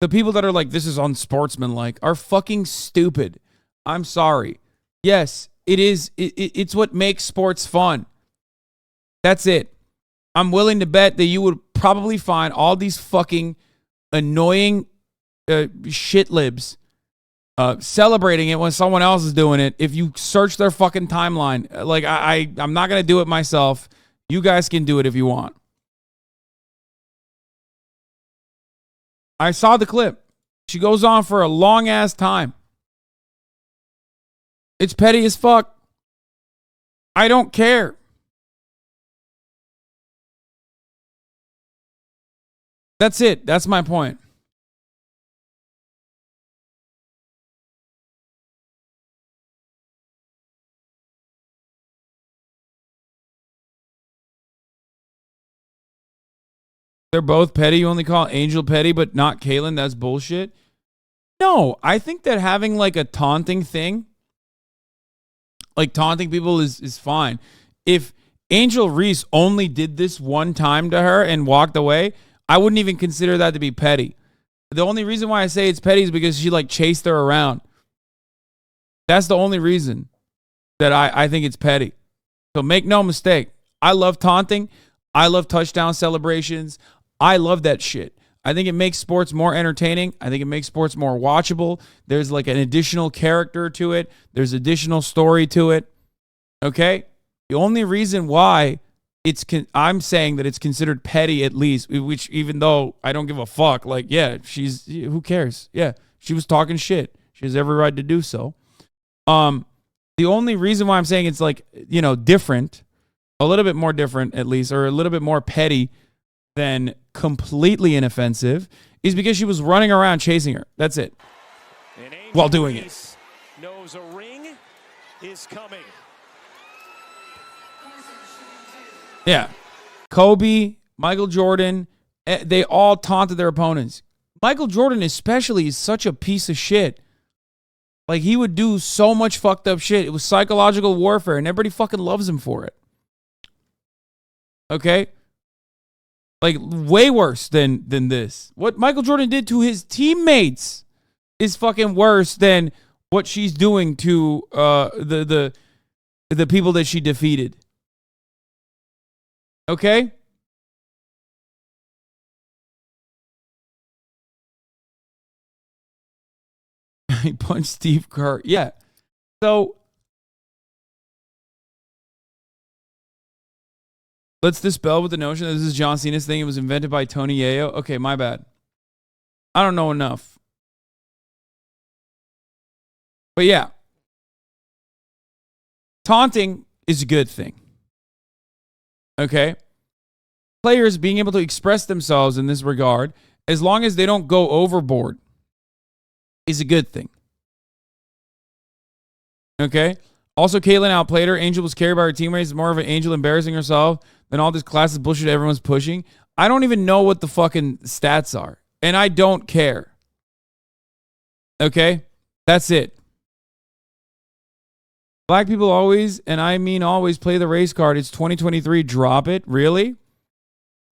The people that are like, this is unsportsmanlike, are fucking stupid. I'm sorry. Yes, it is. It's what makes sports fun. That's it. I'm willing to bet that you would probably find all these fucking annoying shit libs celebrating it when someone else is doing it. If you search their fucking timeline, like I'm not going to do it myself. You guys can do it if you want. I saw the clip. She goes on for a long ass time. It's petty as fuck. I don't care. That's it. That's my point. They're both petty. You only call Angel petty, but not Caitlyn. That's bullshit. No, I think that having like a taunting thing, like taunting people is fine. If Angel Reese only did this one time to her and walked away, I wouldn't even consider that to be petty. The only reason why I say it's petty is because she like chased her around. That's the only reason that I think it's petty. So make no mistake. I love taunting. I love touchdown celebrations. I love that shit. I think it makes sports more entertaining. I think it makes sports more watchable. There's like an additional character to it. There's additional story to it. Okay? The only reason why I'm saying that it's considered petty, at least, which even though I don't give a fuck, like, yeah, who cares? Yeah, she was talking shit. She has every right to do so. The only reason why I'm saying it's like, you know, different, a little bit more different at least, or a little bit more petty than completely inoffensive, is because she was running around chasing her. That's it. While doing it. knows a ring is coming. Yeah. Kobe, Michael Jordan, they all taunted their opponents. Michael Jordan especially is such a piece of shit. Like, he would do so much fucked up shit. It was psychological warfare, and everybody fucking loves him for it. Okay? Like, way worse than this. What Michael Jordan did to his teammates is fucking worse than what she's doing to the people that she defeated. Okay? He punched Steve Kerr. Yeah. So let's dispel with the notion that this is John Cena's thing. It was invented by Tony Yayo. Okay, my bad. I don't know enough. But yeah. Taunting is a good thing. Okay? Players being able to express themselves in this regard, as long as they don't go overboard, is a good thing. Okay? Also, Caitlyn outplayed her. Angel was carried by her teammates. More of an Angel embarrassing herself than all this classes bullshit everyone's pushing. I don't even know what the fucking stats are. And I don't care. Okay? That's it. Black people always, and I mean always, play the race card. It's 2023. Drop it. Really?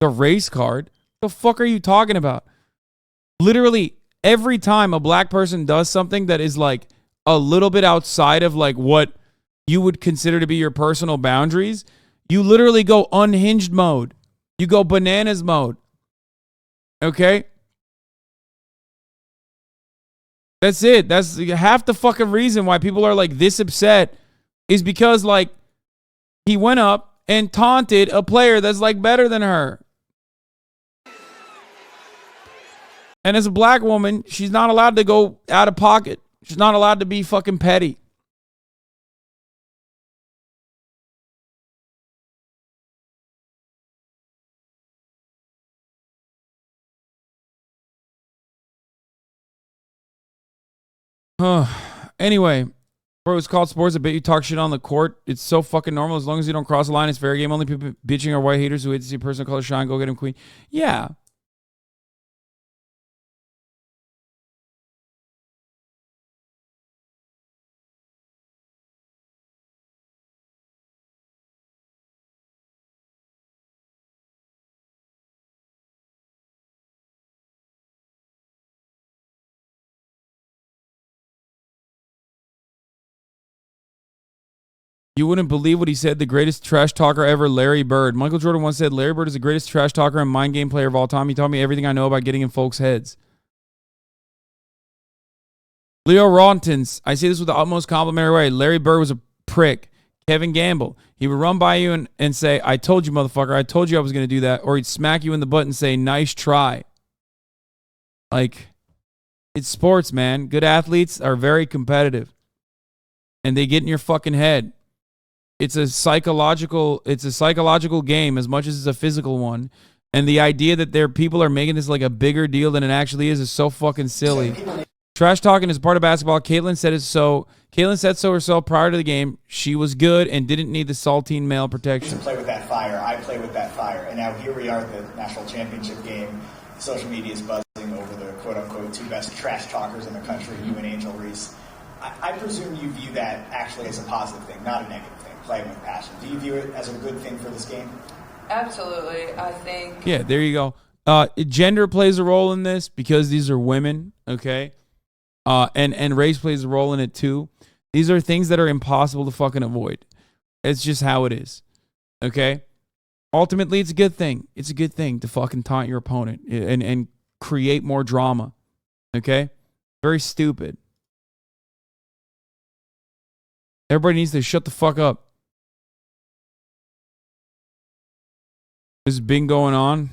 The race card? The fuck are you talking about? Literally, every time a black person does something that is like a little bit outside of like what you would consider to be your personal boundaries, you literally go unhinged mode. You go bananas mode. Okay? That's it. That's half the fucking reason why people are like this upset is because like he went up and taunted a player that's like better than her. And as a black woman, she's not allowed to go out of pocket. She's not allowed to be fucking petty. Anyway, bro, it's called sports. I bet you talk shit on the court. It's so fucking normal. As long as you don't cross the line, it's fair game. Only people bitching are white haters who hate to see a person of color shine. Go get him, queen. Yeah. You wouldn't believe what he said. The greatest trash talker ever, Larry Bird. Michael Jordan once said, Larry Bird is the greatest trash talker and mind game player of all time. He taught me everything I know about getting in folks' heads. Leo Rontons, I say this with the utmost complimentary way. Larry Bird was a prick. Kevin Gamble, he would run by you and say, I told you, motherfucker. I told you I was going to do that. Or he'd smack you in the butt and say, nice try. Like, it's sports, man. Good athletes are very competitive. And they get in your fucking head. It's a psychological game as much as it's a physical one. And the idea that people are making this like a bigger deal than it actually is so fucking silly. Trash talking is part of basketball. Caitlyn said so herself prior to the game. She was good and didn't need the saltine male protection. Play with that fire. I play with that fire. And now here we are at the national championship game. Social media is buzzing over the quote-unquote two best trash talkers in the country, you and Angel Reese. I presume you view that actually as a positive thing, not a negative thing, playing with passion. Do you view it as a good thing for this game? Absolutely. I think... Yeah, there you go. Gender plays a role in this because these are women, okay? And race plays a role in it too. These are things that are impossible to fucking avoid. It's just how it is, okay? Ultimately, it's a good thing. It's a good thing to fucking taunt your opponent and create more drama, okay? Very stupid. Everybody needs to shut the fuck up. This has been going on.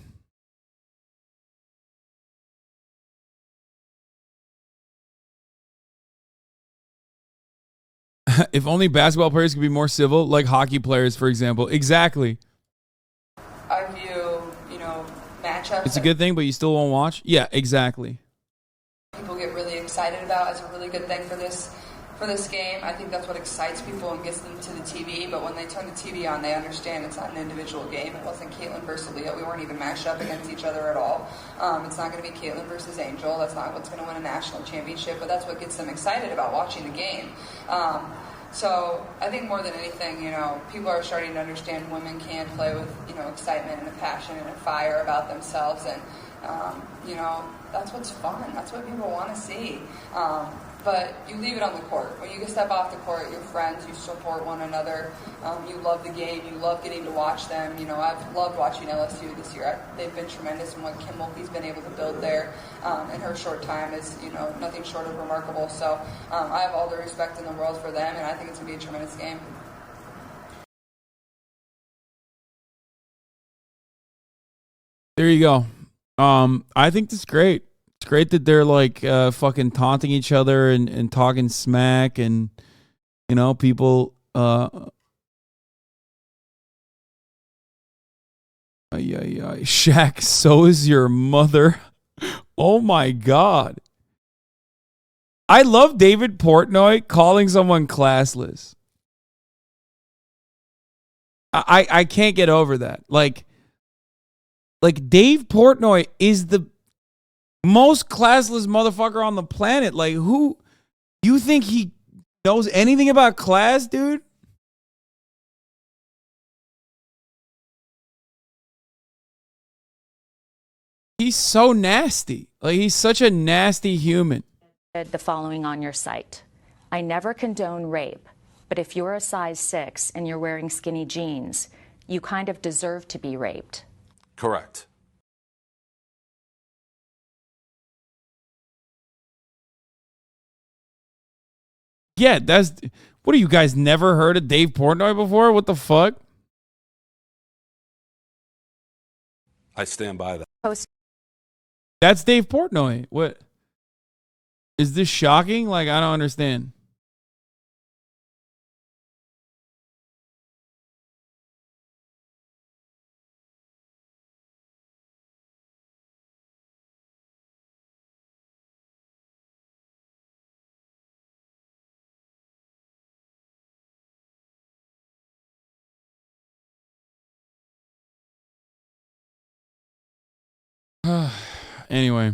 If only basketball players could be more civil, like hockey players, for example. Exactly. I view, matchups. It's a good thing, but you still won't watch? Yeah, exactly. People get really excited about as a really good thing for for this game. I think that's what excites people and gets them to the TV. But when they turn the TV on, they understand it's not an individual game. It wasn't Caitlin versus Leah. We weren't even matched up against each other at all. It's not going to be Caitlin versus Angel. That's not what's going to win a national championship. But that's what gets them excited about watching the game. So I think more than anything, people are starting to understand women can play with, excitement and a passion and a fire about themselves. And, that's what's fun. That's what people want to see. But you leave it on the court. When you step off the court, you're friends, you support one another, you love the game, you love getting to watch them. I've loved watching LSU this year. They've been tremendous, and what Kim Mulkey's been able to build there in her short time is, nothing short of remarkable. So I have all the respect in the world for them, and I think it's going to be a tremendous game. There you go. I think this is great. It's great that they're like fucking taunting each other and talking smack, and people Shaq, so is your mother. Oh my God. I love David Portnoy calling someone classless. I can't get over that. Like Dave Portnoy is the most classless motherfucker on the planet. Like, who you think he knows anything about class, dude? He's so nasty. Like, he's such a nasty human. The following on your site. I never condone rape, but if you're a size 6 and you're wearing skinny jeans, you kind of deserve to be raped. Correct. Yeah, what, are you guys never heard of Dave Portnoy before? What the fuck? I stand by that. That's Dave Portnoy. What? Is this shocking? Like, I don't understand. Anyway,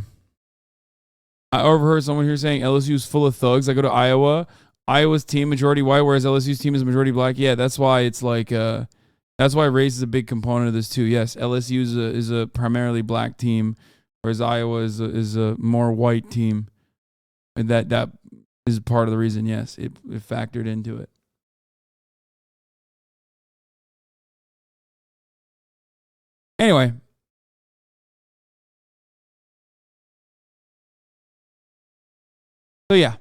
I overheard someone here saying LSU's full of thugs. I go to Iowa. Iowa's team majority white, whereas LSU's team is majority black. Yeah, that's why it's like that's why race is a big component of this too. Yes, LSU is a primarily black team, whereas Iowa is a more white team, and that is part of the reason. Yes, it factored into it. Anyway. So yeah.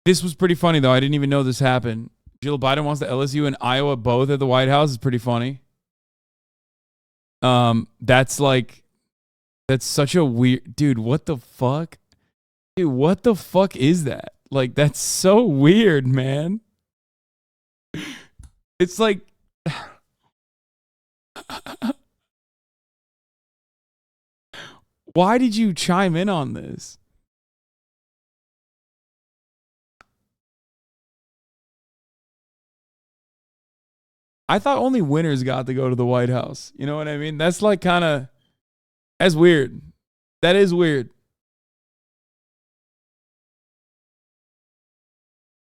This was pretty funny though. I didn't even know this happened. Jill Biden wants the LSU and Iowa both at the White House. Is pretty funny. That's such a weird dude. What the fuck? Dude, what the fuck is that? Like, that's so weird, man. It's like why did you chime in on this? I thought only winners got to go to the White House. You know what I mean? That's like that's weird. That is weird.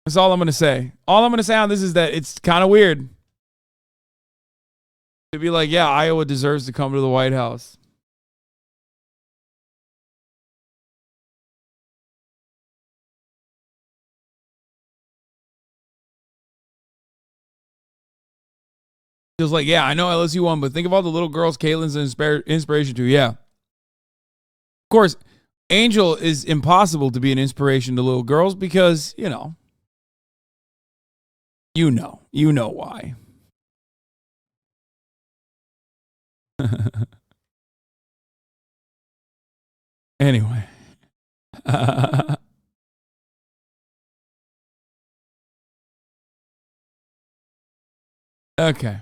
That's all I'm going to say. All I'm going to say on this is that it's kind of weird to be like, yeah, Iowa deserves to come to the White House. Feels like, yeah, I know LSU won, but think of all the little girls Caitlin's an inspiration to. Yeah. Of course, Angel is impossible to be an inspiration to little girls because, you know why. Anyway. Okay.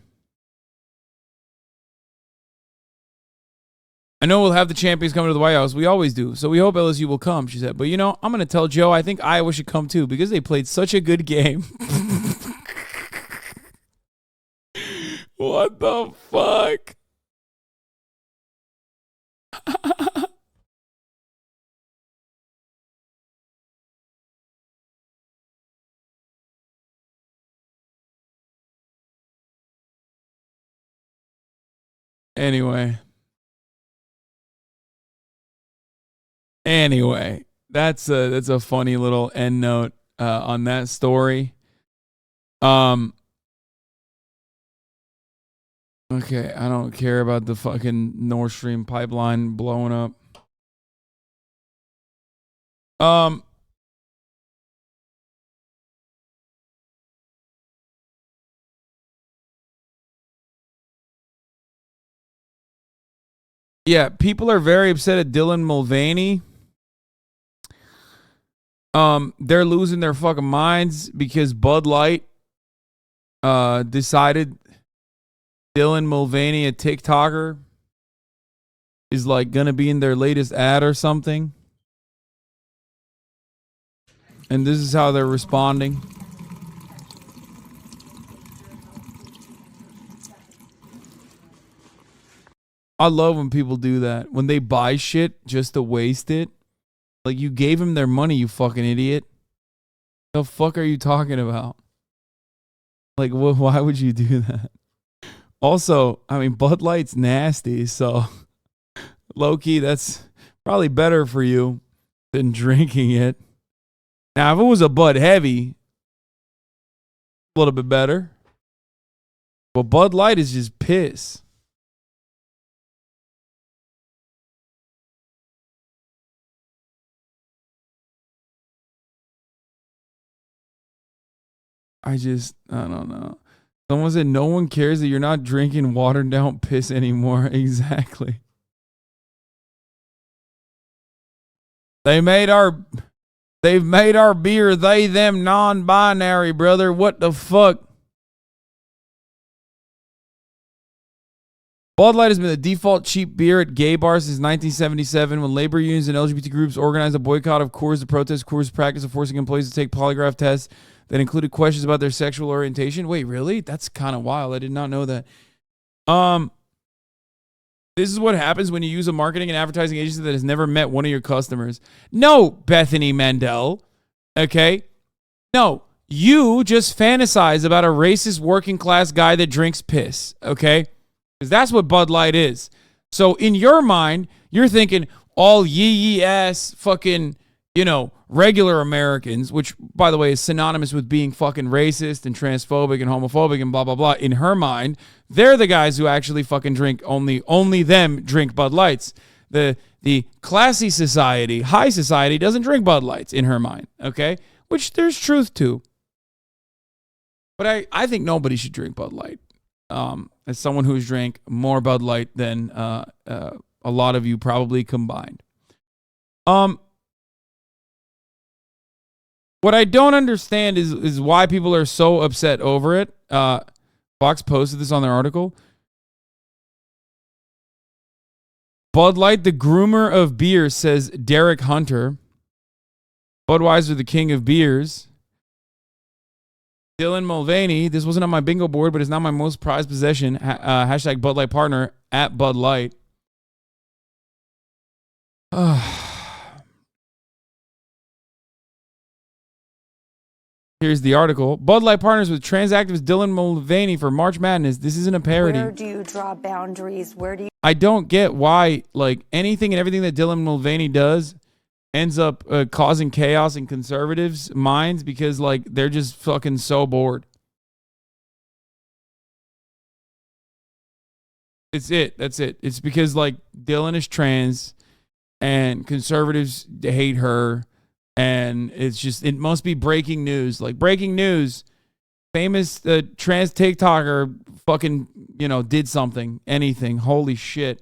I know we'll have the champions coming to the White House. We always do. So we hope LSU will come, she said. But, you know, I'm going to tell Joe I think Iowa should come too because they played such a good game. What the fuck? Anyway, that's a funny little end note on that story. Okay, I don't care about the fucking Nord Stream pipeline blowing up. Yeah, people are very upset at Dylan Mulvaney. They're losing their fucking minds because Bud Light decided Dylan Mulvaney, a TikToker, is like gonna be in their latest ad or something. And this is how they're responding. I love when people do that. When they buy shit just to waste it. Like, you gave them their money, you fucking idiot. The fuck are you talking about? Like, why would you do that? Also, I mean, Bud Light's nasty, so low-key, that's probably better for you than drinking it. Now, if it was a Bud Heavy, a little bit better. But Bud Light is just piss. I don't know. Someone said no one cares that you're not drinking watered down piss anymore. Exactly. They've made our beer they them non-binary, brother. What the fuck? Bud Light has been the default cheap beer at gay bars since 1977 when labor unions and LGBT groups organized a boycott of Coors to protest Coors' practice of forcing employees to take polygraph tests that included questions about their sexual orientation. Wait, really? That's kind of wild. I did not know that. This is what happens when you use a marketing and advertising agency that has never met one of your customers. No, Bethany Mandel. Okay? No, you just fantasize about a racist working class guy that drinks piss. Okay? Because that's what Bud Light is. So in your mind, you're thinking all yee ass fucking, regular Americans, which, by the way, is synonymous with being fucking racist and transphobic and homophobic and blah, blah, blah. In her mind, they're the guys who actually fucking drink only them drink Bud Lights. The classy society, high society, doesn't drink Bud Lights in her mind, okay? Which there's truth to. But I think nobody should drink Bud Light. As someone who's drank more Bud Light than a lot of you probably combined. What I don't understand is why people are so upset over it. Fox posted this on their article. Bud Light, the groomer of beer, says Derek Hunter. Budweiser, the king of beers. Dylan Mulvaney, this wasn't on my bingo board, but it's now my most prized possession. Hashtag Bud Light partner at Bud Light. Here's the article. Bud Light partners with trans activist Dylan Mulvaney for March Madness. This isn't a parody. Where do you draw boundaries? Where do you... I don't get why, anything and everything that Dylan Mulvaney does ends up causing chaos in conservatives' minds because, they're just fucking so bored. That's it. It's because, Dylan is trans and conservatives hate her. And it must be breaking news. Breaking news, famous trans TikToker fucking, did something, anything. Holy shit.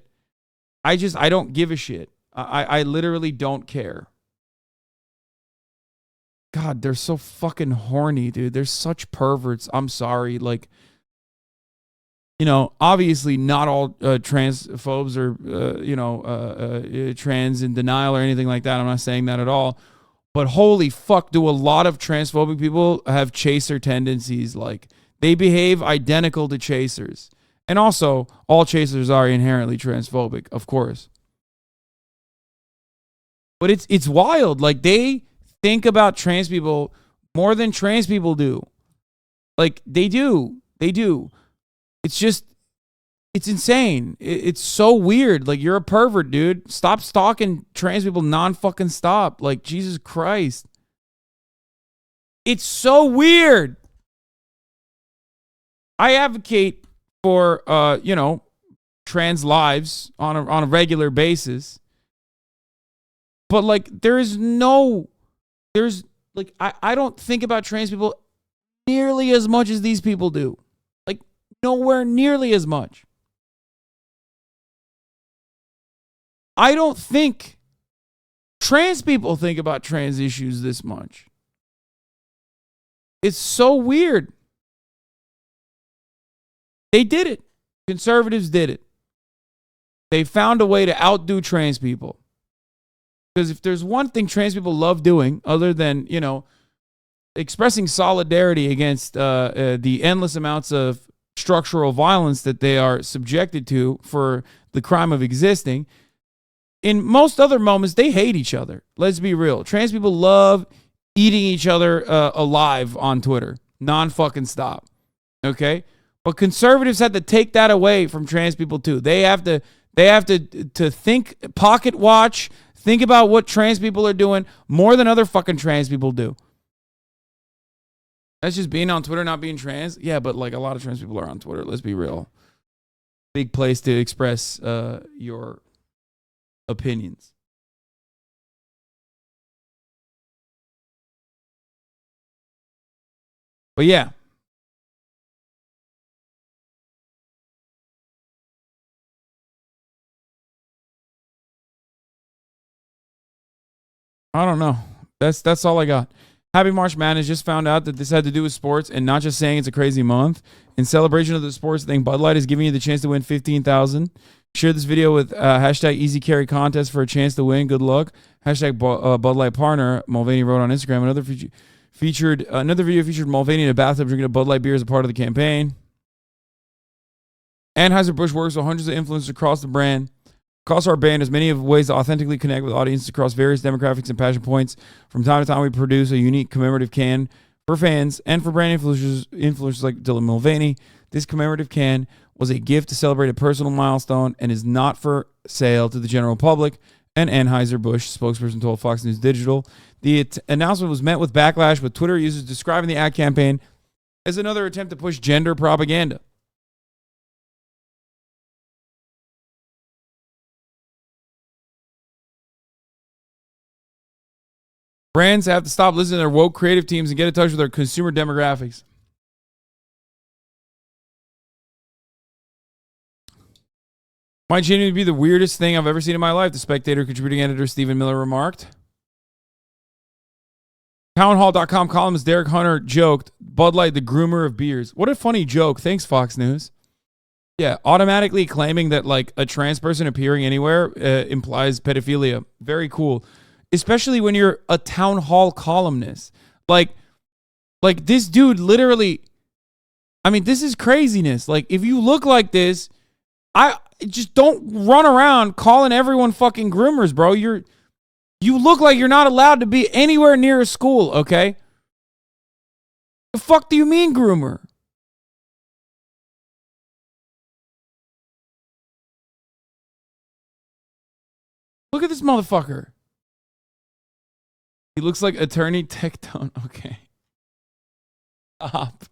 I don't give a shit. I literally don't care. God, they're so fucking horny, dude. They're such perverts. I'm sorry. you know, obviously not all transphobes are, trans in denial or anything like that. I'm not saying that at all. But holy fuck, do a lot of transphobic people have chaser tendencies? Like, they behave identical to chasers. And also, all chasers are inherently transphobic, of course. But it's wild. Like, they think about trans people more than trans people do. Like, they do. They do. It's just, it's insane. It's so weird. Like, you're a pervert, dude. Stop stalking trans people non-fucking stop. Like, Jesus Christ. It's so weird. I advocate for, trans lives on a regular basis. But, like, I don't think about trans people nearly as much as these people do. Like, nowhere nearly as much. I don't think trans people think about trans issues this much. It's so weird. They did it. Conservatives did it. They found a way to outdo trans people. Because if there's one thing trans people love doing, other than, expressing solidarity against the endless amounts of structural violence that they are subjected to for the crime of existing, in most other moments, they hate each other. Let's be real. Trans people love eating each other alive on Twitter. Non-fucking stop. Okay? But conservatives have to take that away from trans people too. They have to think, pocket watch, think about what trans people are doing more than other fucking trans people do. That's just being on Twitter, not being trans. Yeah, but like a lot of trans people are on Twitter. Let's be real. Big place to express your opinions. But yeah. I don't know. That's all I got. Happy March Madness. Just found out that this had to do with sports and not just saying it's a crazy month. In celebration of the sports thing, Bud Light is giving you the chance to win $15,000. Share this video with hashtag Easy Carry Contest for a chance to win. Good luck. Hashtag Bud Light Partner. Mulvaney wrote on Instagram. Another video featured Mulvaney in a bathtub drinking a Bud Light beer as a part of the campaign. Anheuser-Busch works with hundreds of influencers across the brand. Across our band, there's many ways to authentically connect with audiences across various demographics and passion points. From time to time, we produce a unique commemorative can for fans and for brand influencers like Dylan Mulvaney. This commemorative can was a gift to celebrate a personal milestone and is not for sale to the general public, an Anheuser-Busch spokesperson told Fox News Digital. The announcement was met with backlash, with Twitter users describing the ad campaign as another attempt to push gender propaganda. Brands have to stop listening to their woke creative teams and get in touch with their consumer demographics. Might genuinely be the weirdest thing I've ever seen in my life, the Spectator contributing editor Stephen Miller remarked. Townhall.com columnist Derek Hunter joked, Bud Light, the groomer of beers. What a funny joke. Thanks, Fox News. Yeah, automatically claiming that like a trans person appearing anywhere implies pedophilia. Very cool. Especially when you're a town hall columnist. Like this dude literally, I mean, this is craziness. Like, if you look like this, I just don't run around calling everyone fucking groomers, bro. You look like you're not allowed to be anywhere near a school, okay? The fuck do you mean groomer? Look at this motherfucker. He looks like Attorney Tectone. Okay. Stop.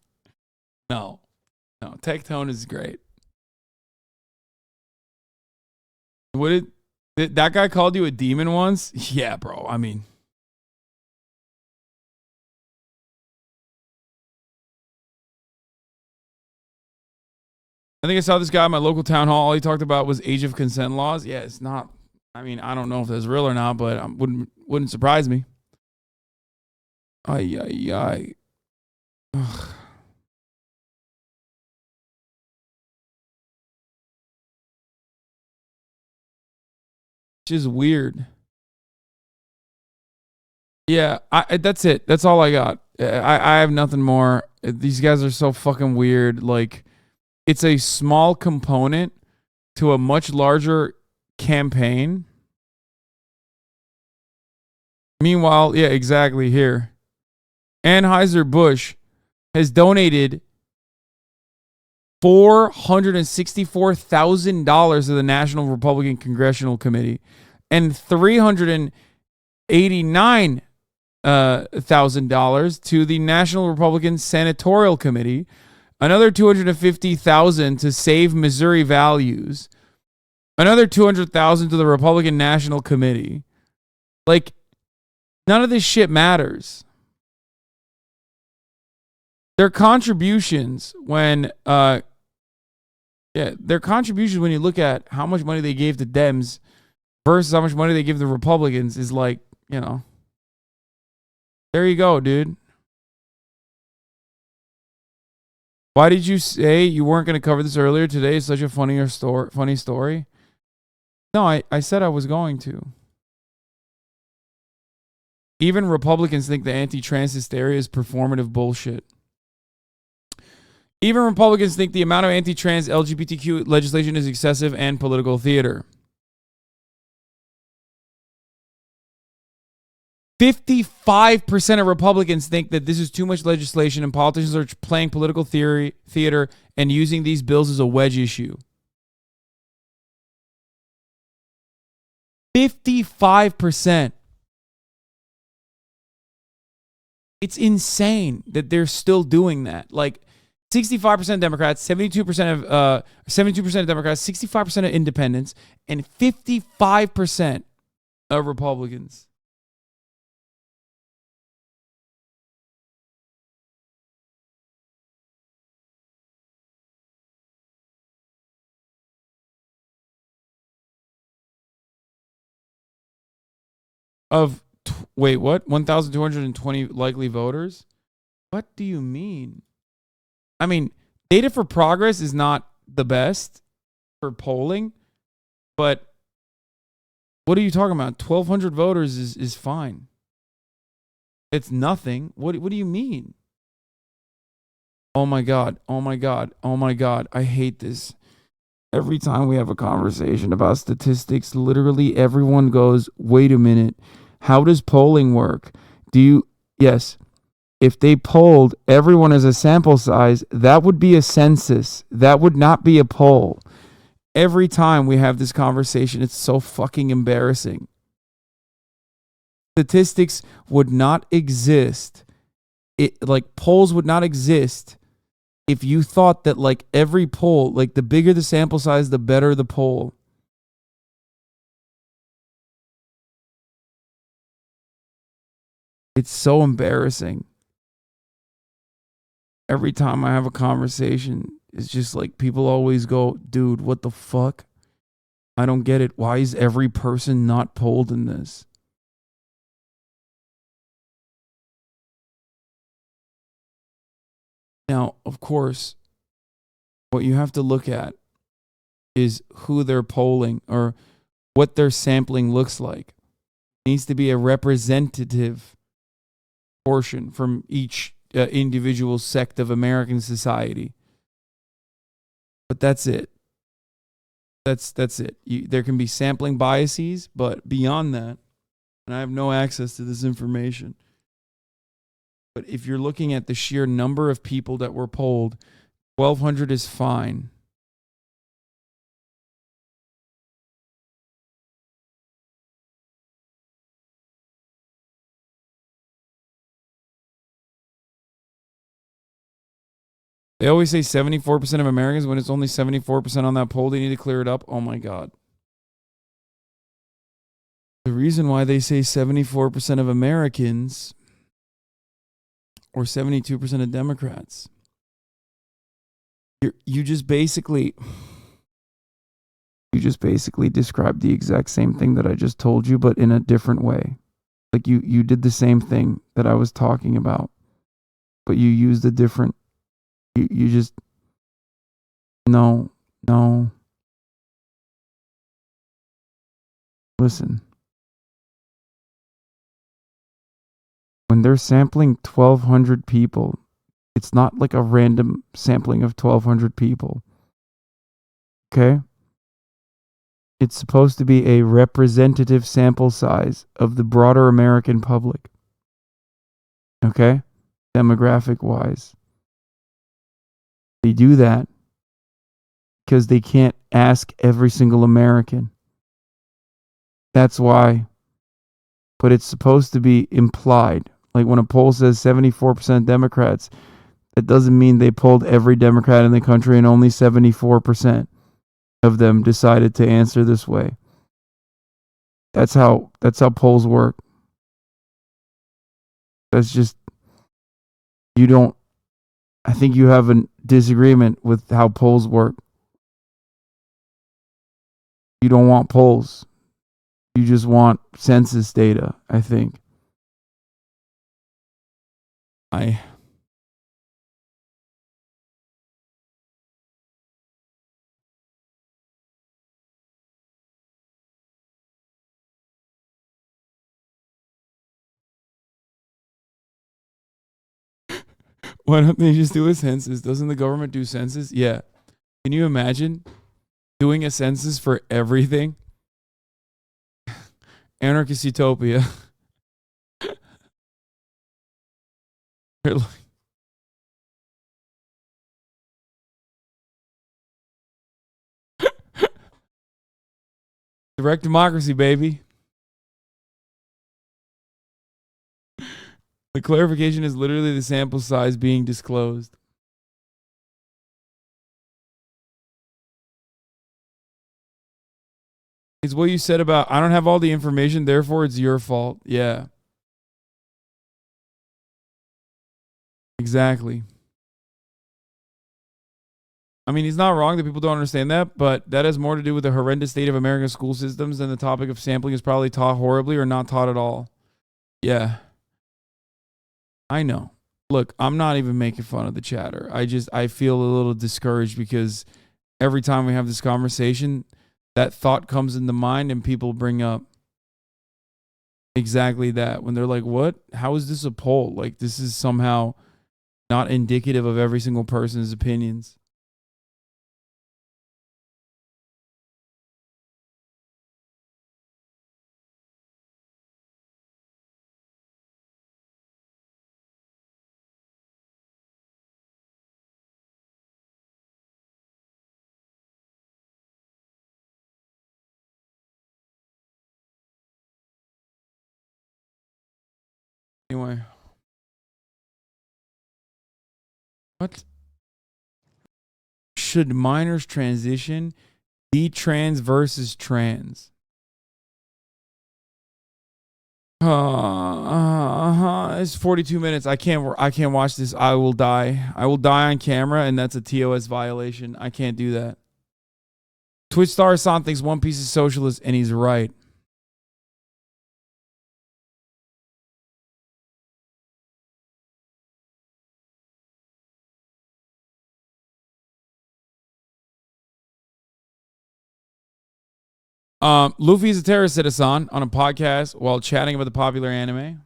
No, Tectone is great. What did that guy called you a demon once? Yeah, bro. I mean, I think I saw this guy at my local town hall. All he talked about was age of consent laws. Yeah, it's not. I mean, I don't know if that's real or not, but wouldn't surprise me. Ay. Ugh. is weird. Yeah, that's it. That's all I got. I have nothing more. These guys are so fucking weird. Like, it's a small component to a much larger campaign. Meanwhile, yeah, exactly here. Anheuser-Busch has donated $464,000 to the National Republican Congressional Committee and $389,000 to the National Republican Senatorial Committee, another $250,000 to Save Missouri Values, another $200,000 to the Republican National Committee. Like, none of this shit matters. Their contributions when their contributions when you look at how much money they gave to Dems versus how much money they give the Republicans is like, you know. There you go, dude. Why did you say you weren't going to cover this earlier? Today is such a funny story. No, I said I was going to. Even Republicans think the anti-trans hysteria is performative bullshit. Even Republicans think the amount of anti-trans LGBTQ legislation is excessive and political theater. 55% of Republicans think that this is too much legislation and politicians are playing political theater and using these bills as a wedge issue. 55%. It's insane that they're still doing that. Like, 65% Democrats, 72% of Democrats, 65% of independents, and 55% of Republicans. Wait, what? 1,220 likely voters? What do you mean? I mean, Data for Progress is not the best for polling, but what are you talking about? 1,200 voters is fine. It's nothing. What do you mean? Oh my God. Oh my God. Oh my God. I hate this. Every time we have a conversation about statistics, literally everyone goes, wait a minute. How does polling work? Yes. If they polled everyone as a sample size, that would be a census. That would not be a poll. Every time we have this conversation, it's so fucking embarrassing. Statistics would not exist. Polls would not exist if you thought that like every poll, like the bigger the sample size, the better the poll. It's so embarrassing. Every time I have a conversation, it's just like people always go, dude, what the fuck? I don't get it. Why is every person not polled in this? Now, of course, what you have to look at is who they're polling or what their sampling looks like. It needs to be a representative portion from each individual sect of American society. But that's it. That's it. There can be sampling biases, but beyond that, and I have no access to this information. But if you're looking at the sheer number of people that were polled, 1,200 is fine. They always say 74% of Americans, when it's only 74% on that poll, they need to clear it up. Oh my God. The reason why they say 74% of Americans or 72% of Democrats, you just basically described the exact same thing that I just told you, but in a different way. Like you did the same thing that I was talking about, but you used a different. You just no. Listen. When they're sampling 1,200 people, it's not like a random sampling of 1,200 people. Okay? It's supposed to be a representative sample size of the broader American public. Okay? Demographic-wise. They do that because they can't ask every single American. That's why. But it's supposed to be implied. Like when a poll says 74% Democrats, that doesn't mean they polled every Democrat in the country and only 74% of them decided to answer this way. That's how polls work. That's just, I think you have a disagreement with how polls work. You don't want polls. You just want census data, I think. Why don't they just do a census? Doesn't the government do census? Yeah. Can you imagine doing a census for everything? Anarchist utopia. Direct democracy, baby. The clarification is literally the sample size being disclosed. It's what you said about, I don't have all the information, therefore it's your fault. Yeah. Exactly. I mean, he's not wrong that people don't understand that, but that has more to do with the horrendous state of American school systems than the topic of sampling is probably taught horribly or not taught at all. Yeah. I know. Look, I'm not even making fun of the chatter. I feel a little discouraged because every time we have this conversation, that thought comes into mind and people bring up exactly that. When they're like, what? How is this a poll? Like, this is somehow not indicative of every single person's opinions. Anyway. What? Should minors transition be trans versus trans? It's 42 minutes. I can't watch this. I will die. I will die on camera, and that's a TOS violation. I can't do that. Twitch star Hasan thinks One Piece is socialist, and he's right. Luffy is a terrorist, said Hasan on a podcast while chatting about the popular anime.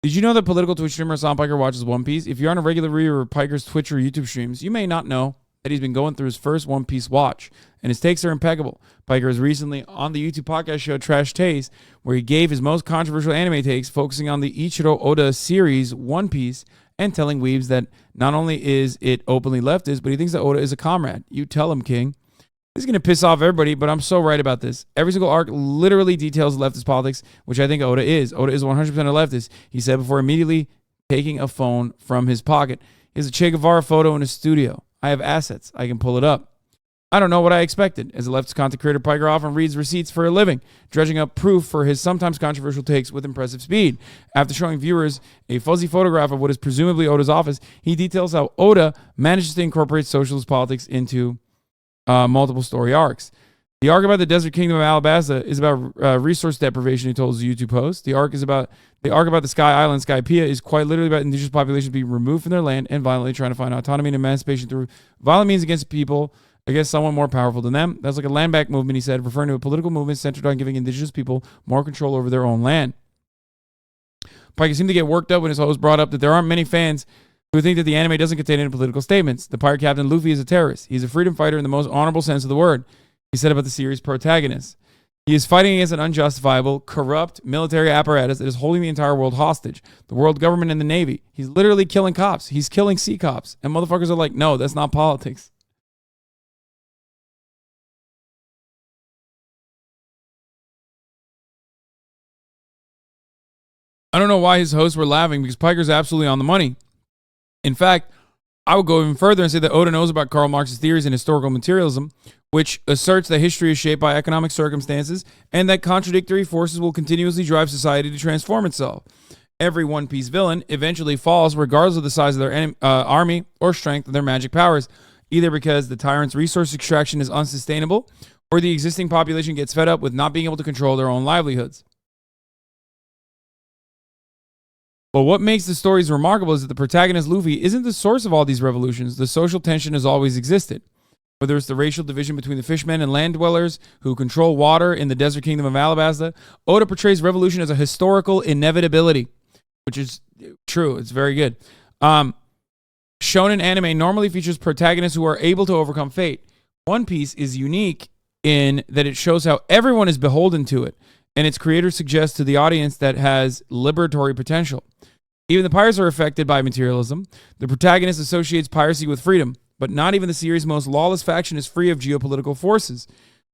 Did you know that political Twitch streamer Hasan Piker watches One Piece? If you're on a regular reader of Piker's Twitch or YouTube streams, you may not know that he's been going through his first One Piece watch, and his takes are impeccable. Piker was recently on the YouTube podcast show Trash Taste, where he gave his most controversial anime takes, focusing on the Ichiro Oda series One Piece, and telling weebs that not only is it openly leftist, but he thinks that Oda is a comrade. You tell him, King. This is going to piss off everybody, but I'm so right about this. Every single arc literally details leftist politics, which I think Oda is. Oda is 100% a leftist, he said before immediately taking a phone from his pocket. He has a Che Guevara photo in his studio. I have assets. I can pull it up. I don't know what I expected. As a leftist content creator, Piker often reads receipts for a living, dredging up proof for his sometimes controversial takes with impressive speed. After showing viewers a fuzzy photograph of what is presumably Oda's office, he details how Oda manages to incorporate socialist politics into multiple story arcs. The arc about the Desert Kingdom of Alabasta is about resource deprivation, he told his YouTube post. The arc about the Sky Island, Skypiea, is quite literally about indigenous populations being removed from their land and violently trying to find autonomy and emancipation through violent means against people I guess someone more powerful than them. That's like a land back movement, he said, referring to a political movement centered on giving indigenous people more control over their own land. Pike seemed to get worked up when his host brought up that there aren't many fans who think that the anime doesn't contain any political statements. The pirate captain Luffy is a terrorist. He's a freedom fighter in the most honorable sense of the word, he said about the series' protagonist. He is fighting against an unjustifiable, corrupt military apparatus that is holding the entire world hostage. The world government and the Navy. He's literally killing cops. He's killing sea cops. And motherfuckers are like, no, that's not politics. I don't know why his hosts were laughing because Piker's absolutely on the money. In fact, I would go even further and say that Oda knows about Karl Marx's theories in historical materialism, which asserts that history is shaped by economic circumstances and that contradictory forces will continuously drive society to transform itself. Every One Piece villain eventually falls regardless of the size of their army or strength of their magic powers, either because the tyrant's resource extraction is unsustainable or the existing population gets fed up with not being able to control their own livelihoods. But what makes the stories remarkable is that the protagonist Luffy isn't the source of all these revolutions. The social tension has always existed. Whether it's the racial division between the fishmen and land dwellers who control water in the desert kingdom of Alabasta, Oda portrays revolution as a historical inevitability, which is true. It's very good. Shonen anime normally features protagonists who are able to overcome fate. One Piece is unique in that it shows how everyone is beholden to it, and its creator suggests to the audience that has liberatory potential. Even the pirates are affected by materialism. The protagonist associates piracy with freedom, but not even the series' most lawless faction is free of geopolitical forces.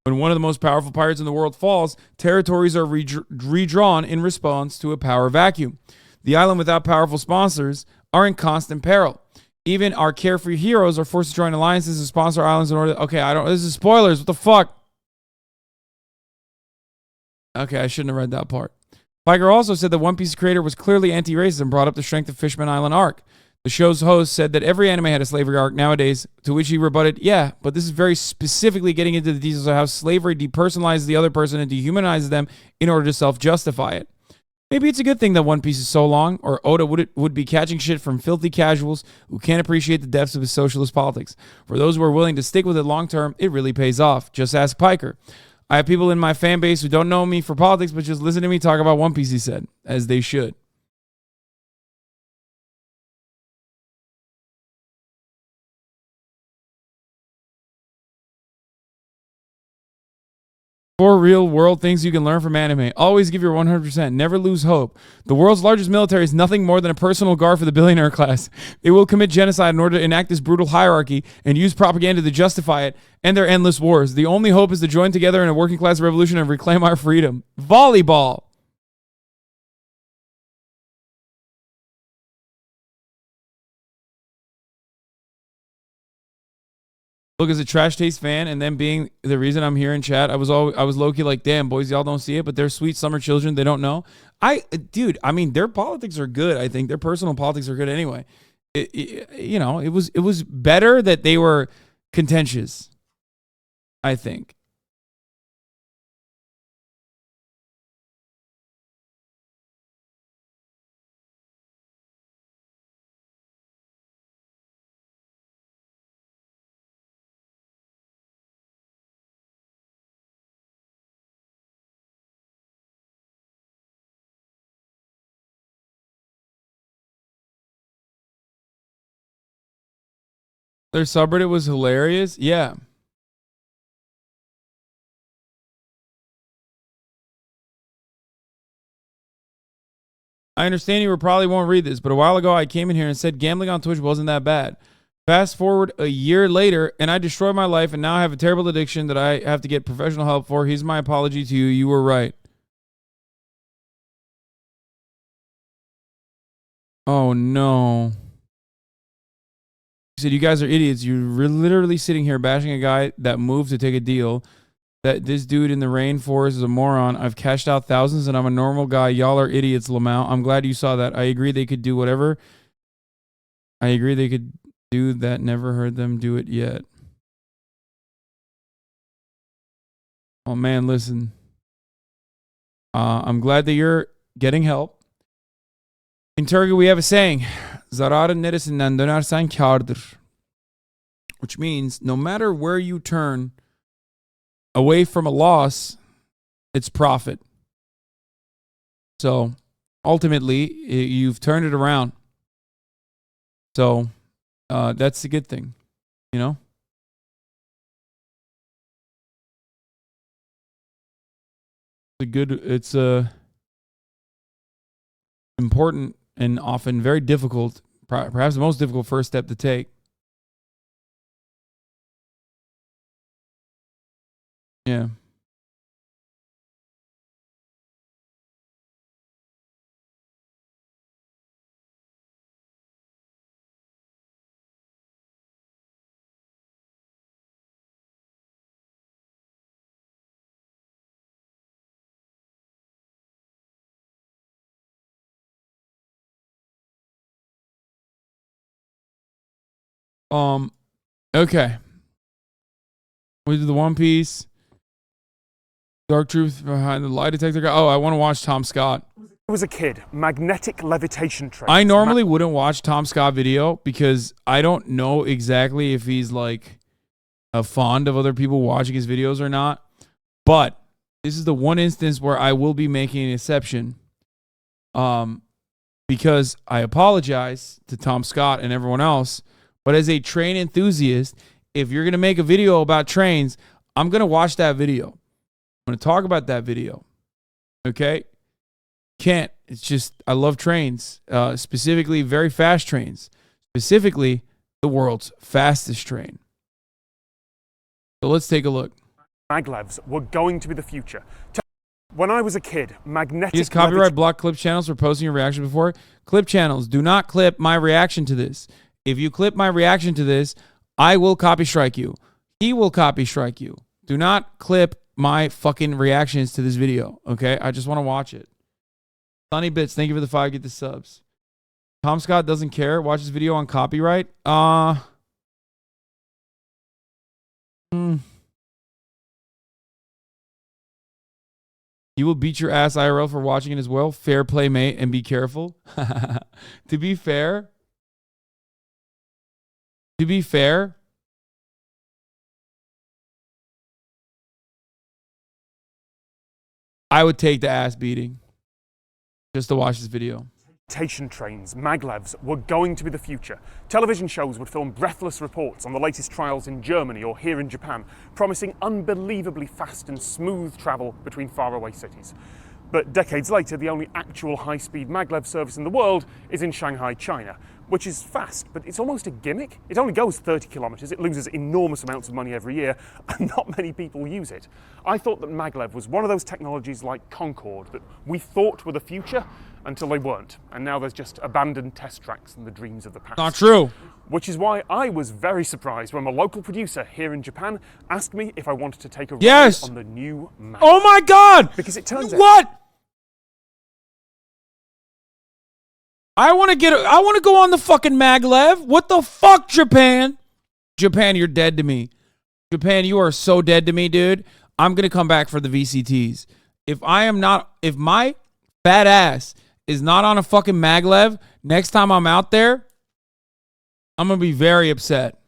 When one of the most powerful pirates in the world falls, territories are redrawn in response to a power vacuum. The island without powerful sponsors are in constant peril. Even our carefree heroes are forced to join alliances and sponsor islands in order to... Okay, this is spoilers. What the fuck? Okay, I shouldn't have read that part. Piker also said that One Piece's creator was clearly anti-racist and brought up the strength of Fishman Island arc. The show's host said that every anime had a slavery arc nowadays, to which he rebutted, yeah, but this is very specifically getting into the details of how slavery depersonalizes the other person and dehumanizes them in order to self-justify it. Maybe it's a good thing that One Piece is so long, or Oda would be catching shit from filthy casuals who can't appreciate the depths of his socialist politics. For those who are willing to stick with it long term, it really pays off. Just ask Piker. I have people in my fan base who don't know me for politics, but just listen to me talk about One Piece, he said, as they should. Four real world things you can learn from anime. Always give your 100%. Never lose hope. The world's largest military is nothing more than a personal guard for the billionaire class. They will commit genocide in order to enact this brutal hierarchy and use propaganda to justify it and their endless wars. The only hope is to join together in a working class revolution and reclaim our freedom. Volleyball. Look, as a Trash Taste fan, and then being the reason I'm here in chat, I was low-key like, damn, boys, y'all don't see it, but they're sweet summer children. They don't know. Dude, I mean, their politics are good. I think their personal politics are good anyway. It was better that they were contentious, I think. Their subreddit was hilarious. Yeah. I understand you probably won't read this, but a while ago I came in here and said gambling on Twitch wasn't that bad. Fast forward a year later, and I destroyed my life, and now I have a terrible addiction that I have to get professional help for. Here's my apology to you. You were right. Oh, no. He said, you guys are idiots. You're literally sitting here bashing a guy that moved to take a deal. That this dude in the rainforest is a moron. I've cashed out thousands and I'm a normal guy. Y'all are idiots, Lamau. I'm glad you saw that. I agree they could do whatever. I agree they could do that. Never heard them do it yet. Oh, man, listen. I'm glad that you're getting help. In Turkey, we have a saying. Zararın neresinden dönersen kârdır. which means no matter where you turn away from a loss, it's profit. So ultimately, you've turned it around. So that's the good thing, you know? It's a important and often very difficult, perhaps the most difficult first step to take. Yeah. Okay. We did the One Piece. Dark truth behind the lie detector guy. Oh, I want to watch Tom Scott. I was a kid, magnetic levitation trains. I normally wouldn't watch Tom Scott video because I don't know exactly if he's like fond of other people watching his videos or not. But this is the one instance where I will be making an exception. Because I apologize to Tom Scott and everyone else. But as a train enthusiast, if you're going to make a video about trains, I'm going to watch that video. I'm going to talk about that video. Okay? Can't. It's just, I love trains. Specifically, very fast trains. Specifically, the world's fastest train. So let's take a look. Maglevs were going to be the future. When I was a kid, magnetic... Is copyright block clip channels for posting your reaction before? Clip channels, do not clip my reaction to this. If you clip my reaction to this, I will copy strike you. He will copy strike you. Do not clip my fucking reactions to this video, okay? I just want to watch it. Sunny Bits, thank you for the 5. Get the subs. Tom Scott doesn't care. Watch this video on copyright. You will beat your ass IRL for watching it as well. Fair play, mate, and be careful. To be fair, I would take the ass beating just to watch this video. Trains, maglevs, were going to be the future. Television shows would film breathless reports on the latest trials in Germany or here in Japan, promising unbelievably fast and smooth travel between faraway cities. But decades later, the only actual high-speed maglev service in the world is in Shanghai, China, which is fast, but it's almost a gimmick. It only goes 30 kilometers, it loses enormous amounts of money every year, and not many people use it. I thought that maglev was one of those technologies like Concorde that we thought were the future until they weren't, and now there's just abandoned test tracks and the dreams of the past. Not true. Which is why I was very surprised when my local producer here in Japan asked me if I wanted to take a ride on the new maglev. Oh my God! Because it turns out... What? I want to go on the fucking maglev. What the fuck, Japan? Japan, you're dead to me. Japan, you are so dead to me, dude. I'm going to come back for the VCTs. If my fat ass is not on a fucking maglev next time I'm out there, I'm going to be very upset.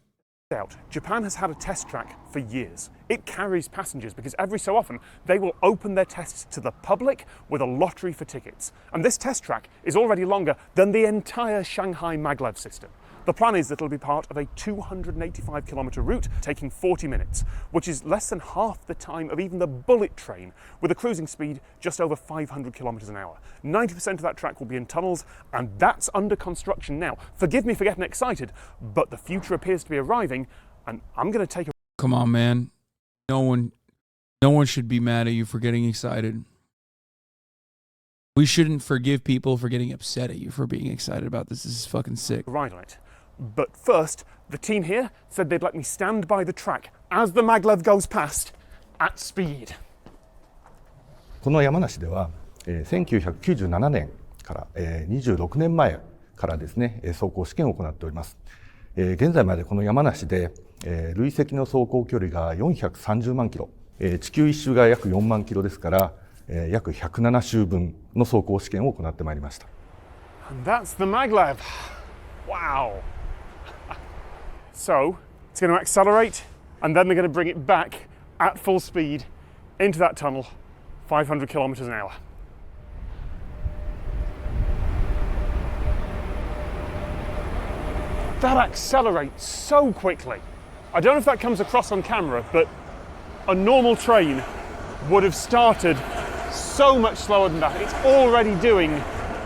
Japan has had a test track for years. It carries passengers because every so often they will open their tests to the public with a lottery for tickets. And this test track is already longer than the entire Shanghai maglev system. The plan is that it'll be part of a 285-kilometer route taking 40 minutes, which is less than half the time of even the bullet train, with a cruising speed just over 500 kilometers an hour. 90% of that track will be in tunnels, and that's under construction now. Forgive me for getting excited, but the future appears to be arriving, and I'm going to take a... Come on, man. No one should be mad at you for getting excited. We shouldn't forgive people for getting upset at you for being excited about this. This is fucking sick. Ride on it. But first, the team here said they'd let me stand by the track as the maglev goes past at speed. この山梨では、1997年から、26年前からですね、走行試験を行っております。現在までこの山梨で、累積の走行距離が430万キロ、地球一周が約4万キロですから、約107周分の走行試験を行ってまいりました。And that's the maglev. Wow. So, It's going to accelerate, and then they're going to bring it back at full speed into that tunnel, 500 kilometers an hour. That accelerates so quickly. I don't know if that comes across on camera, but a normal train would have started so much slower than that. It's already doing,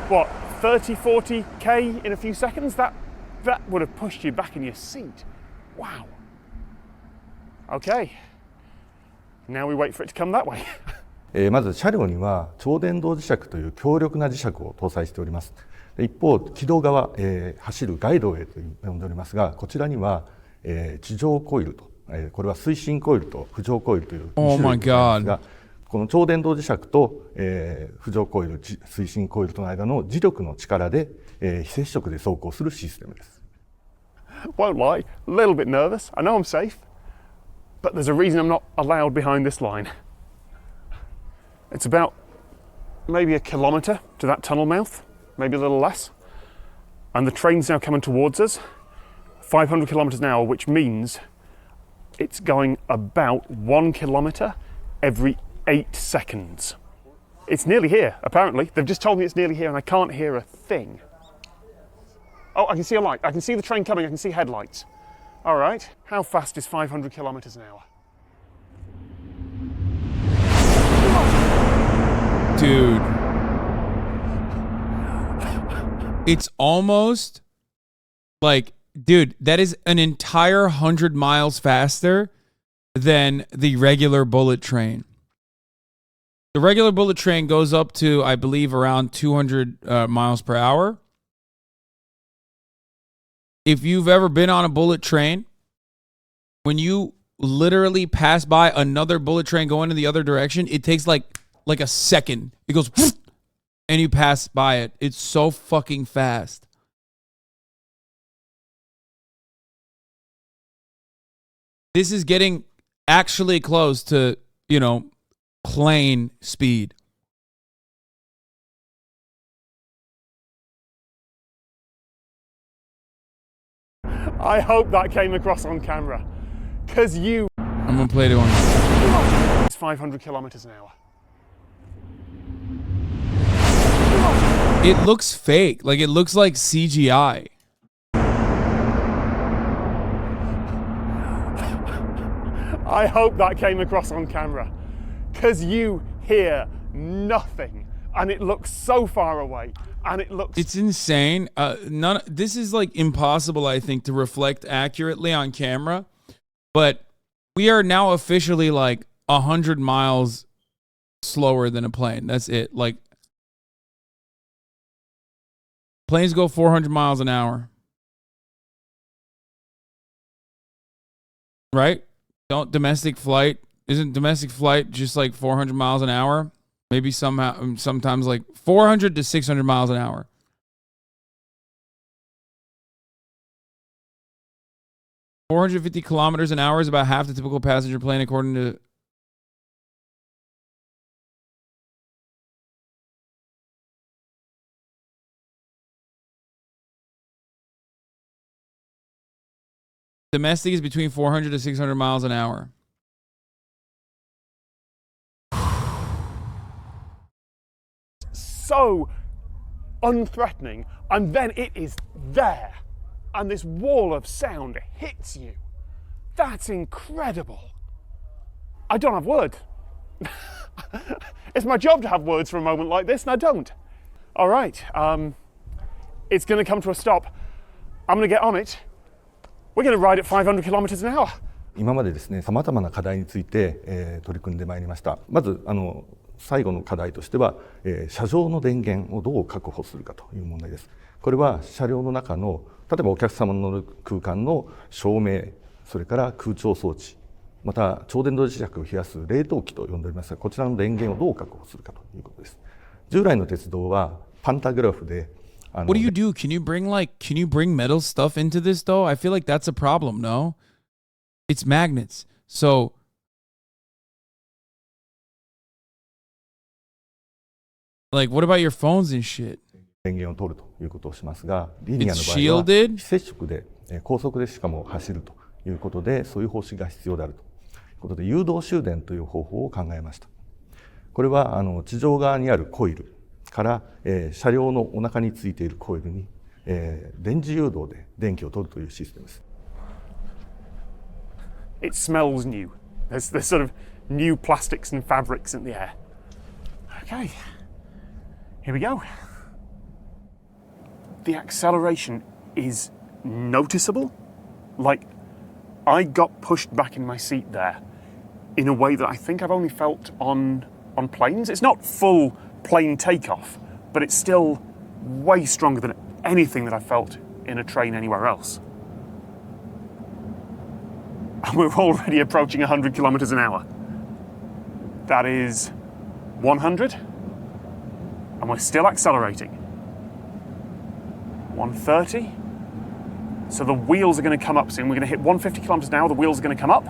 what, 30, 40k in a few seconds? That would have pushed you back in your seat. Wow. Okay. Now we wait for it to come that way. まず車両には超電導磁石という強力な磁石を搭載しております。一方、軌道側、走るガイドウェイと呼んでおりますが、こちらには、地上コイルと、これは推進コイルと浮上コイルという2種類ですが、この超電導磁石と、浮上コイル、推進コイルとの間の磁力の力で、非接触で走行するシステムです。Won't lie, a little bit nervous. I know I'm safe, but there's a reason I'm not allowed behind this line. It's about maybe a kilometre to that tunnel mouth, maybe a little less. And the train's now coming towards us, 500 kilometres an hour, which means it's going about 1 kilometre every 8 seconds. It's nearly here, apparently. They've just told me it's nearly here and I can't hear a thing. Oh, I can see a light. I can see the train coming. I can see headlights. All right. How fast is 500 kilometers an hour? Dude. It's almost like, dude, that is an entire 100 miles faster than the regular bullet train. The regular bullet train goes up to, I believe, around 200 miles per hour. If you've ever been on a bullet train, when you literally pass by another bullet train going in the other direction, it takes like a second. It goes and you pass by it. It's so fucking fast. This is getting actually close to, you know, plane speed. I hope that came across on camera, because you... I'm going to play it on. It's 500 kilometers an hour. It looks fake. Like, it looks like CGI. I hope that came across on camera, because you hear nothing, and it looks so far away. And it looks... It's insane. This is like impossible, I think, to reflect accurately on camera. But we are now officially like 100 miles slower than a plane. That's it. Like, planes go 400 miles an hour. Right? Isn't domestic flight just like 400 miles an hour? Maybe sometimes like 400 to 600 miles an hour. $450 kilometers an hour is about half the typical passenger plane, according to domestic is between 400 to 600 miles an hour. So unthreatening, and then it is there, and this wall of sound hits you. That's incredible. I don't have words. It's my job to have words for a moment like this, and I don't. All right, it's going to come to a stop. I'm going to get on it. We're going to ride at 500 kilometers an hour. 今までですね、様々な課題について、取り組んでまいりました。まず最後の課題としては、車上の電源をどう確保するかという問題です。これは車両の中の例えばお客様の乗る空間の照明、それから空調装置、また超電導磁石を冷やす冷凍機と呼んでおりますが、こちらの電源をどう確保するかということです。従来の鉄道はパンタグラフで What do you do? Can you bring metal stuff into this though? I feel like that's a problem, no? It's magnets. So like, what about your phones and shit? 電源を取るということをしますが、リニアの場合は非接触で高速でしかも走るということで、そういう方針が必要であるということで、誘導終電という方法を考えました。これは地上側にあるコイルから、車両のお腹についているコイルに、電磁誘導で電気を取るというシステムです。It smells new. There's sort of new plastics and fabrics in the air. Okay, here we go. The acceleration is noticeable. Like, I got pushed back in my seat there in a way that I think I've only felt on planes. It's not full plane takeoff, but it's still way stronger than anything that I felt in a train anywhere else. And we're already approaching 100 kilometers an hour. That is 100, and we're still accelerating. 130. So the wheels are going to come up soon. We're going to hit 150 kilometers an hour. The wheels are going to come up.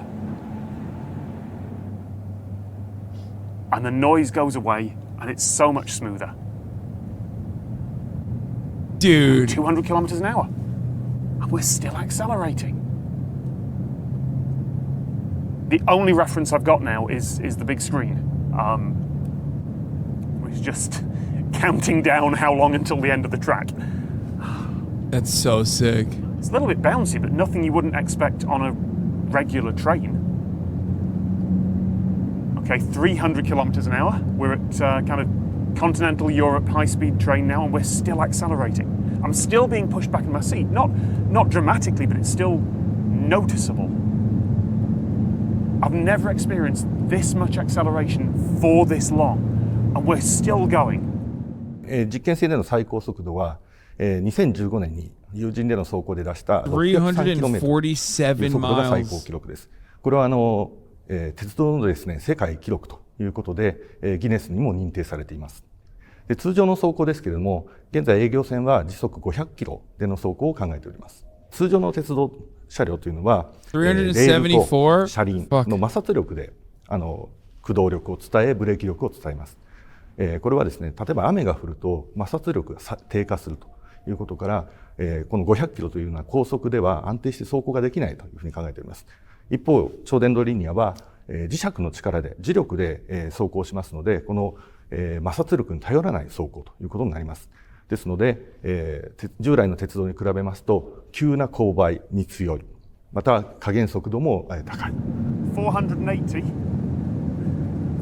And the noise goes away, and it's so much smoother. Dude. 200 kilometers an hour. And we're still accelerating. The only reference I've got now is the big screen, which is just counting down how long until the end of the track. That's so sick. It's a little bit bouncy, but nothing you wouldn't expect on a regular train. Okay, 300 kilometers an hour. We're at kind of continental Europe high-speed train now, and we're still accelerating. I'm still being pushed back in my seat. Not dramatically, but it's still noticeable. I've never experienced this much acceleration for this long, and we're still going. 実験性での最高速度は、2015年に有人での走行で出した347 603kmという速度が最高記録です。これは鉄道のですね、世界記録ということで、ギネスにも認定されています。で、通常の走行ですけれども、現在営業線は時速500キロでの走行を考えております。通常の鉄道車両というのは、レールと車輪の摩擦力で駆動力を伝え、ブレーキ力を伝えます。これはですね、例えば雨が降ると摩擦力が低下するということから、この500キロというのは高速では安定して走行ができないというふうに考えております。一方、超電導リニアは磁石の力で、磁力で走行しますので、この摩擦力に頼らない走行ということになります。ですので、従来の鉄道に比べますと、急な勾配に強い。また、加減速度も高い。480,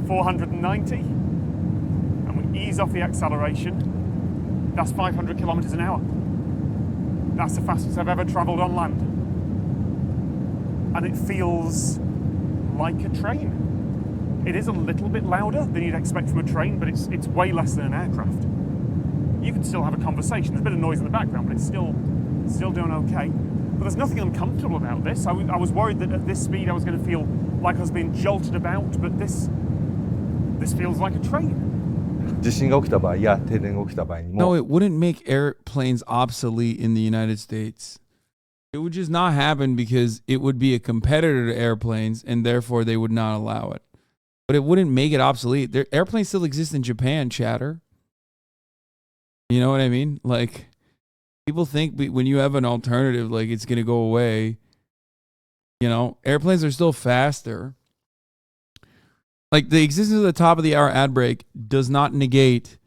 490, and we ease off the acceleration. That's 500 kilometers an hour. That's the fastest I've ever traveled on land. And it feels like a train. It is a little bit louder than you'd expect from a train, but it's way less than an aircraft. You can still have a conversation. There's a bit of noise in the background, but it's still doing okay. But there's nothing uncomfortable about this. I was worried that at this speed I was going to feel like I was being jolted about, but this feels like a train. 地震が起きた場合や停電が起きた場合にも No, it wouldn't make airplanes obsolete in the United States. It would just not happen because it would be a competitor to airplanes and therefore they would not allow it. But it wouldn't make it obsolete. Airplanes still exist in Japan, chatter. You know what I mean? Like, people think when you have an alternative, like it's going to go away. You know, airplanes are still faster. Like, the existence of the top of the hour ad break does not negate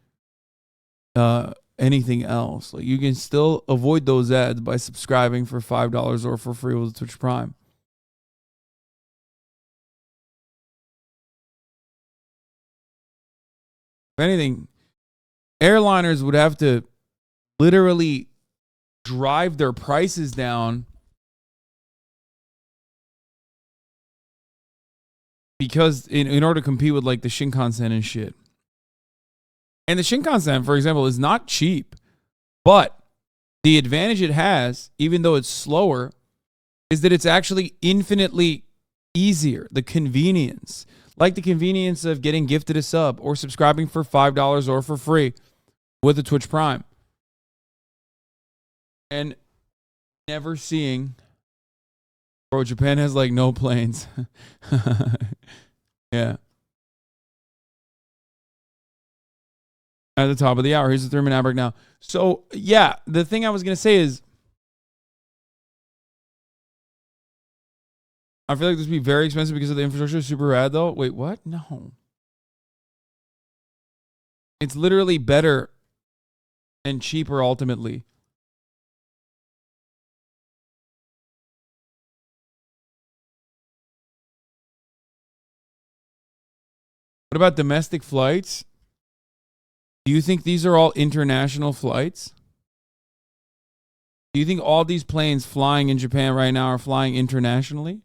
anything else. Like, you can still avoid those ads by subscribing for $5 or for free with Twitch Prime. If anything, airliners would have to literally drive their prices down because in order to compete with like the Shinkansen and shit. And the Shinkansen, for example, is not cheap, but the advantage it has, even though it's slower, is that it's actually infinitely easier. The convenience, like the convenience of getting gifted a sub or subscribing for $5 or for free with a Twitch Prime. And never seeing, bro, Japan has like no planes. Yeah. At the top of the hour. Here's the 3-minute ad break now. So, yeah, the thing I was going to say is I feel like this would be very expensive because of the infrastructure is super rad though. Wait, what? No. It's literally better and cheaper ultimately. What about domestic flights? Do you think these are all international flights? Do you think all these planes flying in Japan right now are flying internationally?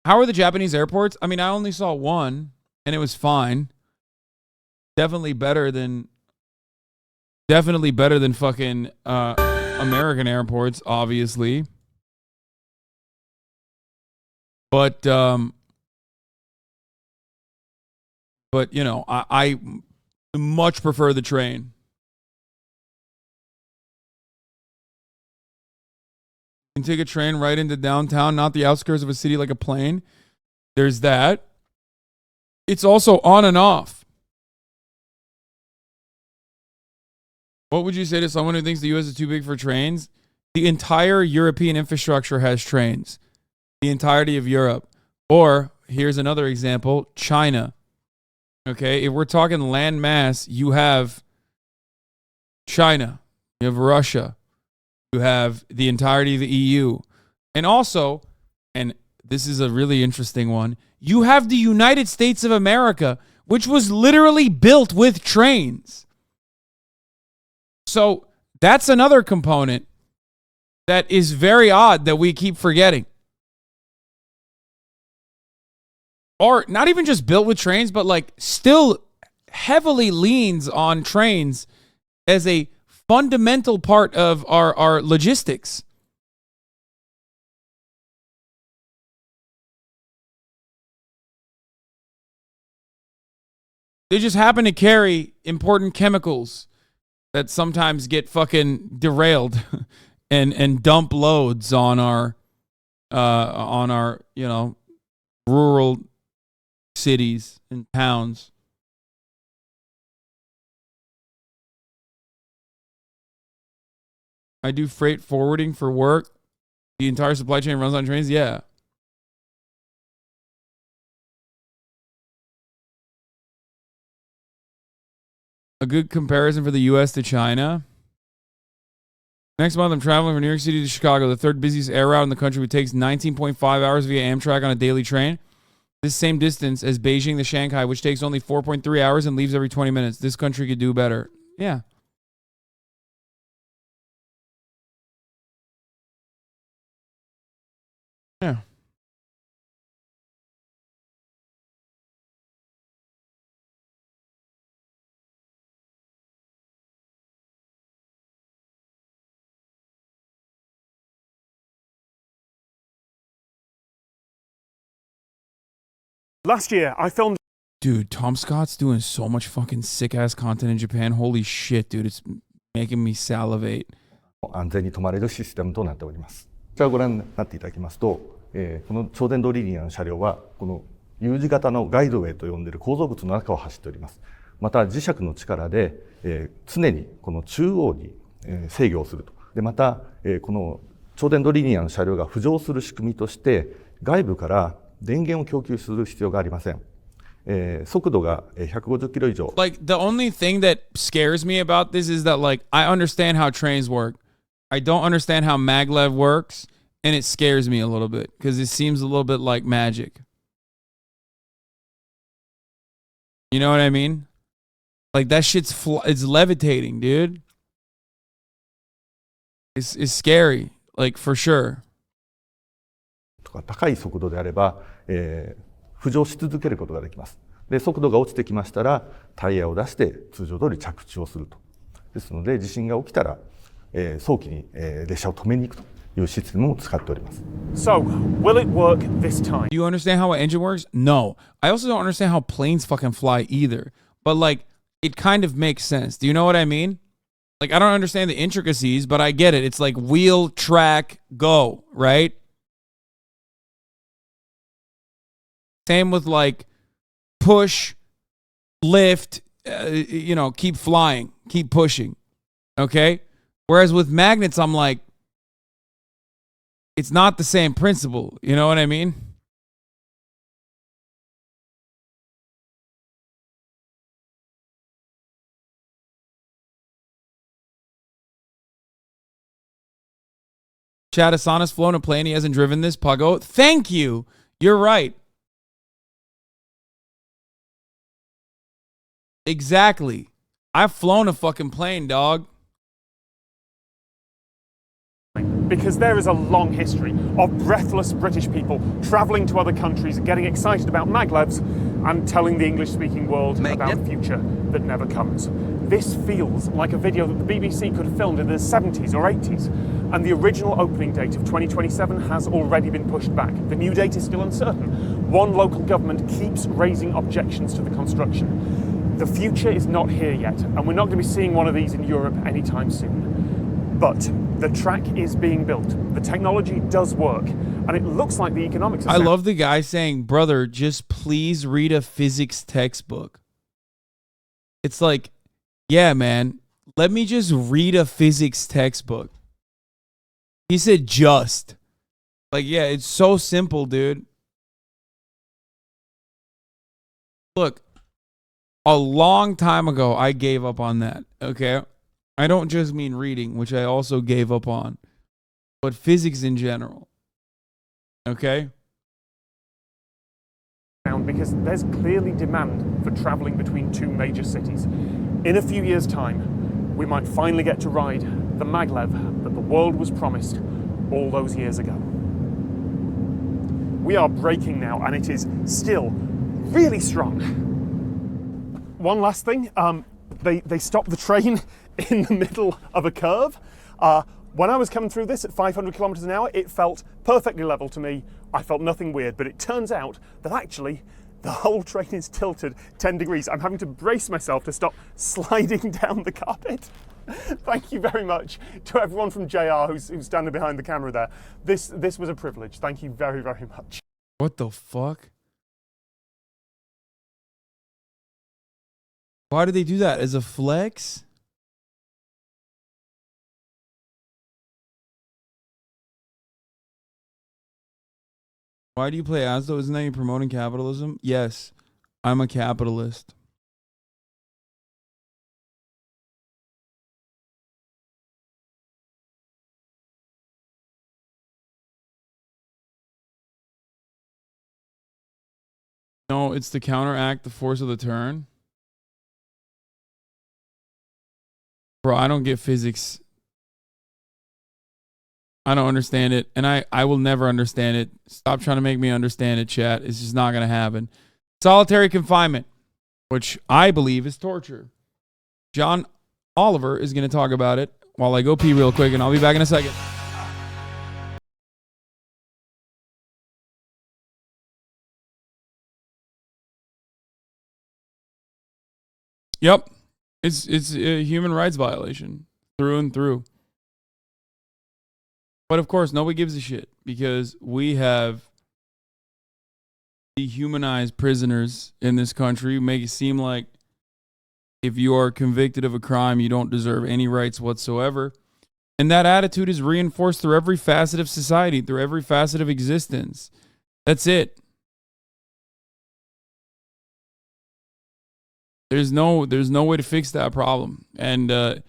How are the Japanese airports? I mean, I only saw one and it was fine. Definitely better than fucking American airports, obviously. But you know, I much prefer the train. You can take a train right into downtown, not the outskirts of a city like a plane. There's that. It's also on and off. What would you say to someone who thinks the U.S. is too big for trains? The entire European infrastructure has trains. The entirety of Europe. Or, here's another example, China. Okay, if we're talking land mass, you have China, you have Russia, you have the entirety of the EU. And also, and this is a really interesting one, you have the United States of America, which was literally built with trains. So that's another component that is very odd that we keep forgetting. Or not even just built with trains, but like still heavily leans on trains as a fundamental part of our logistics. They just happen to carry important chemicals that sometimes get fucking derailed and dump loads on our you know, rural cities and towns. I do freight forwarding for work. The entire supply chain runs on trains. Yeah. A good comparison for the U.S. to China. Next month, I'm traveling from New York City to Chicago, the third busiest air route in the country, which takes 19.5 hours via Amtrak on a daily train. This same distance as Beijing to Shanghai, which takes only 4.3 hours and leaves every 20 minutes. This country could do better. Yeah. Yeah. Last year, I filmed... Dude, Tom Scott's doing so much fucking sick-ass content in Japan. Holy shit, dude. It's making me salivate. 安全に止まれるシステムとなっております。こちらをご覧になっていただきますと、この超電導リニアの車両はこの U 字型のガイドウェイと呼んでいる構造物の中を走っております。また磁石の力で、常にこの中央に、制御をすると。でまた、この超電導リニアの車両が浮上する仕組みとして外部から電源を供給する必要がありません。速度が150キロ以上。Like, the only thing that scares me about this is that, like, I understand how trains work. I don't understand how maglev works, and it scares me a little bit because it seems a little bit like magic. You know what I mean? Like, that shit's it's levitating, dude. It's scary, like, for sure. 高い速度であれば、浮上し続けることができます。で、速度が落ちてきましたら、タイヤを出して通常通り着地をすると。ですので、地震が起きたら、早期に、列車を止めに行くというシステムを使っております。So, will it work this time? Do you understand how an engine works? No. I also don't understand how planes fucking fly either. But, like, it kind of makes sense. Do you know what I mean? Like, I don't understand the intricacies, but I get it. It's like wheel, track, go, right? Same with, like, push, lift, you know, keep flying, keep pushing. Okay? Whereas with magnets, I'm like, it's not the same principle. You know what I mean? Chad, Hasan has flown a plane. He hasn't driven this. Puggo. Thank you. You're right. Exactly. I've flown a fucking plane, dog. Because there is a long history of breathless British people travelling to other countries, getting excited about maglevs, and telling the English-speaking world about a future that never comes. This feels like a video that the BBC could have filmed in the 70s or 80s, and the original opening date of 2027 has already been pushed back. The new date is still uncertain. One local government keeps raising objections to the construction. The future is not here yet, and we're not going to be seeing one of these in Europe anytime soon. But the track is being built. The technology does work, and it looks like the economics are I love the guy saying, brother, just please read a physics textbook. It's like, yeah, man, let me just read a physics textbook. He said just. Like, yeah, it's so simple, dude. Look, a long time ago, I gave up on that, okay? I don't just mean reading, which I also gave up on, but physics in general. Okay? Because there's clearly demand for travelling between two major cities. In a few years' time, we might finally get to ride the maglev that the world was promised all those years ago. We are braking now, and it is still really strong. One last thing, they stopped the train in the middle of a curve. When I was coming through this at 500 kilometers an hour, it felt perfectly level to me. I felt nothing weird, but it turns out that actually the whole train is tilted 10 degrees. I'm having to brace myself to stop sliding down the carpet. Thank you very much to everyone from JR who's standing behind the camera there. This was a privilege. Thank you very, very much. What the fuck? Why did they do that? As a flex? Why do you play ads though? Isn't that you promoting capitalism? Yes, I'm a capitalist. No, it's to counteract the force of the turn. Bro, I don't get physics. I don't understand it, and I will never understand it. Stop trying to make me understand it, chat. It's just not going to happen. Solitary confinement, which I believe is torture. John Oliver is going to talk about it while I go pee real quick, and I'll be back in a second. Yep. It's a human rights violation through and through. But of course, nobody gives a shit because we have dehumanized prisoners in this country. Make it seem like if you are convicted of a crime, you don't deserve any rights whatsoever. And that attitude is reinforced through every facet of society, through every facet of existence. That's it. There's no way to fix that problem. And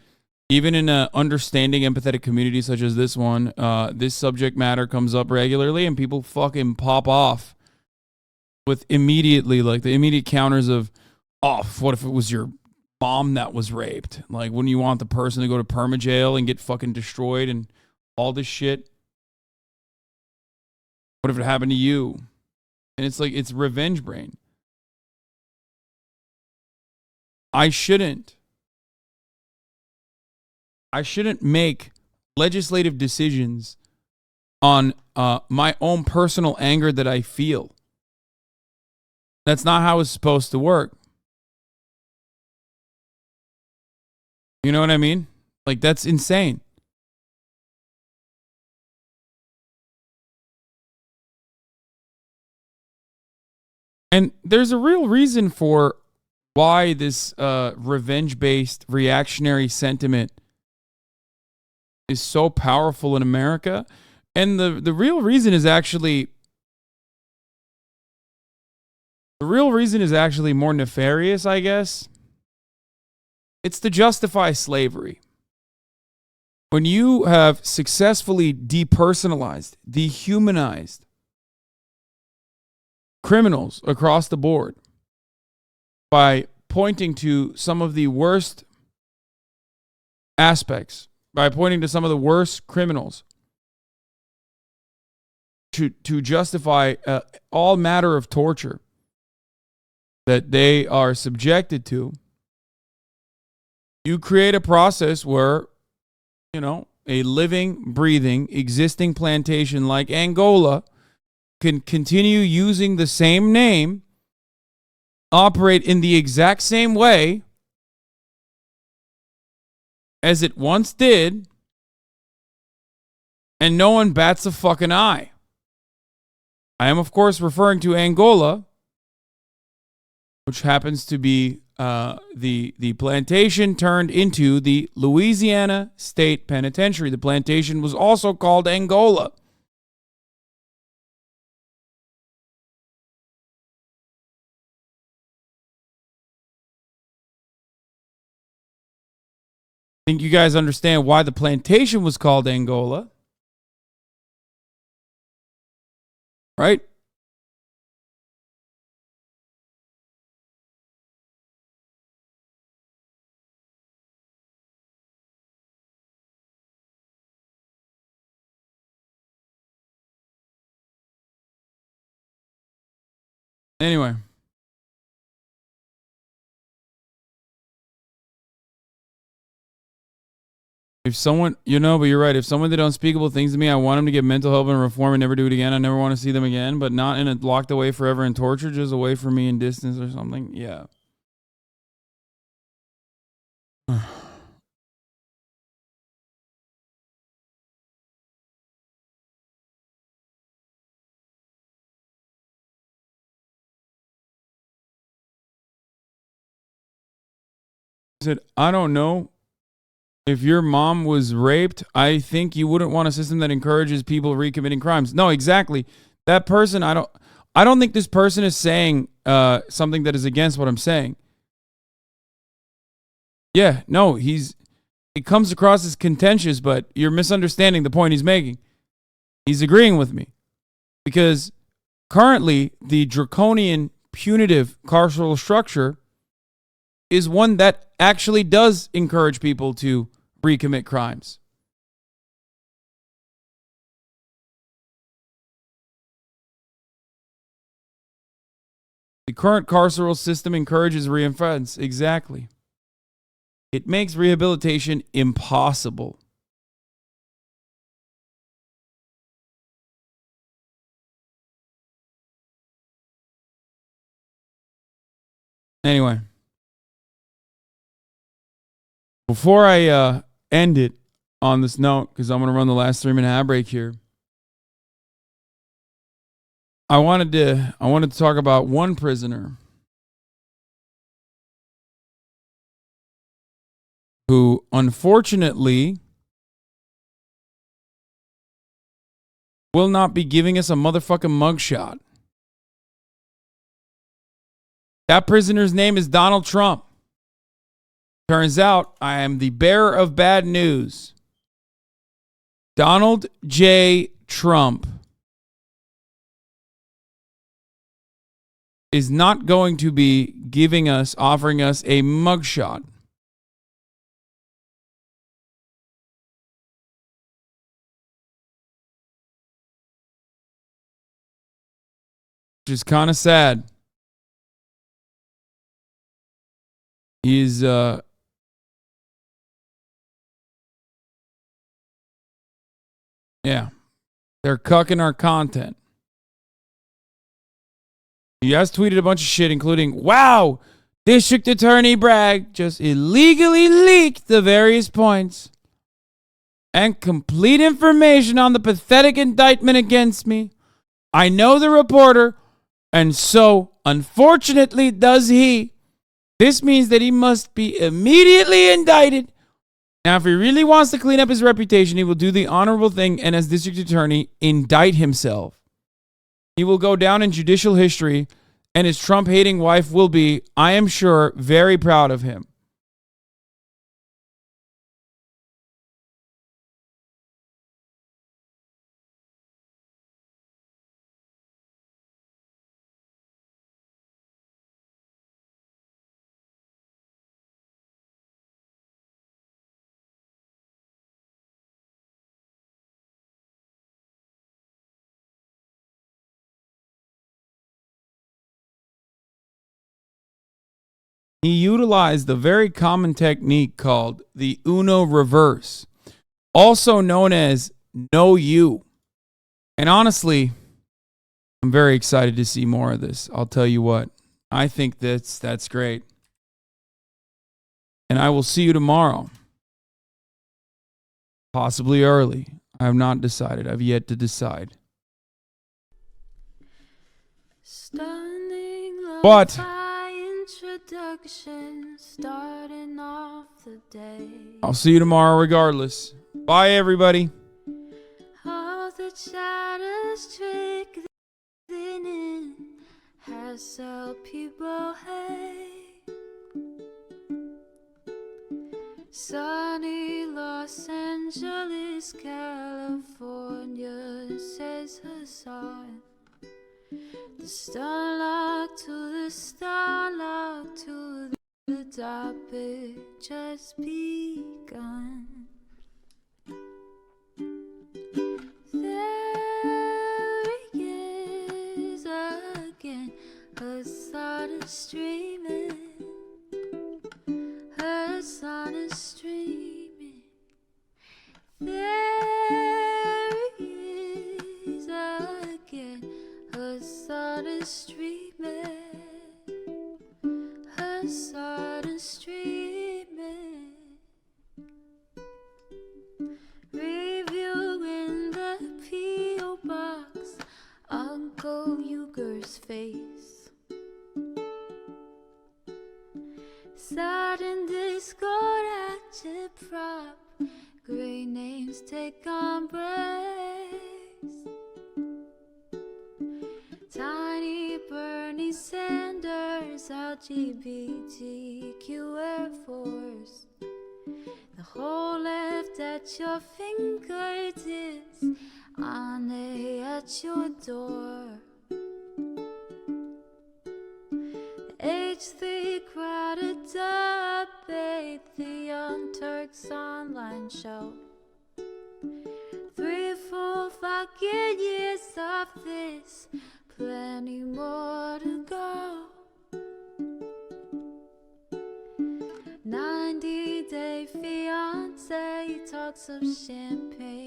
even in an understanding, empathetic community such as this one, this subject matter comes up regularly and people fucking pop off with immediately, like the immediate counters of, oh, what if it was your mom that was raped? Like, wouldn't you want the person to go to perma-jail and get fucking destroyed and all this shit? What if it happened to you? And it's like, it's revenge brain. I shouldn't make legislative decisions on my own personal anger that I feel. That's not how it's supposed to work. You know what I mean? Like, that's insane. And there's a real reason for why this revenge-based reactionary sentiment is so powerful in America. And the real reason is actually more nefarious, I guess. It's to justify slavery. When you have successfully depersonalized, dehumanized criminals across the board by pointing to some of the worst aspects, by pointing to some of the worst criminals to justify all matter of torture that they are subjected to, you create a process where, you know, a living, breathing, existing plantation like Angola can continue using the same name, operate in the exact same way as it once did, and no one bats a fucking eye. I am, of course, referring to Angola, which happens to be the plantation turned into the Louisiana State Penitentiary. The plantation was also called Angola. I think you guys understand why the plantation was called Angola, right? Anyway. If someone, but you're right. If someone did unspeakable things to me, I want them to get mental help and reform and never do it again. I never want to see them again, but not in a locked away forever in torture, just away from me in distance or something. Yeah. I said, I don't know. If your mom was raped, I think you wouldn't want a system that encourages people recommitting crimes. No, exactly. That person, I don't think this person is saying something that is against what I'm saying. Yeah, no, it comes across as contentious, but you're misunderstanding the point he's making. He's agreeing with me. Because currently, the draconian, punitive carceral structure is one that actually does encourage people to recommit crimes. The current carceral system encourages reoffense. Exactly. It makes rehabilitation impossible. Anyway. Before I end it on this note, because I'm going to run the last 3-minute ad break here, I wanted to talk about one prisoner who, unfortunately, will not be giving us a motherfucking mugshot. That prisoner's name is Donald Trump. Turns out I am the bearer of bad news. Donald J. Trump is not going to be offering us a mugshot. Which is kind of sad. He's yeah, they're cucking our content. He has tweeted a bunch of shit, including, wow, District Attorney Bragg just illegally leaked the various points and complete information on the pathetic indictment against me. I know the reporter, and so, unfortunately, does he. This means that he must be immediately indicted Now, if he really wants to clean up his reputation, he will do the honorable thing and, as district attorney, indict himself. He will go down in judicial history, and his Trump-hating wife will be, I am sure, very proud of him. He utilized the very common technique called the Uno reverse, also known as Know You. And honestly, I'm very excited to see more of this. I'll tell you what. I think that's great. And I will see you tomorrow. Possibly early. I have not decided. I've yet to decide. But starting off the day. I'll see you tomorrow regardless. Bye, everybody. All the shadows trickling in has helped people hate. Sunny Los Angeles, California, says Hasan. The starlock to the starlock to the topic just begun. There he is again, Hasan is streaming. Hasan is streaming. There he is again. Hasan is streaming. Hasan is streaming. Reviewing the P.O. box, Uncle Uger's face. Sudden Discord agitprop, great names take on breaks. Tiny Bernie Sanders, LGBTQ Air Force. The whole left at your fingertips, Ane at your door. The H3 crowded debate, the Young Turks online show. 3 full fucking years of this, plenty more to go. 90-day fiance talks of champagne